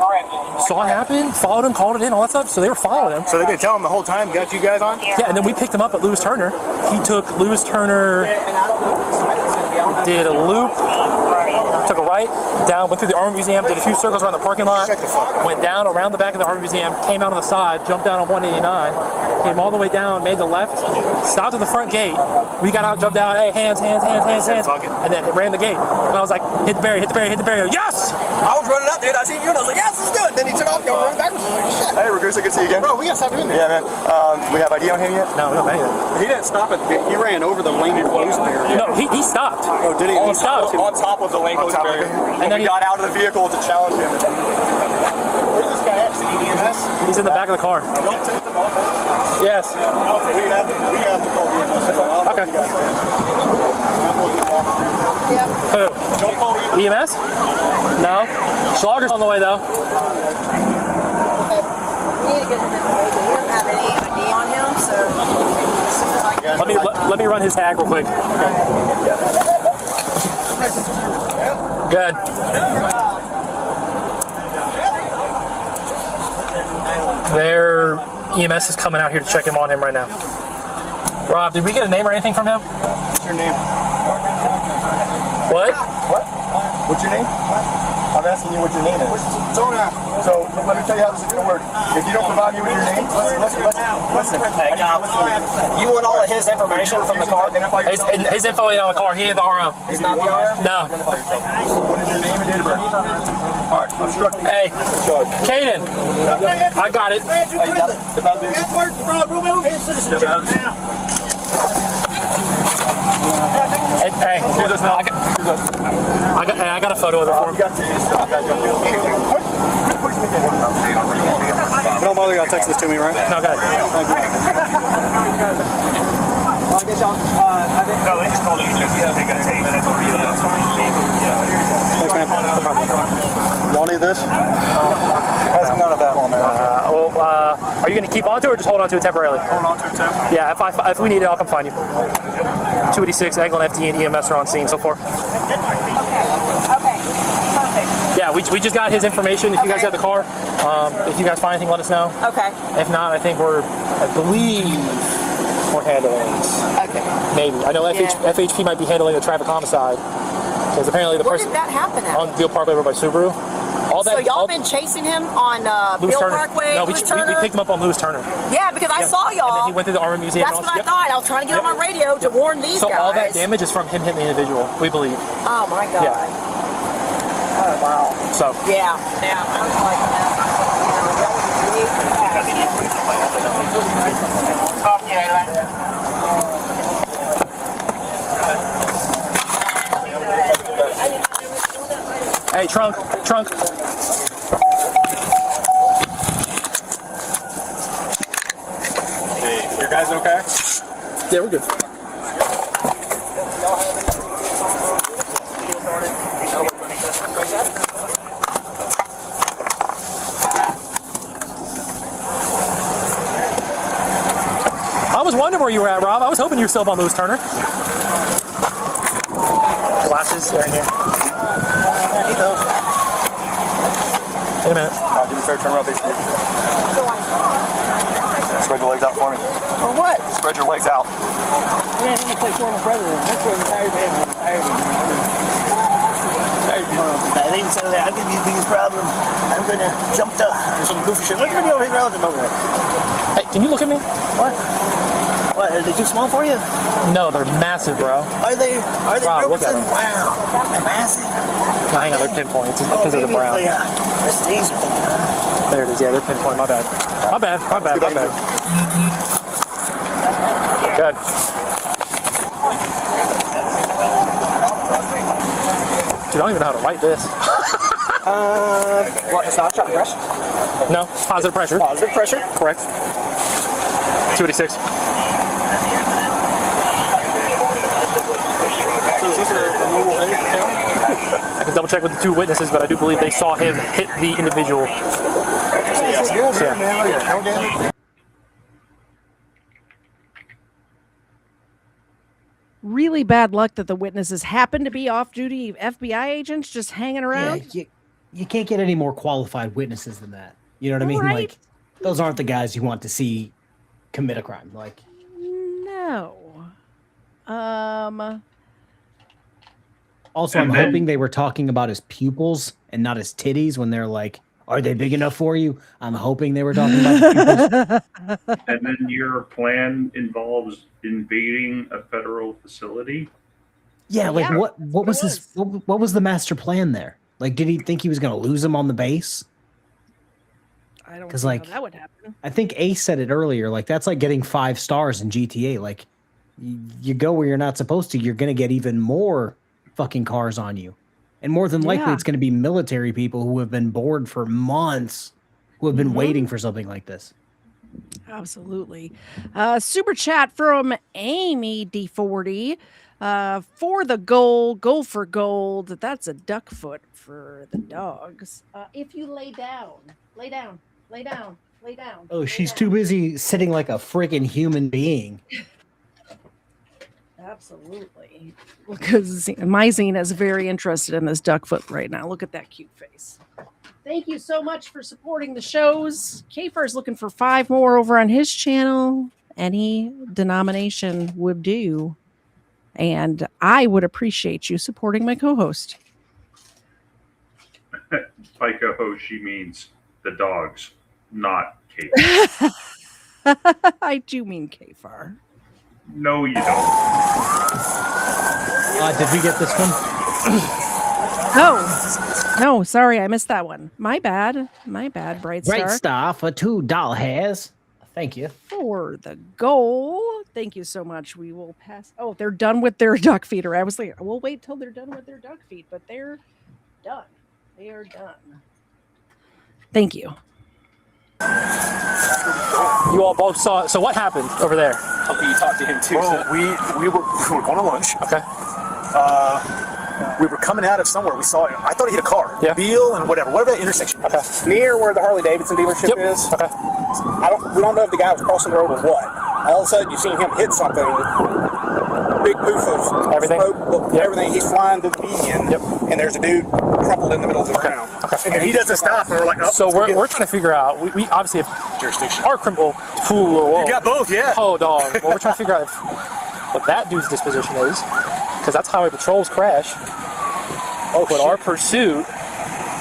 saw it happen, followed him, called it in, all that stuff. So they were following him. So they've been telling him the whole time, got you guys on? Yeah, and then we picked him up at Lewis Turner. He took Lewis Turner, did a loop, took a right, down, went through the Army Museum, did a few circles around the parking lot, went down around the back of the Army Museum, came out on the side, jumped down on 189, came all the way down, made the left, stopped at the front gate. We got out, jumped out, hey, hands, and then ran the gate. And I was like, hit the barrier, yes! I was running up there, I seen you, and I was like, yes, let's do it. Then he took off, going backwards. Hey, Ragusa, good to see you again. Bro, we gotta stop doing that. Yeah, man. We have ID on him yet? No, no, man. He didn't stop at the, he ran over the lane closed barrier. No, he stopped. Oh, did he? He stopped. On top of the lane closed barrier. And then we got out of the vehicle to challenge him. Where's this guy at? EMS? He's in the back of the car. Don't take them off. Yes. Okay, we have to call EMS. Okay. Who? EMS? No. Schlager's on the way though. Let me run his tag real quick. Good. Their EMS is coming out here to check him on him right now. Rob, did we get a name or anything from him? What's your name? What? What? What's your name? I'm asking you what your name is. So let me tell you how this is going to work. If you don't provide me with your name, listen. You want all of his information from the car? His info ain't on the car. He ain't the RM. He's not the RM? No. What is your name and date of birth? All right, obstruct me. Hey, Kaden, I got it. Hey, I got a photo of it for him. Don't bother, you gotta text this to me, right? No, go ahead. Thank you. No, they just told you they got 10 minutes for you. That's fine. Thanks, man. Y'all need this? That's none of that on there. Are you going to keep on to it or just hold on to it temporarily? Hold on to it temporarily. Yeah, if we need it, I'll come find you. 286, Eglin, FD, and EMS are on scene so far. Okay. Perfect. Yeah, we just got his information. If you guys have the car, if you guys find anything, let us know. Okay. If not, I believe we're handling it. Okay. Maybe. I know FHP might be handling the traffic homicide. Because apparently the person... Where did that happen at? On Beale Parkway over by Subaru. So y'all been chasing him on Beale Parkway? No, we picked him up on Lewis Turner. Yeah, because I saw y'all. And then he went to the Army Museum. That's what I thought. I was trying to get on my radio to warn these guys. So all that damage is from him hitting the individual, we believe. Oh my God. Yeah. Oh wow. So. Yeah. Yeah. I was like, Hey, trunk. Hey, your guys okay? Yeah, we're good. I was wondering where you were at, Rob. I was hoping you were still up on Lewis Turner. glasses right here. Wait a minute. Give me a fair turn around, please. Spread your legs out for me. For what? Spread your legs out. Yeah, I'm going to play former president. That's what I'm tired of him. They even said that I'm going to be the biggest problem. I'm going to jump to some goofy shit. Look at me over here, relative over there. Hey, can you look at me? What? What, are they too small for you? No, they're massive, bro. Are they Wow, look at them. Wow, they're massive. No, hang on, they're pinpoint. It's because of the brown. Prestige or something, huh? There it is. Yeah, they're pinpoint. My bad. My bad. My bad. My bad. Good. Dude, I don't even know how to write this. What? It's not shot and press? No, positive pressure. Positive pressure? Correct. 286. So is this a normal A? I can double check with the two witnesses, but I do believe they saw him hit the individual. Yeah. Really bad luck that the witnesses happen to be off-duty FBI agents just hanging around. Yeah, you can't get any more qualified witnesses than that. You know what I mean? Right. Like, those aren't the guys you want to see commit a crime. Like, no. Also, I'm hoping they were talking about his pupils and not his titties when they're like, "Are they big enough for you?" I'm hoping they were talking about his pupils. And then your plan involves invading a federal facility? Yeah, like what was his what was the master plan there? Like, did he think he was going to lose him on the base? I don't Because know like how that would happen. I think Ace said it earlier. Like, that's like getting 5 stars in GTA. Like, you go where you're not supposed to, you're going to get even more fucking cars on you, and more than likely, it's going to be military people who have been bored for months, who have been waiting for something like this. Absolutely. Super chat from Amy D40. For the goal for gold. That's a duck foot for the dogs. If you lay down. Oh, she's too busy sitting like a freaking human being. Absolutely. Because my Zine is very interested in this duck foot right now. Look at that cute face. Thank you so much for supporting the shows. KFARR is looking for 5 more over on his channel. Any denomination would do. And I would appreciate you supporting my co-host. By co-host, she means the dogs, not Kate. I do mean KFARR. No, you don't. Did we get this one? No, sorry, I missed that one. My bad, Bright Star. Bright Star for $2 has. Thank you. For the goal. Thank you so much. We will pass. Oh, they're done with their duck feeder. I was like, we'll wait till they're done with their duck feed, but they're done. They are done. Thank you. You all both saw it. So what happened over there? You talked to him too. Well, we were going to lunch. Okay. We were coming out of somewhere. We saw it. I thought he hit a car. Yeah. Beale and whatever that intersection. Okay. Near where the Harley Davidson dealership is. Okay. We don't know if the guy was crossing the road or what. All of a sudden, you seen him hit something. Big poof of everything. Smoke, everything. He's flying to the median, and there's a dude crumpled in the middle of the ground. And he doesn't stop, and we're like, so we're trying to figure out. We obviously have jurisdiction. Our criminal pool. You got both, yeah. Oh, dog. Well, we're trying to figure out what that dude's disposition is, because that's highway patrol's crash. But our pursuit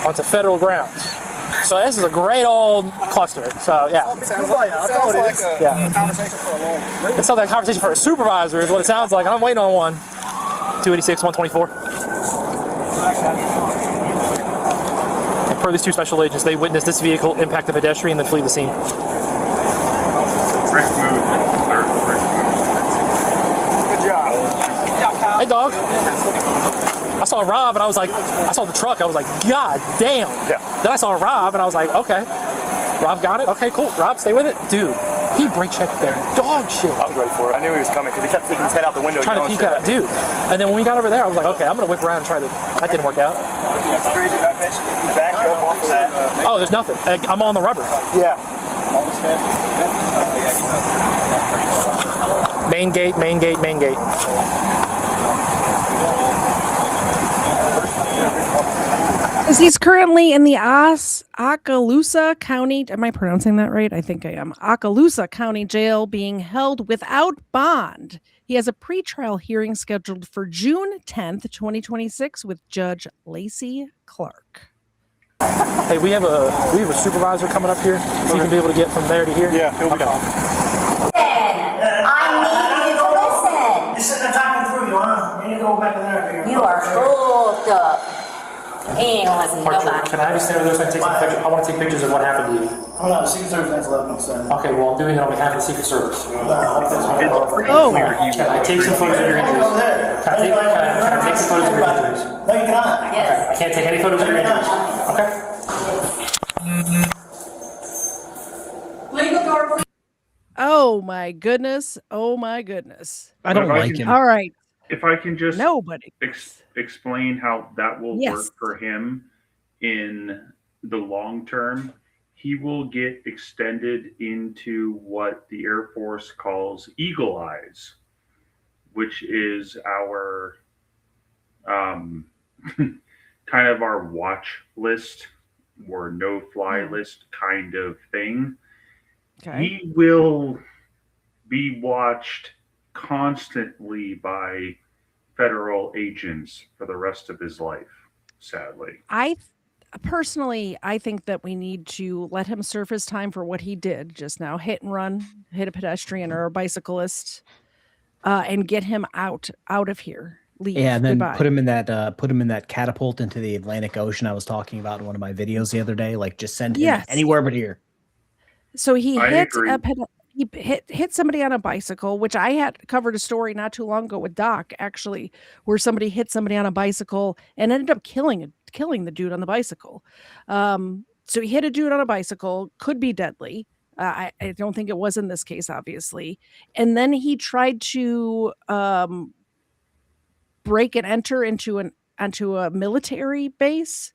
onto federal grounds. So this is a great old cluster. So yeah. It sounds like a conversation for a lawyer. It sounds like a conversation for a supervisor is what it sounds like. I'm waiting on one. 286, 124. And per these 2 special agents, they witnessed this vehicle impact the pedestrian and then flee the scene. Good job. Hey, dog. I saw Rob and I was like, I saw the truck. I was like, God damn. Yeah. Then I saw Rob and I was like, okay. Rob got it. Okay, cool. Rob, stay with it. Dude, he brake checked their dog shit. I was ready for it. I knew he was coming because he kept sticking his head out the window. Trying to peek out. Dude. And then when we got over there, I was like, okay, I'm going to whip around and try to. That didn't work out. Oh, there's nothing. I'm on the rubber. Yeah. Main gate, main gate, main gate. Because he's currently in the Okaloosa County, am I pronouncing that right? I think I am. Okaloosa County Jail, being held without bond. He has a pretrial hearing scheduled for June 10th, 2026 with Judge Lacey Clark. Hey, we have a supervisor coming up here, so you can be able to get from there to here. Yeah, he'll be okay. I need you to listen. You're sitting there talking through, you want to go back in there. You are hooked up. He ain't gonna listen to nobody. Can I just stay over there so I can take some pictures? I want to take pictures of what happened to you. Oh no, the Secret Service next level, so. Okay, well, I'm doing it on behalf of the Secret Service. Oh. Can I take some photos of your injuries? Can I take some photos of your injuries? No, you cannot. Okay. I can't take any photos of your injuries. Okay. Legal door, please. Oh my goodness. Oh my goodness. I don't like him. All right. If I can just Nobody. Explain how that will Yes. work for him in the long term, he will get extended into what the Air Force calls Eagle Eyes, which is our kind of our watch list or no-fly list kind of thing. Okay. He will be watched constantly by federal agents for the rest of his life, sadly. I think that we need to let him serve his time for what he did just now, hit and run, hit a pedestrian or a bicyclist, and get him out of here. Leave. Yeah, and then Goodbye. put him in that catapult into the Atlantic Ocean I was talking about in one of my videos the other day. Like, just send him anywhere but here. So he I hit agree. he hit somebody on a bicycle, which I had covered a story not too long ago with Doc, actually, where somebody hit somebody on a bicycle and ended up killing the dude on the bicycle. So he hit a dude on a bicycle, could be deadly. I don't think it was in this case, obviously. And then he tried to break and enter onto a military base.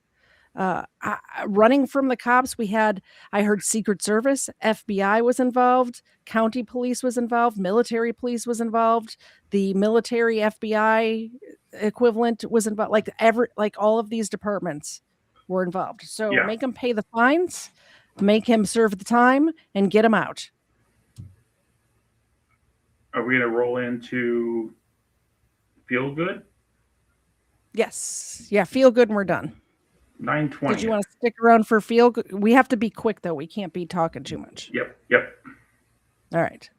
Running from the cops, I heard Secret Service, FBI was involved, county police was involved, military police was involved, the military FBI equivalent was involved, like all of these departments were involved. So make him pay the fines, make him serve the time, and get him out. Are we going to roll into Feel Good? Yes. Yeah, feel good and we're done. 9:20. Did you want to stick around for feel good? We have to be quick, though. We can't be talking too much. Yep. All right.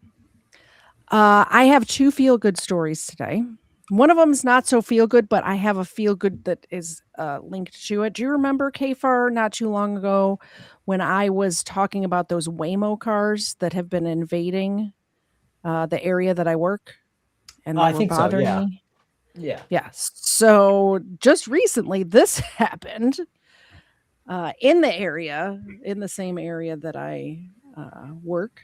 I have two feel good stories today. One of them is not so feel good, but I have a feel good that is linked to it. Do you remember KFARR not too long ago when I was talking about those Waymo cars that have been invading the area that I work? And I think so, yeah. me? Yeah. Yeah. So just recently, this happened in the same area that I work.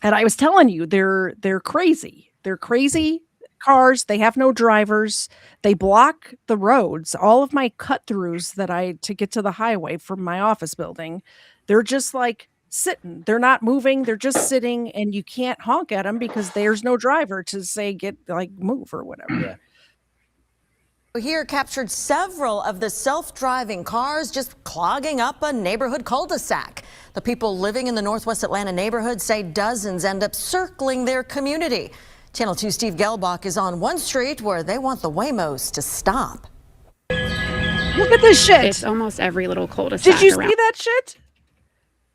And I was telling you, they're crazy. They're crazy cars. They have no drivers. They block the roads. All of my cut throughs to get to the highway from my office building, they're just like sitting. They're not moving. They're just sitting, and you can't honk at them because there's no driver to say move or whatever. Yeah. Here captured several of the self-driving cars just clogging up a neighborhood cul-de-sac. The people living in the Northwest Atlanta neighborhood say dozens end up circling their community. Channel 2 Steve Gelbach is on one street where they want the Waymos to stop. Look at this shit. It's almost every little cul-de-sac. Did you see that shit?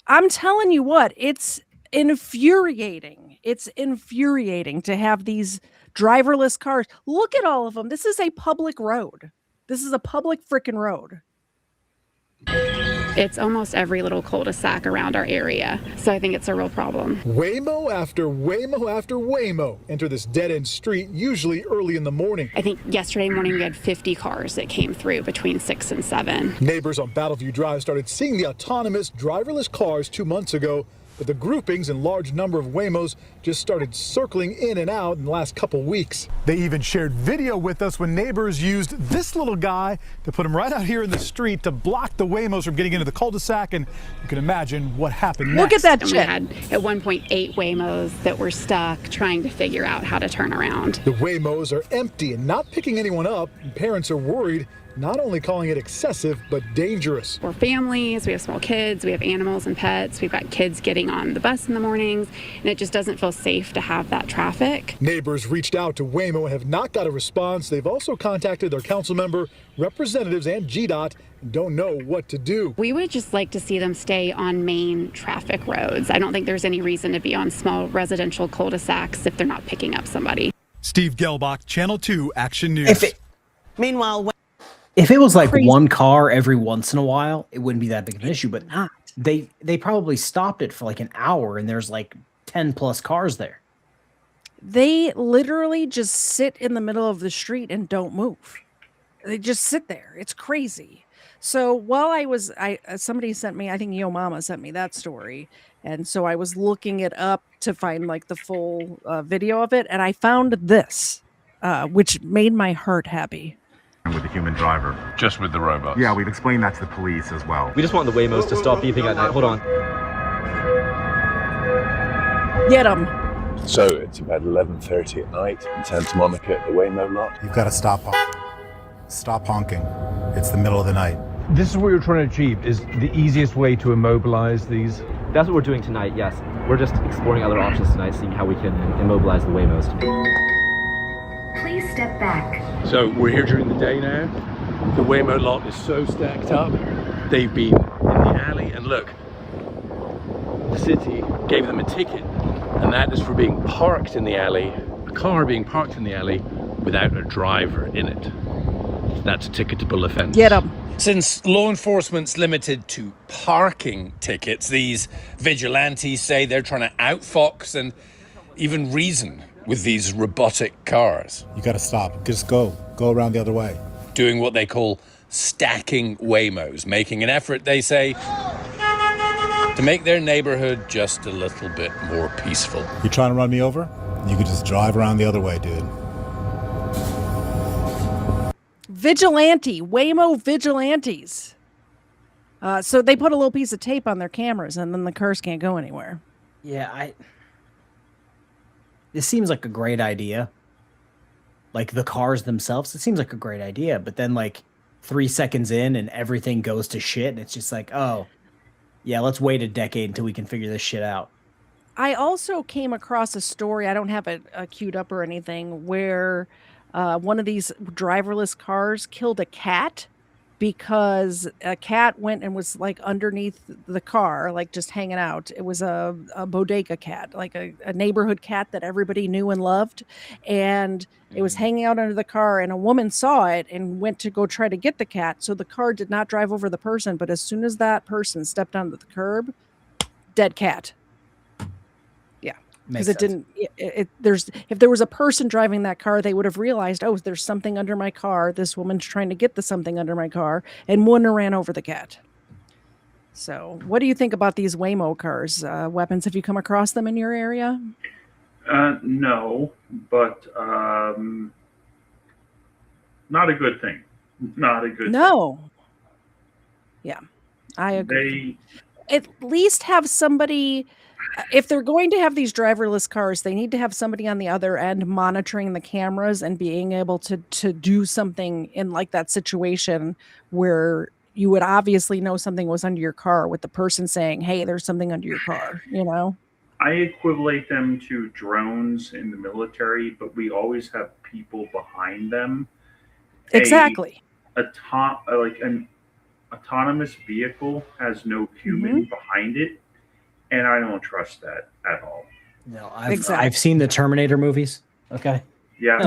I'm telling you what, it's infuriating. It's infuriating to have these driverless cars. Look at all of them. This is a public road. This is a public freaking road. It's almost every little cul-de-sac around our area. So I think it's a real problem. Waymo after Waymo after Waymo enter this dead-end street, usually early in the morning. I think yesterday morning we had 50 cars that came through between 6 and 7. Neighbors on Battleview Drive started seeing the autonomous driverless cars 2 months ago. but the groupings and large number of Waymos just started circling in and out in the last couple weeks. They even shared video with us when neighbors used this little guy to put him right out here in the street to block the Waymos from getting into the cul-de-sac, and you can imagine what happened next. Look at that And we had at one point 8 Waymos that were stuck trying to figure out how to turn around. The Waymos are empty and not picking anyone up, and parents are worried, not only calling it excessive, but dangerous. We're families, we have small kids, we have animals and pets, we've got kids getting on the bus in the mornings, and it just doesn't feel safe to have that traffic. Neighbors reached out to Waymo and have not got a response. They've also contacted their council member, representatives, and GDOT, and don't know what to do. We would just like to see them stay on main traffic roads. I don't think there's any reason to be on small residential cul-de-sacs if they're not picking up somebody. Steve Gelbach, Channel 2 Action News. Meanwhile, if it was like one car every once in a while, it wouldn't be that big of an issue, but not. They probably stopped it for like an hour and there's like 10 plus cars there. They literally just sit in the middle of the street and don't move. They just sit there. It's crazy. So while somebody sent me, I think Yo Mama sent me that story. And so I was looking it up to find like the full video of it. And I found this, which made my heart happy. With the human driver. Just with the robots? Yeah, we've explained that to the police as well. We just want the Waymos to stop beeping at night. Hold on. Get them. So it's about 11:30 at night in Santa Monica at the Waymo lot. You've got to stop honking. Stop honking. It's the middle of the night. This is what you're trying to achieve, is the easiest way to immobilize these? That's what we're doing tonight, yes. We're just exploring other options tonight, seeing how we can immobilize the Waymos tonight. Please step back. So we're here during the day now. The Waymo lot is so stacked up. They've been in the alley, and look, the city gave them a ticket, and that is for being parked in the alley, a car being parked in the alley without a driver in it. That's a ticketable offense. Get them. Since law enforcement's limited to parking tickets, these vigilantes say they're trying to outfox and even reason with these robotic cars. You got to stop. Just go. Go around the other way. Doing what they call stacking Waymos, making an effort, they say, to make their neighborhood just a little bit more peaceful. You trying to run me over? You could just drive around the other way, dude. Vigilante, Waymo vigilantes. So they put a little piece of tape on their cameras and then the cars can't go anywhere. Yeah, this seems like a great idea. Like the cars themselves, it seems like a great idea. But then like 3 seconds in and everything goes to shit. And it's just like, oh, yeah, let's wait a decade until we can figure this shit out. I also came across a story, I don't have it queued up or anything, where one of these driverless cars killed a cat because a cat went and was like underneath the car, like just hanging out. It was a bodega cat, like a neighborhood cat that everybody knew and loved. And it was hanging out under the car, and a woman saw it and went to go try to get the cat. So the car did not drive over the person, but as soon as that person stepped onto the curb, dead cat. Yeah. Because it didn't, if there was a person driving that car, they would have realized, oh, there's something under my car. This woman's trying to get the something under my car, and wouldn't have ran over the cat. So what do you think about these Waymo cars? Weapons, have you come across them in your area? No, but not a good thing. Not a good thing. Yeah, I agree. At least have somebody, if they're going to have these driverless cars, they need to have somebody on the other end monitoring the cameras and being able to do something in like that situation where you would obviously know something was under your car with the person saying, hey, there's something under your car, you know? I equivalent them to drones in the military, but we always have people behind them. Exactly. An autonomous vehicle has no human behind it, and I don't trust that at all. No, I've seen the Terminator movies. Okay. Yeah.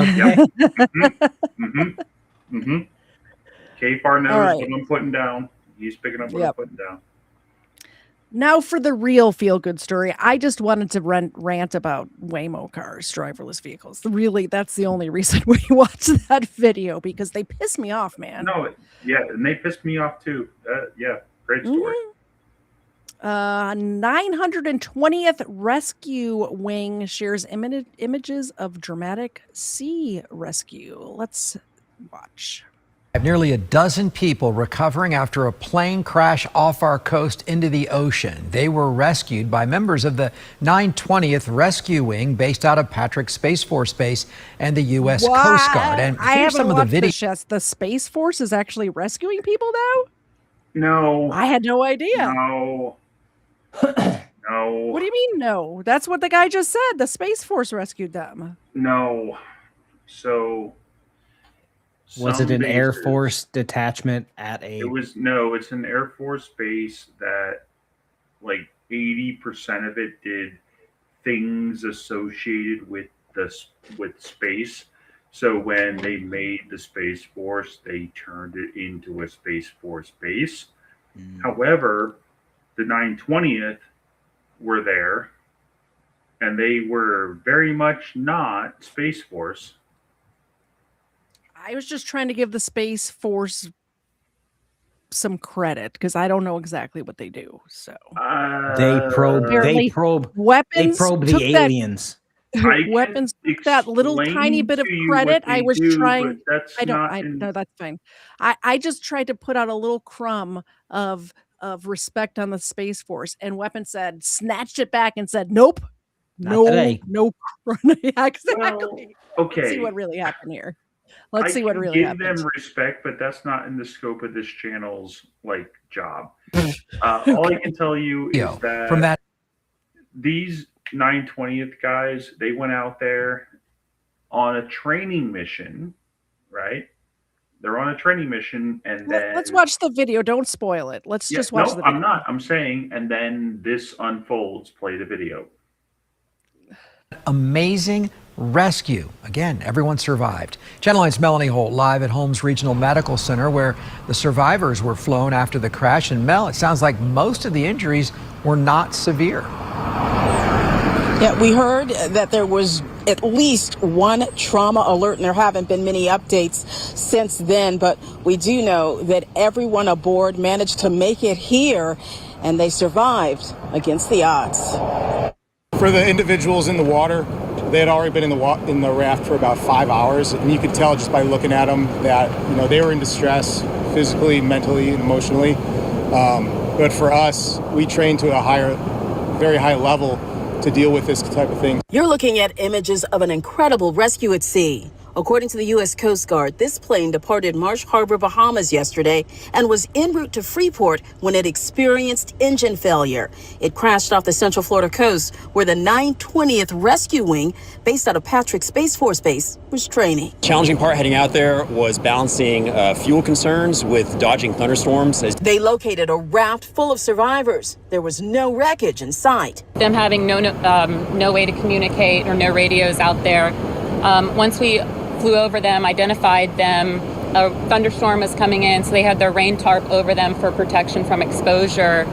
KFARR knows what I'm putting down. He's picking up what I'm putting down. Now for the real feel-good story. I just wanted to rant about Waymo cars, driverless vehicles. Really, that's the only reason we watched that video, because they piss me off, man. No, yeah, and they pissed me off too. Yeah, great story. 920th Rescue Wing shares images of dramatic sea rescue. Let's watch. Nearly a dozen people recovering after a plane crash off our coast into the ocean. They were rescued by members of the 920th Rescue Wing based out of Patrick Space Force Base and the U.S. Coast Guard. And I here's some of the video. The Space Force is actually rescuing people now? No. I had no idea. No. No. What do you mean no? That's what the guy just said. The Space Force rescued them. No. So was it an Air Force detachment at a? It's an Air Force base that like 80% of it did things associated with space. So when they made the Space Force, they turned it into a Space Force base. However, the 920th were there, and they were very much not Space Force. I was just trying to give the Space Force some credit because I don't know exactly what they do. So they probe weapons. They probe the aliens. Weapons took that little tiny bit of credit. I was trying. No, that's fine. I just tried to put out a little crumb of respect on the Space Force, and Weapons said, snatched it back and said, nope. No. Yeah, exactly. Well, okay. Let's see what really happened here. Let's see what really happened. I give them respect, but that's not in the scope of this channel's job. All I can tell you is that these 920th guys, they went out there on a training mission, right? They're on a training mission, and then let's watch the video. Don't spoil it. Let's just watch the video. I'm not. I'm saying, and then this unfolds. Play the video. Amazing rescue. Again, everyone survived. Channel 9's Melanie Holt live at Holmes Regional Medical Center, where the survivors were flown after the crash. And Mel, it sounds like most of the injuries were not severe. Yeah, we heard that there was at least one trauma alert, and there haven't been many updates since then. But we do know that everyone aboard managed to make it here, and they survived against the odds. For the individuals in the water, they had already been in the raft for about 5 hours, and you could tell just by looking at them that they were in distress physically, mentally, and emotionally. But for us, we trained to a very high level to deal with this type of thing. You're looking at images of an incredible rescue at sea. According to the U.S. Coast Guard, this plane departed Marsh Harbor, Bahamas yesterday and was en route to Freeport when it experienced engine failure. It crashed off the Central Florida coast where the 920th Rescue Wing, based out of Patrick Space Force Base, was training. Challenging part heading out there was balancing fuel concerns with dodging thunderstorms. They located a raft full of survivors. There was no wreckage in sight. Them having no way to communicate or no radios out there. Once we flew over them, identified them, a thunderstorm was coming in, so they had their rain tarp over them for protection from exposure.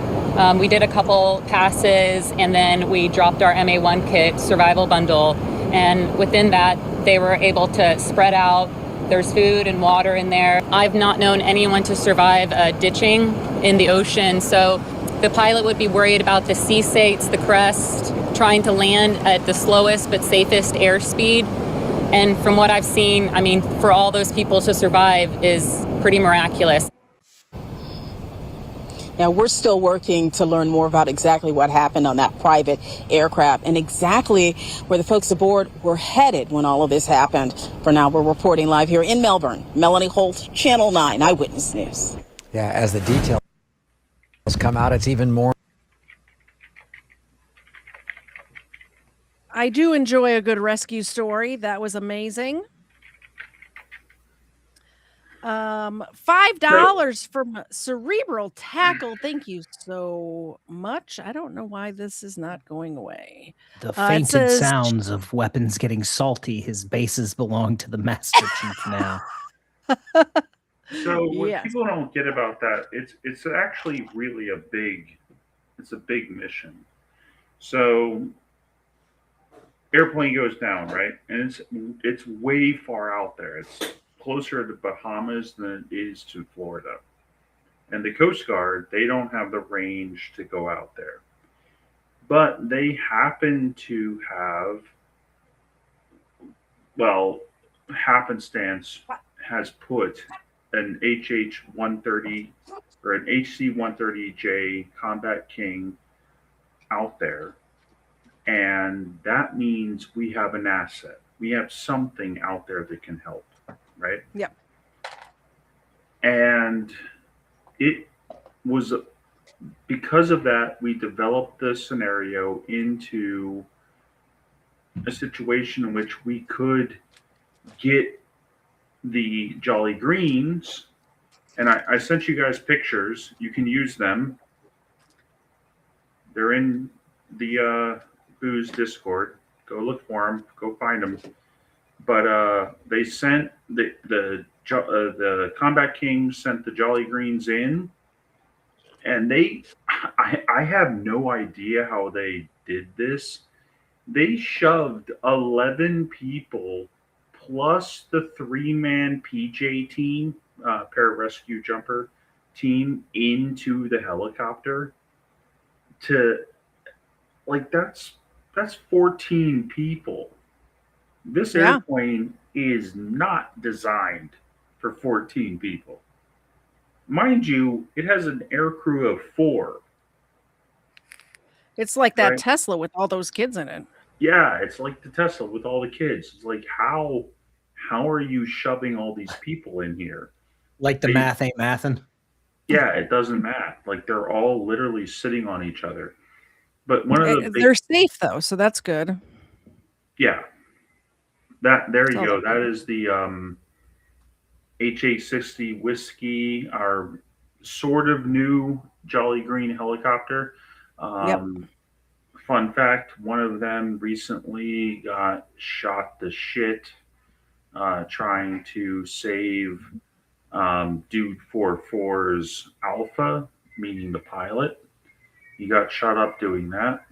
We did a couple passes, and then we dropped our MA1 kit survival bundle, and within that they were able to spread out. There's food and water in there. I've not known anyone to survive ditching in the ocean, so the pilot would be worried about the sea sates, the crest, trying to land at the slowest but safest airspeed. And from what I've seen, I mean, for all those people to survive is pretty miraculous. Now, we're still working to learn more about exactly what happened on that private aircraft and exactly where the folks aboard were headed when all of this happened. For now, we're reporting live here in Melbourne. Melanie Holt, Channel 9 Eyewitness News. Yeah, as the details come out, it's even more. I do enjoy a good rescue story. That was amazing. $5 from Cerebral Tackle. Thank you so much. I don't know why this is not going away. The fainted sounds of Weapons getting salty. His bases belong to the Master Chief now. So what people don't get about that, it's actually really a big mission. So airplane goes down, right? And it's way far out there. It's closer to Bahamas than it is to Florida. And the Coast Guard, they don't have the range to go out there. But they happen to have, well, happenstance has put an HH-130 or an HC-130J Combat King out there. And that means we have an asset. We have something out there that can help, right? Yep. And it was because of that, we developed this scenario into a situation in which we could get the Jolly Greens. And I sent you guys pictures. You can use them. They're in the Booze Discord. Go look for them. Go find them. But they sent the Combat Kings sent the Jolly Greens in, and I have no idea how they did this. They shoved 11 people plus the 3-man PJ team, pararescue jumper team, into the helicopter. To like that's 14 people. This airplane is not designed for 14 people. Mind you, it has an air crew of 4. It's like that Tesla with all those kids in it. Yeah, it's like the Tesla with all the kids. It's like how are you shoving all these people in here? Like the math ain't mathin'. Yeah, it doesn't math. Like they're all literally sitting on each other. But one of the they're safe though, so that's good. Yeah. There you go. That is the HA60 Whiskey, our sort of new Jolly Green helicopter. Fun fact, one of them recently got shot to shit trying to save Dude 44's Alpha, meaning the pilot. He got shot up doing that.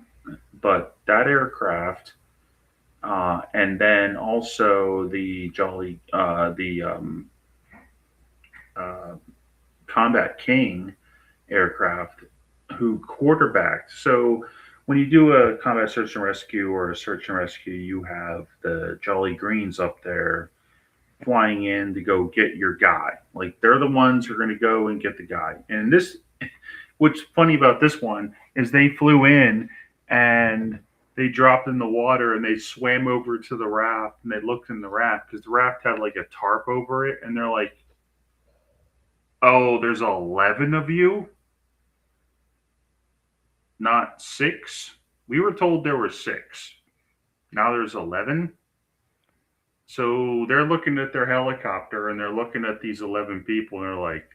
But that aircraft, and then also the Combat King aircraft, who quarterbacked. So when you do a combat search and rescue or a search and rescue, you have the Jolly Greens up there flying in to go get your guy. Like they're the ones who are going to go and get the guy. And this, what's funny about this one is they flew in and they dropped in the water and they swam over to the raft and they looked in the raft because the raft had like a tarp over it. And they're like, oh, there's 11 of you? Not 6? We were told there were 6. Now there's 11. So they're looking at their helicopter and they're looking at these 11 people and they're like,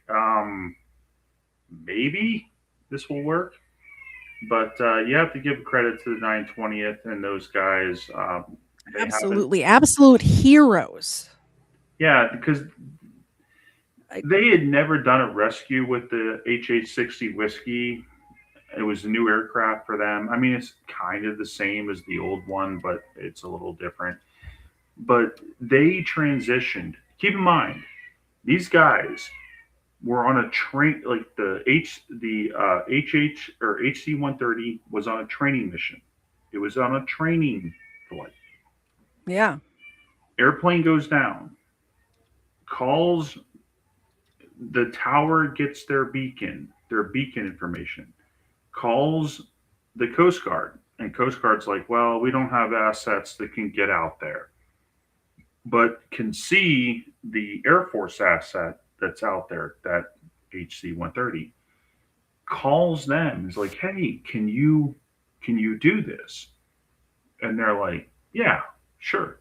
maybe this will work. But you have to give credit to the 920th and those guys. Absolutely. Absolute heroes. Yeah, because they had never done a rescue with the HH-60 Whiskey. It was a new aircraft for them. I mean, it's kind of the same as the old one, but it's a little different. But they transitioned. Keep in mind, these guys were on a train, like the HH or HC-130 was on a training mission. It was on a training flight. Yeah. Airplane goes down. Calls, the tower gets their beacon information. Calls the Coast Guard, and Coast Guard's like, well, we don't have assets that can get out there, but can see the Air Force asset that's out there, that HC-130. Calls them, is like, hey, can you do this? And they're like, yeah, sure.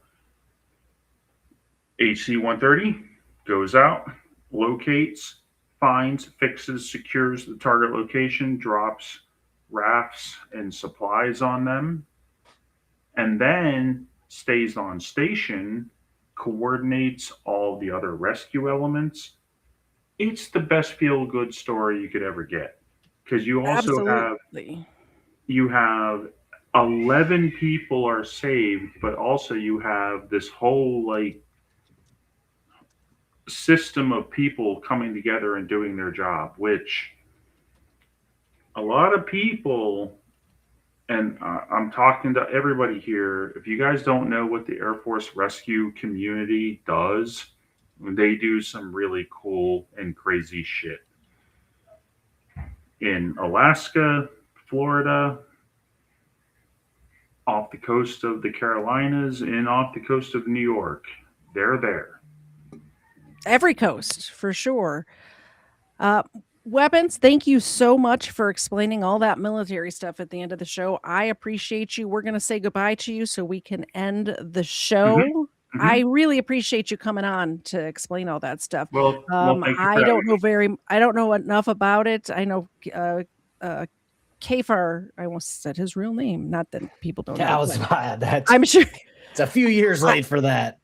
HC-130 goes out, locates, finds, fixes, secures the target location, drops rafts and supplies on them, and then stays on station, coordinates all the other rescue elements. It's the best feel-good story you could ever get, because you also have 11 people are saved, but also you have this whole like system of people coming together and doing their job, which a lot of people, and I'm talking to everybody here, if you guys don't know what the Air Force rescue community does, they do some really cool and crazy shit. In Alaska, Florida, off the coast of the Carolinas, and off the coast of New York, they're there. Every coast, for sure. Weapons, thank you so much for explaining all that military stuff at the end of the show. I appreciate you. We're going to say goodbye to you so we can end the show. Mm-hmm. I really appreciate you coming on to explain all that stuff. Well, thank you for I don't know enough about it. I know KFARR, I almost said his real name. Not that people don't know. I'm sure it's a few years late for that.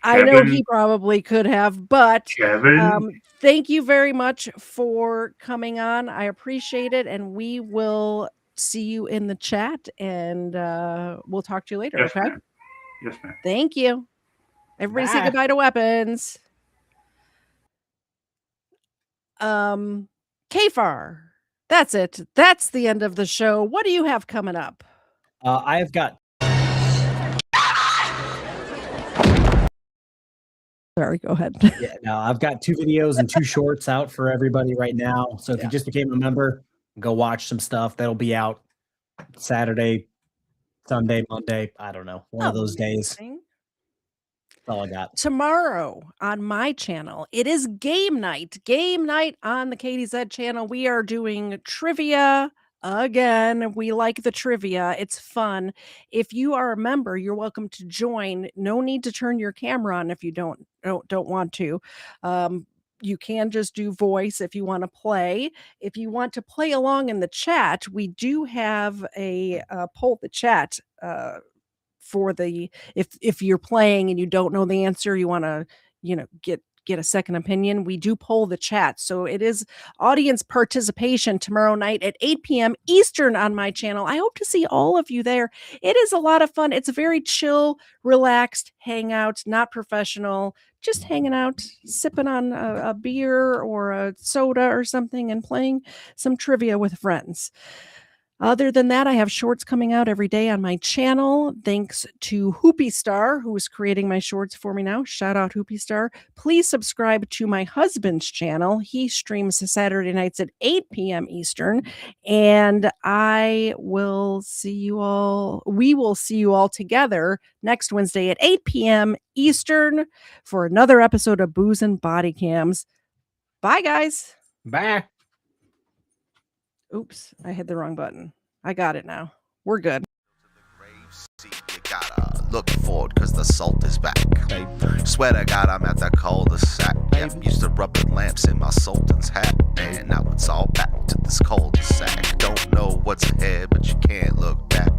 I know he probably could have, but Kevin. Thank you very much for coming on. I appreciate it, and we will see you in the chat, and we'll talk to you later. Yes, okay? ma'am. Yes, ma'am. Thank you. Everybody say Bye. goodbye to Weapons. KFARR. That's it. That's the end of the show. What do you have coming up? I've got. Sorry, go ahead. Yeah, no, I've got 2 videos and 2 shorts out for everybody right now. So if you just became a member, go watch some stuff. That'll be out Saturday, Sunday, Monday. I don't know. One of those days. That's all I got. Tomorrow on my channel, it is game night. Game night on the KTZed channel. We are doing trivia again. We like the trivia. It's fun. If you are a member, you're welcome to join. No need to turn your camera on if you don't want to. You can just do voice if you want to play. If you want to play along in the chat, we do have a poll the chat for the if you're playing and you don't know the answer, you want to get a second opinion, we do poll the chat. So it is audience participation tomorrow night at 8 p.m. Eastern on my channel. I hope to see all of you there. It is a lot of fun. It's a very chill, relaxed hangout, not professional, just hanging out, sipping on a beer or a soda or something and playing some trivia with friends. Other than that, I have shorts coming out every day on my channel. Thanks to Hoopy Star, who is creating my shorts for me now. Shout out Hoopy Star. Please subscribe to my husband's channel. He streams Saturday nights at 8 p.m. Eastern. And we will see you all together next Wednesday at 8 p.m. Eastern for another episode of Booze and Body Cams. Bye, guys. Bye. Oops, I hit the wrong button. I got it now. We're good. You gotta look forward cause the salt is back. Swear to God I'm at the cul-de-sac. Used to rub the lamps in my sultan's hat. And now it's all back to this cul-de-sac. Don't know what's ahead but you can't look back.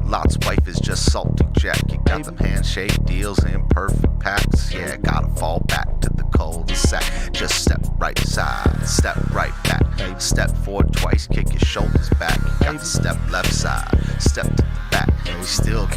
Lot's wife is just salty Jack. You got them handshake deals in perfect packs. Yeah, gotta fall back to the cul-de-sac. Just step right side, step right back. Step forward twice, kick your shoulders back. Got to step left side, step to the back. Still